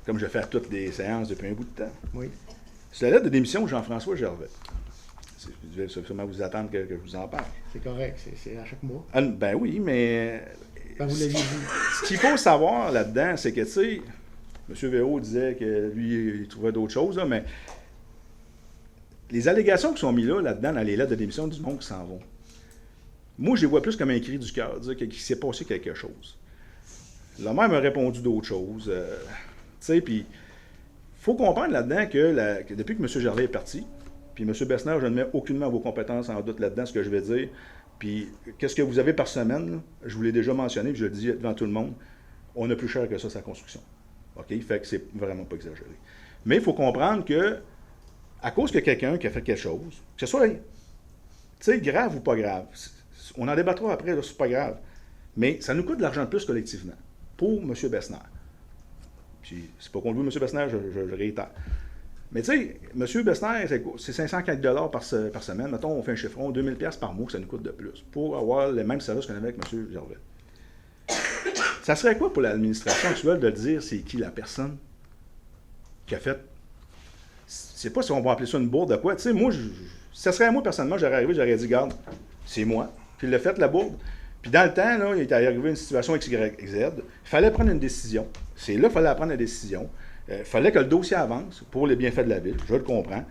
S9: comme je fais à toutes les séances depuis un bout de temps.
S2: Oui.
S9: C'est la lettre de démission de Jean-François Gervais. Je vais sûrement vous attendre que je vous en parle.
S2: C'est correct, c'est à chaque mois.
S9: Ben oui, mais
S2: Ben, vous l'aviez dit.
S9: ce qu'il faut savoir là-dedans, c'est que, tu sais, M. Véraud disait que lui, il trouvait d'autres choses, là, mais les allégations qui sont mises là-dedans, dans les lettres de démission du monde qui s'en vont, moi, je les vois plus comme un cri du cœur, dire qu'il s'est passé quelque chose. Le maire m'a répondu d'autres choses. Tu sais, puis il faut comprendre là-dedans que depuis que M. Gervais est parti, puis M. Bessner, je ne mets aucunement vos compétences en doute là-dedans, ce que je vais dire. Puis, qu'est-ce que vous avez par semaine, là? Je vous l'ai déjà mentionné, puis je le dis devant tout le monde, on a plus cher que ça, sa construction. OK? Fait que c'est vraiment pas exagéré. Mais il faut comprendre que, à cause que quelqu'un qui a fait quelque chose, que ce soit, tu sais, grave ou pas grave, on en débattra après, là, c'est pas grave, mais ça nous coûte de l'argent de plus collectivement, pour M. Bessner. Puis, c'est pas qu'on le veut, M. Bessner, je réitère. Mais tu sais, M. Bessner, c'est 504 par semaine. Mettons, on fait un chiffron, 2000 $ par mois que ça nous coûte de plus pour avoir le même service qu'on avait avec M. Gervais. Ça serait quoi pour l'administration actuelle de dire c'est qui la personne qui a fait... Je sais pas si on va appeler ça une bourde de quoi. Tu sais, moi, ça serait à moi, personnellement, j'aurais arrivé, j'aurais dit, garde, c'est moi. Puis il l'a fait, la bourde. Puis dans le temps, là, il est arrivé une situation X, Y, Z. Il fallait prendre une décision. C'est là qu'il fallait prendre la décision. Il fallait que le dossier avance pour les bienfaits de la ville. Je le comprends.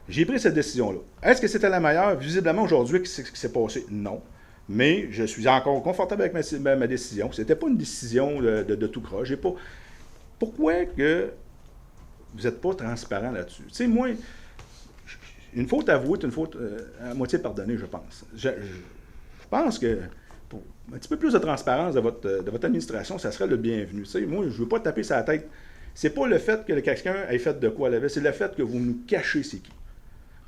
S9: J'ai pris cette décision-là. Est-ce que c'était la meilleure? Visiblement, aujourd'hui, qu'est-ce qui s'est passé? Non. Mais je suis encore confortable avec ma décision. C'était pas une décision de tout croche. J'ai pas... Pourquoi que vous n'êtes pas transparent là-dessus? Tu sais, moi, une faute avouée est une faute à moitié pardonnée, je pense. Je pense que pour un petit peu plus de transparence de votre administration, ça serait le bienvenu. Tu sais, moi, je ne veux pas taper sa tête. C'est pas le fait que quelqu'un ait fait de quoi la veille, c'est le fait que vous nous cachez c'est qui.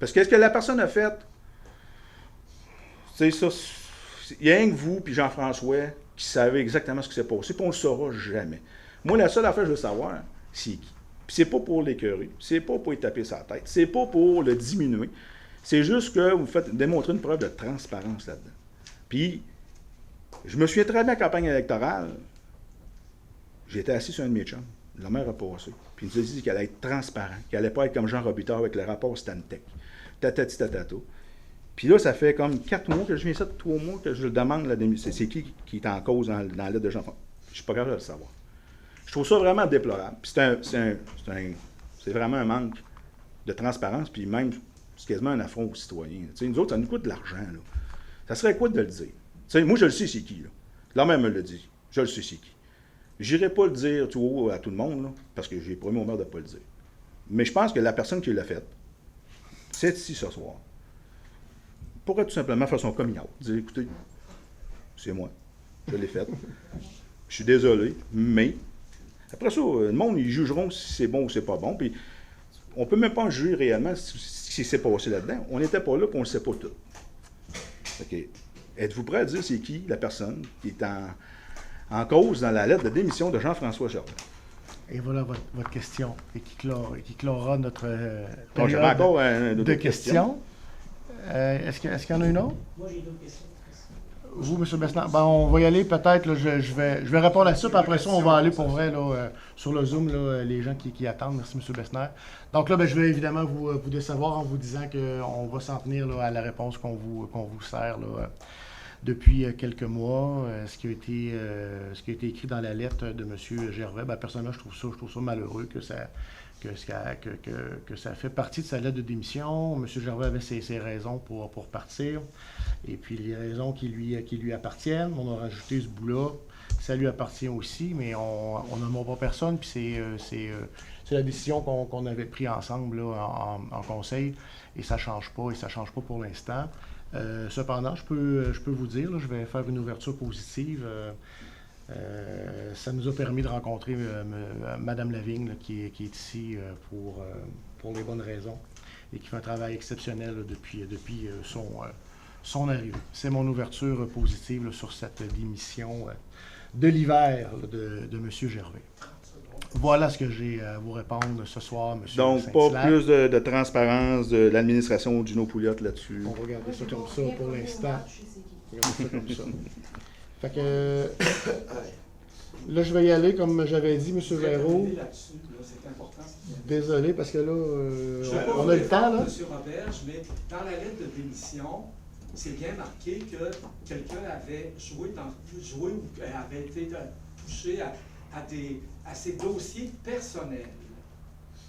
S9: Parce que ce que la personne a fait, c'est ça, il y a rien que vous puis Jean-François qui savez exactement ce qui s'est passé, puis on ne le saura jamais. Moi, la seule affaire que je veux savoir, c'est qui. Puis c'est pas pour l'écœurer, c'est pas pour y taper sa tête, c'est pas pour le diminuer, c'est juste que vous faites démontrer une preuve de transparence là-dedans. Puis, je me souviens très bien à la campagne électorale, j'étais assis sur un de mes chums. La mère a passé. Puis il nous a dit qu'elle allait être transparente, qu'elle n'allait pas être comme Jean Robitaille avec le rapport Stantec. Tatati tatata. Puis là, ça fait comme 4 mois que je viens ça, 3 mois que je le demande la démission. C'est qui est en cause dans la lettre de Jean-François? Je ne suis pas capable de le savoir. Je trouve ça vraiment déplorable. Puis c'est vraiment un manque de transparence, puis même, c'est quasiment un affront aux citoyens. T'sais, nous autres, ça nous coûte de l'argent. Là. Ça serait quoi de le dire? T'sais, moi, je le sais c'est qui. Là. La mère me l'a dit. Je le sais c'est qui. J'irai pas le dire tout haut à tout le monde, là, parce que j'ai promis au maire de ne pas le dire. Mais je pense que la personne qui l'a fait, c'est ici ce soir, pourrait tout simplement faire son coming out. Dire, écoutez, c'est moi, je l'ai fait. Je suis désolé, mais après ça, le monde, ils jugeront si c'est bon ou c'est pas bon. Puis on peut même pas juger réellement ce qui s'est passé là-dedans. On n'était pas là, puis on le sait pas tout. OK. Êtes-vous prêt à dire c'est qui la personne qui est en cause dans la lettre de démission de Jean-François Gervais?
S2: Et voilà votre question, et qui clora notre
S9: Donc, j'avais encore
S2: de questions. Est-ce qu'il y en a une autre?
S10: Moi, j'ai d'autres questions.
S2: Vous, M. Besnard? Ben, on va y aller peut-être. Je vais répondre à ça, puis après ça, on va aller pour vrai là, sur le Zoom, là, les gens qui attendent. Merci, M. Besnard. Donc là, ben, je vais évidemment vous décevoir en vous disant qu'on va s'en tenir là, à la réponse qu'on vous sert là, depuis quelques mois. Ce qui a été écrit dans la lettre de M. Gervais, ben, personnellement, je trouve ça malheureux que ça fait partie de sa lettre de démission. M. Gervais avait ses raisons pour partir. Et puis les raisons qui lui appartiennent. On a rajouté ce bout-là. Ça lui appartient aussi, mais on n'en a pas personne. Puis c'est la décision qu'on avait prise ensemble là, en conseil. Et ça ne change pas. Et ça ne change pas pour l'instant. Cependant, je peux vous dire, là, je vais faire une ouverture positive. Ça nous a permis de rencontrer Mme Lavigne, là, qui est ici pour les bonnes raisons et qui fait un travail exceptionnel là, depuis son arrivée. C'est mon ouverture positive là, sur cette démission de l'hiver là, de M. Gervais. Voilà ce que j'ai à vous répondre ce soir, M.
S9: Donc,
S2: Saint-Hilaire.
S9: pas plus de transparence de l'administration Gino Pouliot là-dessus.
S2: On va regarder ça comme ça pour l'instant. Regardez ça comme ça. Fait que là, je vais y aller, comme j'avais dit, M. Véraud. Désolé, parce que là, on a le temps, là.
S12: M. Roberge, mais dans la lettre de démission, c'est bien marqué que quelqu'un avait joué ou avait été touché à ses dossiers personnels.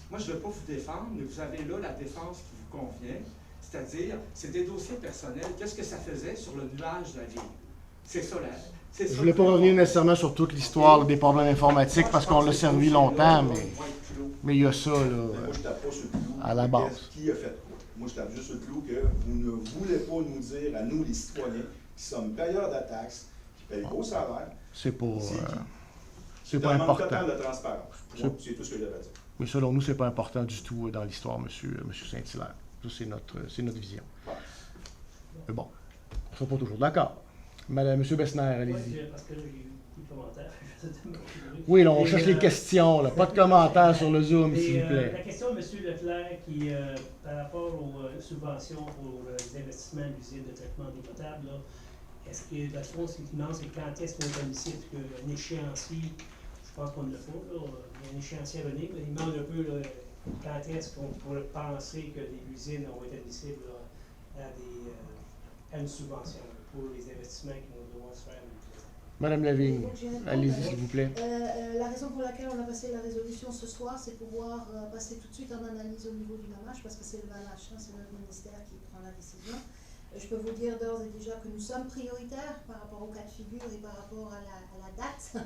S12: Moi, je ne veux pas vous défendre, mais vous avez là la défense qui vous convient, c'est-à-dire, c'est des dossiers personnels. Qu'est-ce que ça faisait sur le nuage de la ville? C'est ça, là.
S2: Je ne voulais pas revenir nécessairement sur toute l'histoire des problèmes informatiques parce qu'on l'a servi longtemps, mais il y a ça là,
S9: Moi, je tape pas sur le clou.
S2: à la base.
S9: Qui a fait quoi? Moi, je tape juste sur le clou que vous ne voulez pas nous dire à nous, les citoyens, qui sommes payeurs de taxes, qui payent vos salaires.
S2: C'est pas
S9: Un manque
S2: important.
S9: total de transparence. C'est tout ce que j'avais à dire.
S2: Mais selon nous, c'est pas important du tout dans l'histoire, M. Saint-Hilaire. Ça, c'est notre vision. Mais bon, on ne sera pas toujours d'accord. M. Besnard, allez-y.
S10: Parce que là, j'ai eu beaucoup de commentaires.
S2: Oui, là, on cherche les questions. Là. Pas de commentaires sur le Zoom, s'il vous plaît.
S10: La question de M. Leclerc, qui, par rapport aux subventions pour les investissements à l'usine de traitement d'eau potable, là, est-ce que, dans le fond, ce qu'il demande, c'est quand est-ce qu'on planifié un échéancier, je pense qu'on ne l'a pas, là, il y a un échéancier à venir, mais il demande un peu là, quand est-ce qu'on pourrait penser que les usines vont être admissibles là, à une subvention là, pour les investissements qui vont devoir se faire.
S2: Madame Lavigne, allez-y, s'il vous plaît.
S11: La raison pour laquelle on a passé la résolution ce soir, c'est pouvoir passer tout de suite en analyse au niveau du MAMACH, parce que c'est le MAMACH, hein, c'est notre ministère qui prend la décision. Je peux vous dire d'ores et déjà que nous sommes prioritaires par rapport au cas de figure et par rapport à la date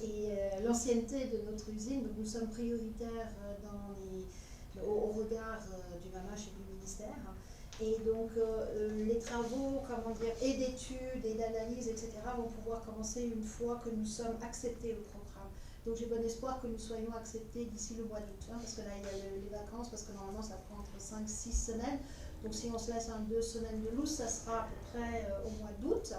S11: et l'ancienneté de notre usine. Donc nous sommes prioritaires au regard du MAMACH et du ministère. Et donc les travaux, et d'études et d'analyses, etc. vont pouvoir commencer une fois que nous sommes acceptés au programme. Donc j'ai bon espoir que nous soyons acceptés d'ici le mois d'août, hein, parce que là il y a les vacances, parce que normalement ça prend entre 5-6 semaines. Donc si on se laisse 2 semaines de loose, ça sera à peu près au mois d'août,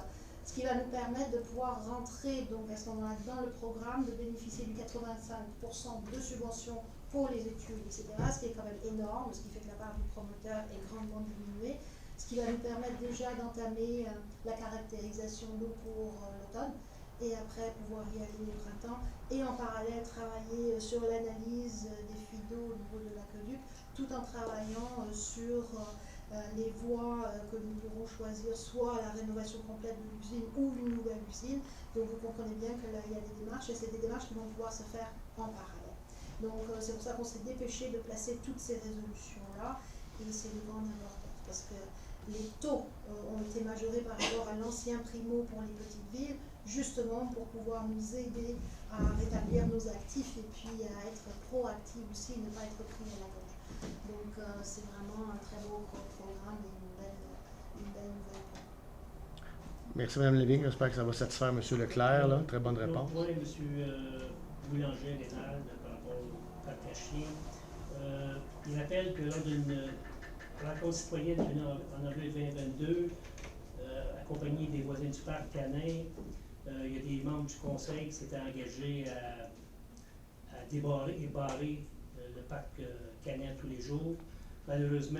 S11: ce qui va nous permettre de pouvoir rentrer donc à ce moment-là dans le programme, de bénéficier du 85% de subventions pour les études, etc., ce qui est quand même énorme, ce qui fait que la part du promoteur est grandement diminuée, ce qui va nous permettre déjà d'entamer la caractérisation d'eau pour l'automne, et après pouvoir y aller au printemps, et en parallèle travailler sur l'analyse des fuites d'eau au niveau de l'aqueduc, tout en travaillant sur les voies que nous pourrons choisir, soit la rénovation complète de l'usine ou une nouvelle usine. Donc vous comprenez bien que là il y a des démarches, et c'est des démarches qui vont pouvoir se faire en parallèle. Donc c'est pour ça qu'on s'est dépêché de placer toutes ces résolutions-là, et c'est de grande importance, parce que les taux ont été majorés par rapport à l'ancien primo pour les petites villes, justement pour pouvoir nous aider à rétablir nos actifs et puis à être proactifs aussi, ne pas être pris à la gorge. Donc c'est vraiment un très beau programme et une belle nouvelle.
S2: Merci, Mme Lévesque. J'espère que ça va satisfaire M. Leclerc. Là. Très bonne réponse.
S10: Oui, M. Boulanger, Rénal, par rapport au parc à chiens. Il rappelle que lors d'une rencontre citoyenne en avril 2022, accompagné des voisins du parc canin, il y a des membres du conseil qui s'étaient engagés à débarrer et barrer le parc canin tous les jours. Malheureusement,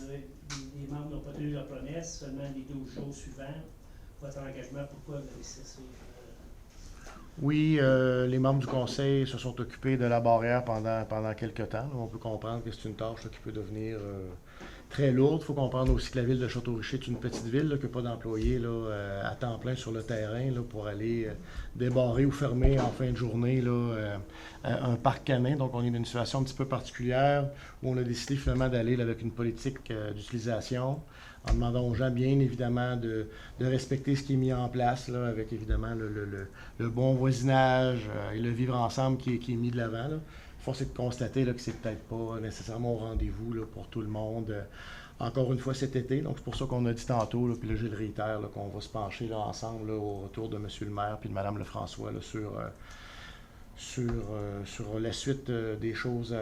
S10: les membres n'ont pas tenu leur promesse, seulement les 12 jours suivants. Votre engagement, pourquoi vous avez cessé?
S2: Oui, les membres du conseil se sont occupés de la barrière pendant quelques temps. On peut comprendre que c'est une tâche qui peut devenir très lourde. Il faut comprendre aussi que la ville de Château-Richer est une petite ville qui n'a pas d'employés à temps plein sur le terrain pour aller débarrer ou fermer en fin de journée un parc canin. Donc, on est dans une situation un petit peu particulière où on a décidé finalement d'aller avec une politique d'utilisation en demandant aux gens, bien évidemment, de respecter ce qui est mis en place, là, avec évidemment le bon voisinage et le vivre ensemble qui est mis de l'avant. Force est de constater là, que c'est peut-être pas nécessairement au rendez-vous là, pour tout le monde. Encore une fois cet été, donc c'est pour ça qu'on a dit tantôt, là, puis là je le réitère, là, qu'on va se pencher là, ensemble là, au retour de M. le maire puis de Mme Lefrançois là, sur la suite des choses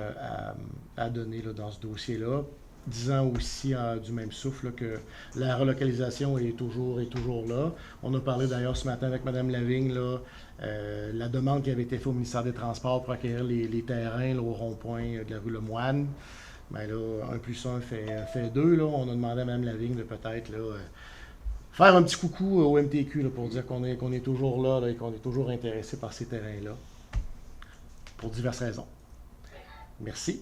S2: à donner là, dans ce dossier-là. Disant aussi du même souffle là, que la relocalisation est toujours là. On a parlé d'ailleurs ce matin avec Mme Lavigne, là, la demande qui avait été faite au ministère des Transports pour acquérir les terrains là, au rond-point de la rue Lemoine. Bien là, 1 plus 1 fait 2. Là. On a demandé à Mme Lavigne de peut-être faire un petit coucou au MTQ là, pour dire qu'on est toujours là et qu'on est toujours intéressé par ces terrains-là. Pour diverses raisons. Merci.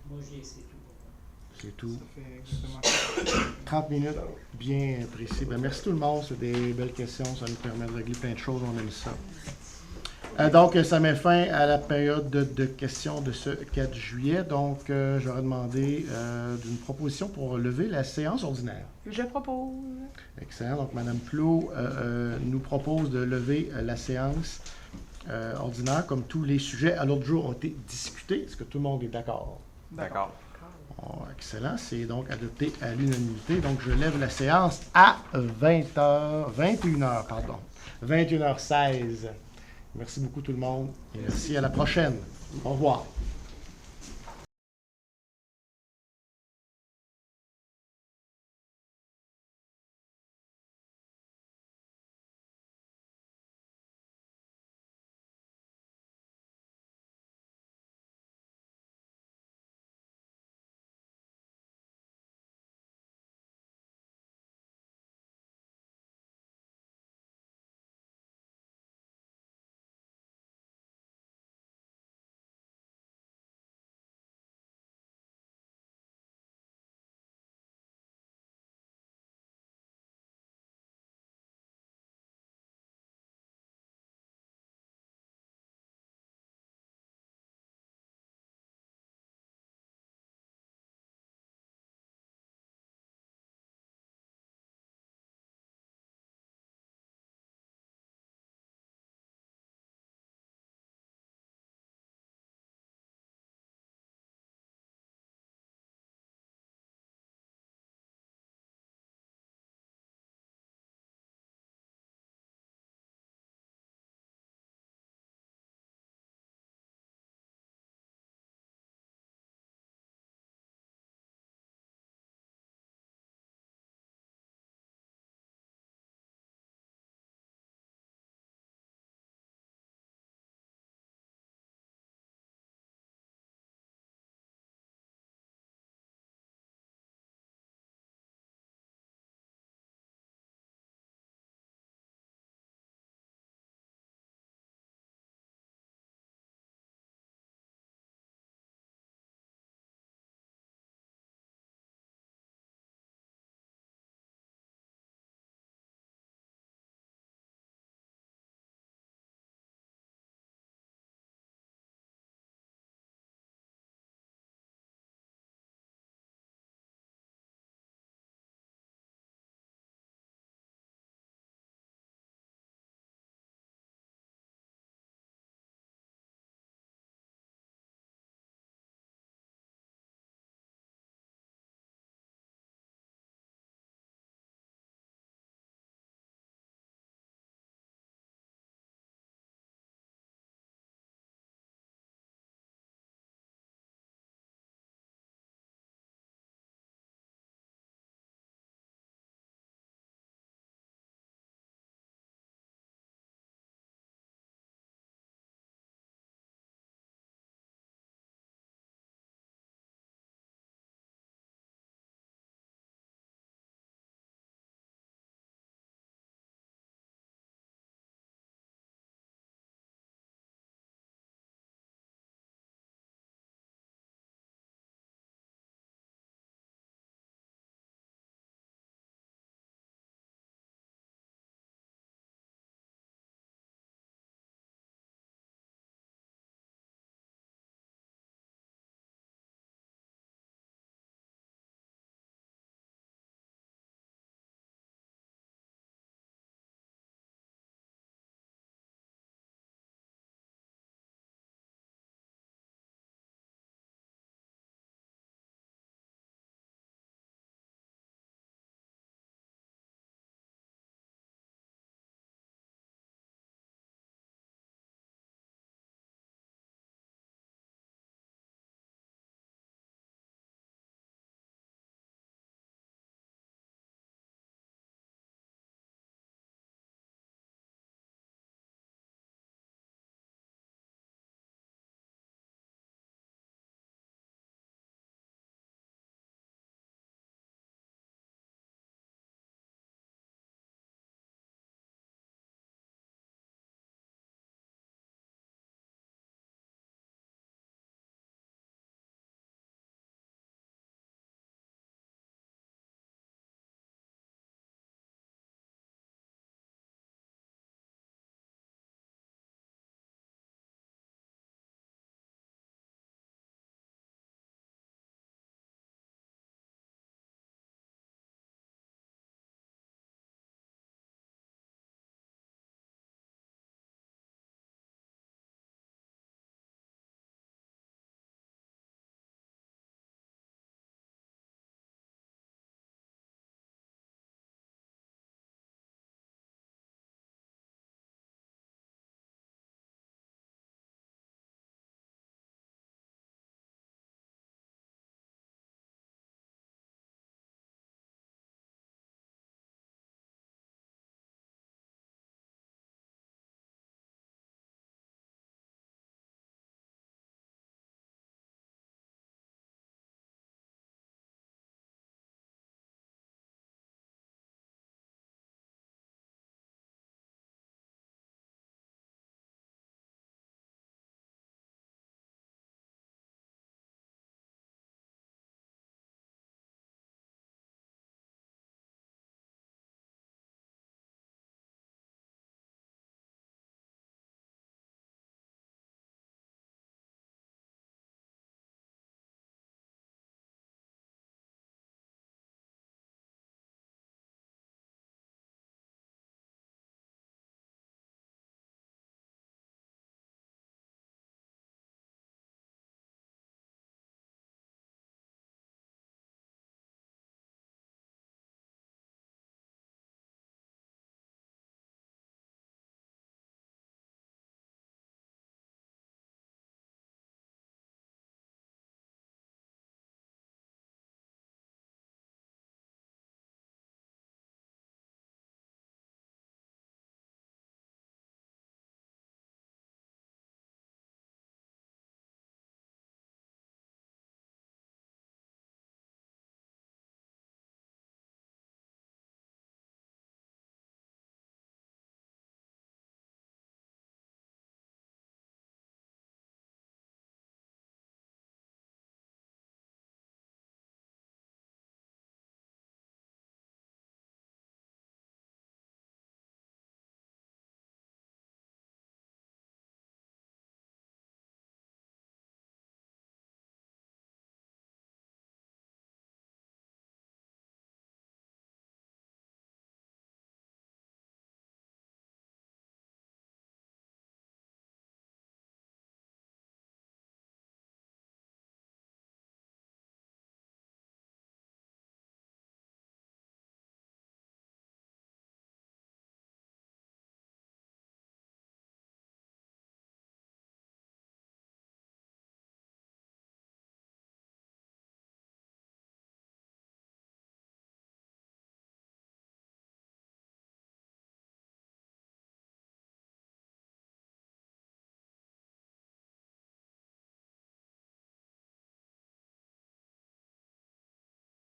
S10: Moi, j'ai essayé tout.
S2: C'est tout.
S6: Ça fait exactement
S2: 30 minutes, bien précis. Ben, merci tout le monde, c'est des belles questions, ça nous permet de régler plein de choses, on aime ça. Donc, ça met fin à la période de questions de ce 4 juillet. Donc, j'aurais demandé d'une proposition pour lever la séance ordinaire.
S8: Je propose.
S2: Excellent. Donc, Mme Plot nous propose de lever la séance ordinaire, comme tous les sujets à l'ordre du jour ont été discutés. Est-ce que tout le monde est d'accord?
S6: D'accord.
S2: Oh, excellent. C'est donc adopté à l'unanimité. Donc, je lève la séance à 21h16. Merci beaucoup tout le monde et merci à la prochaine. Au revoir.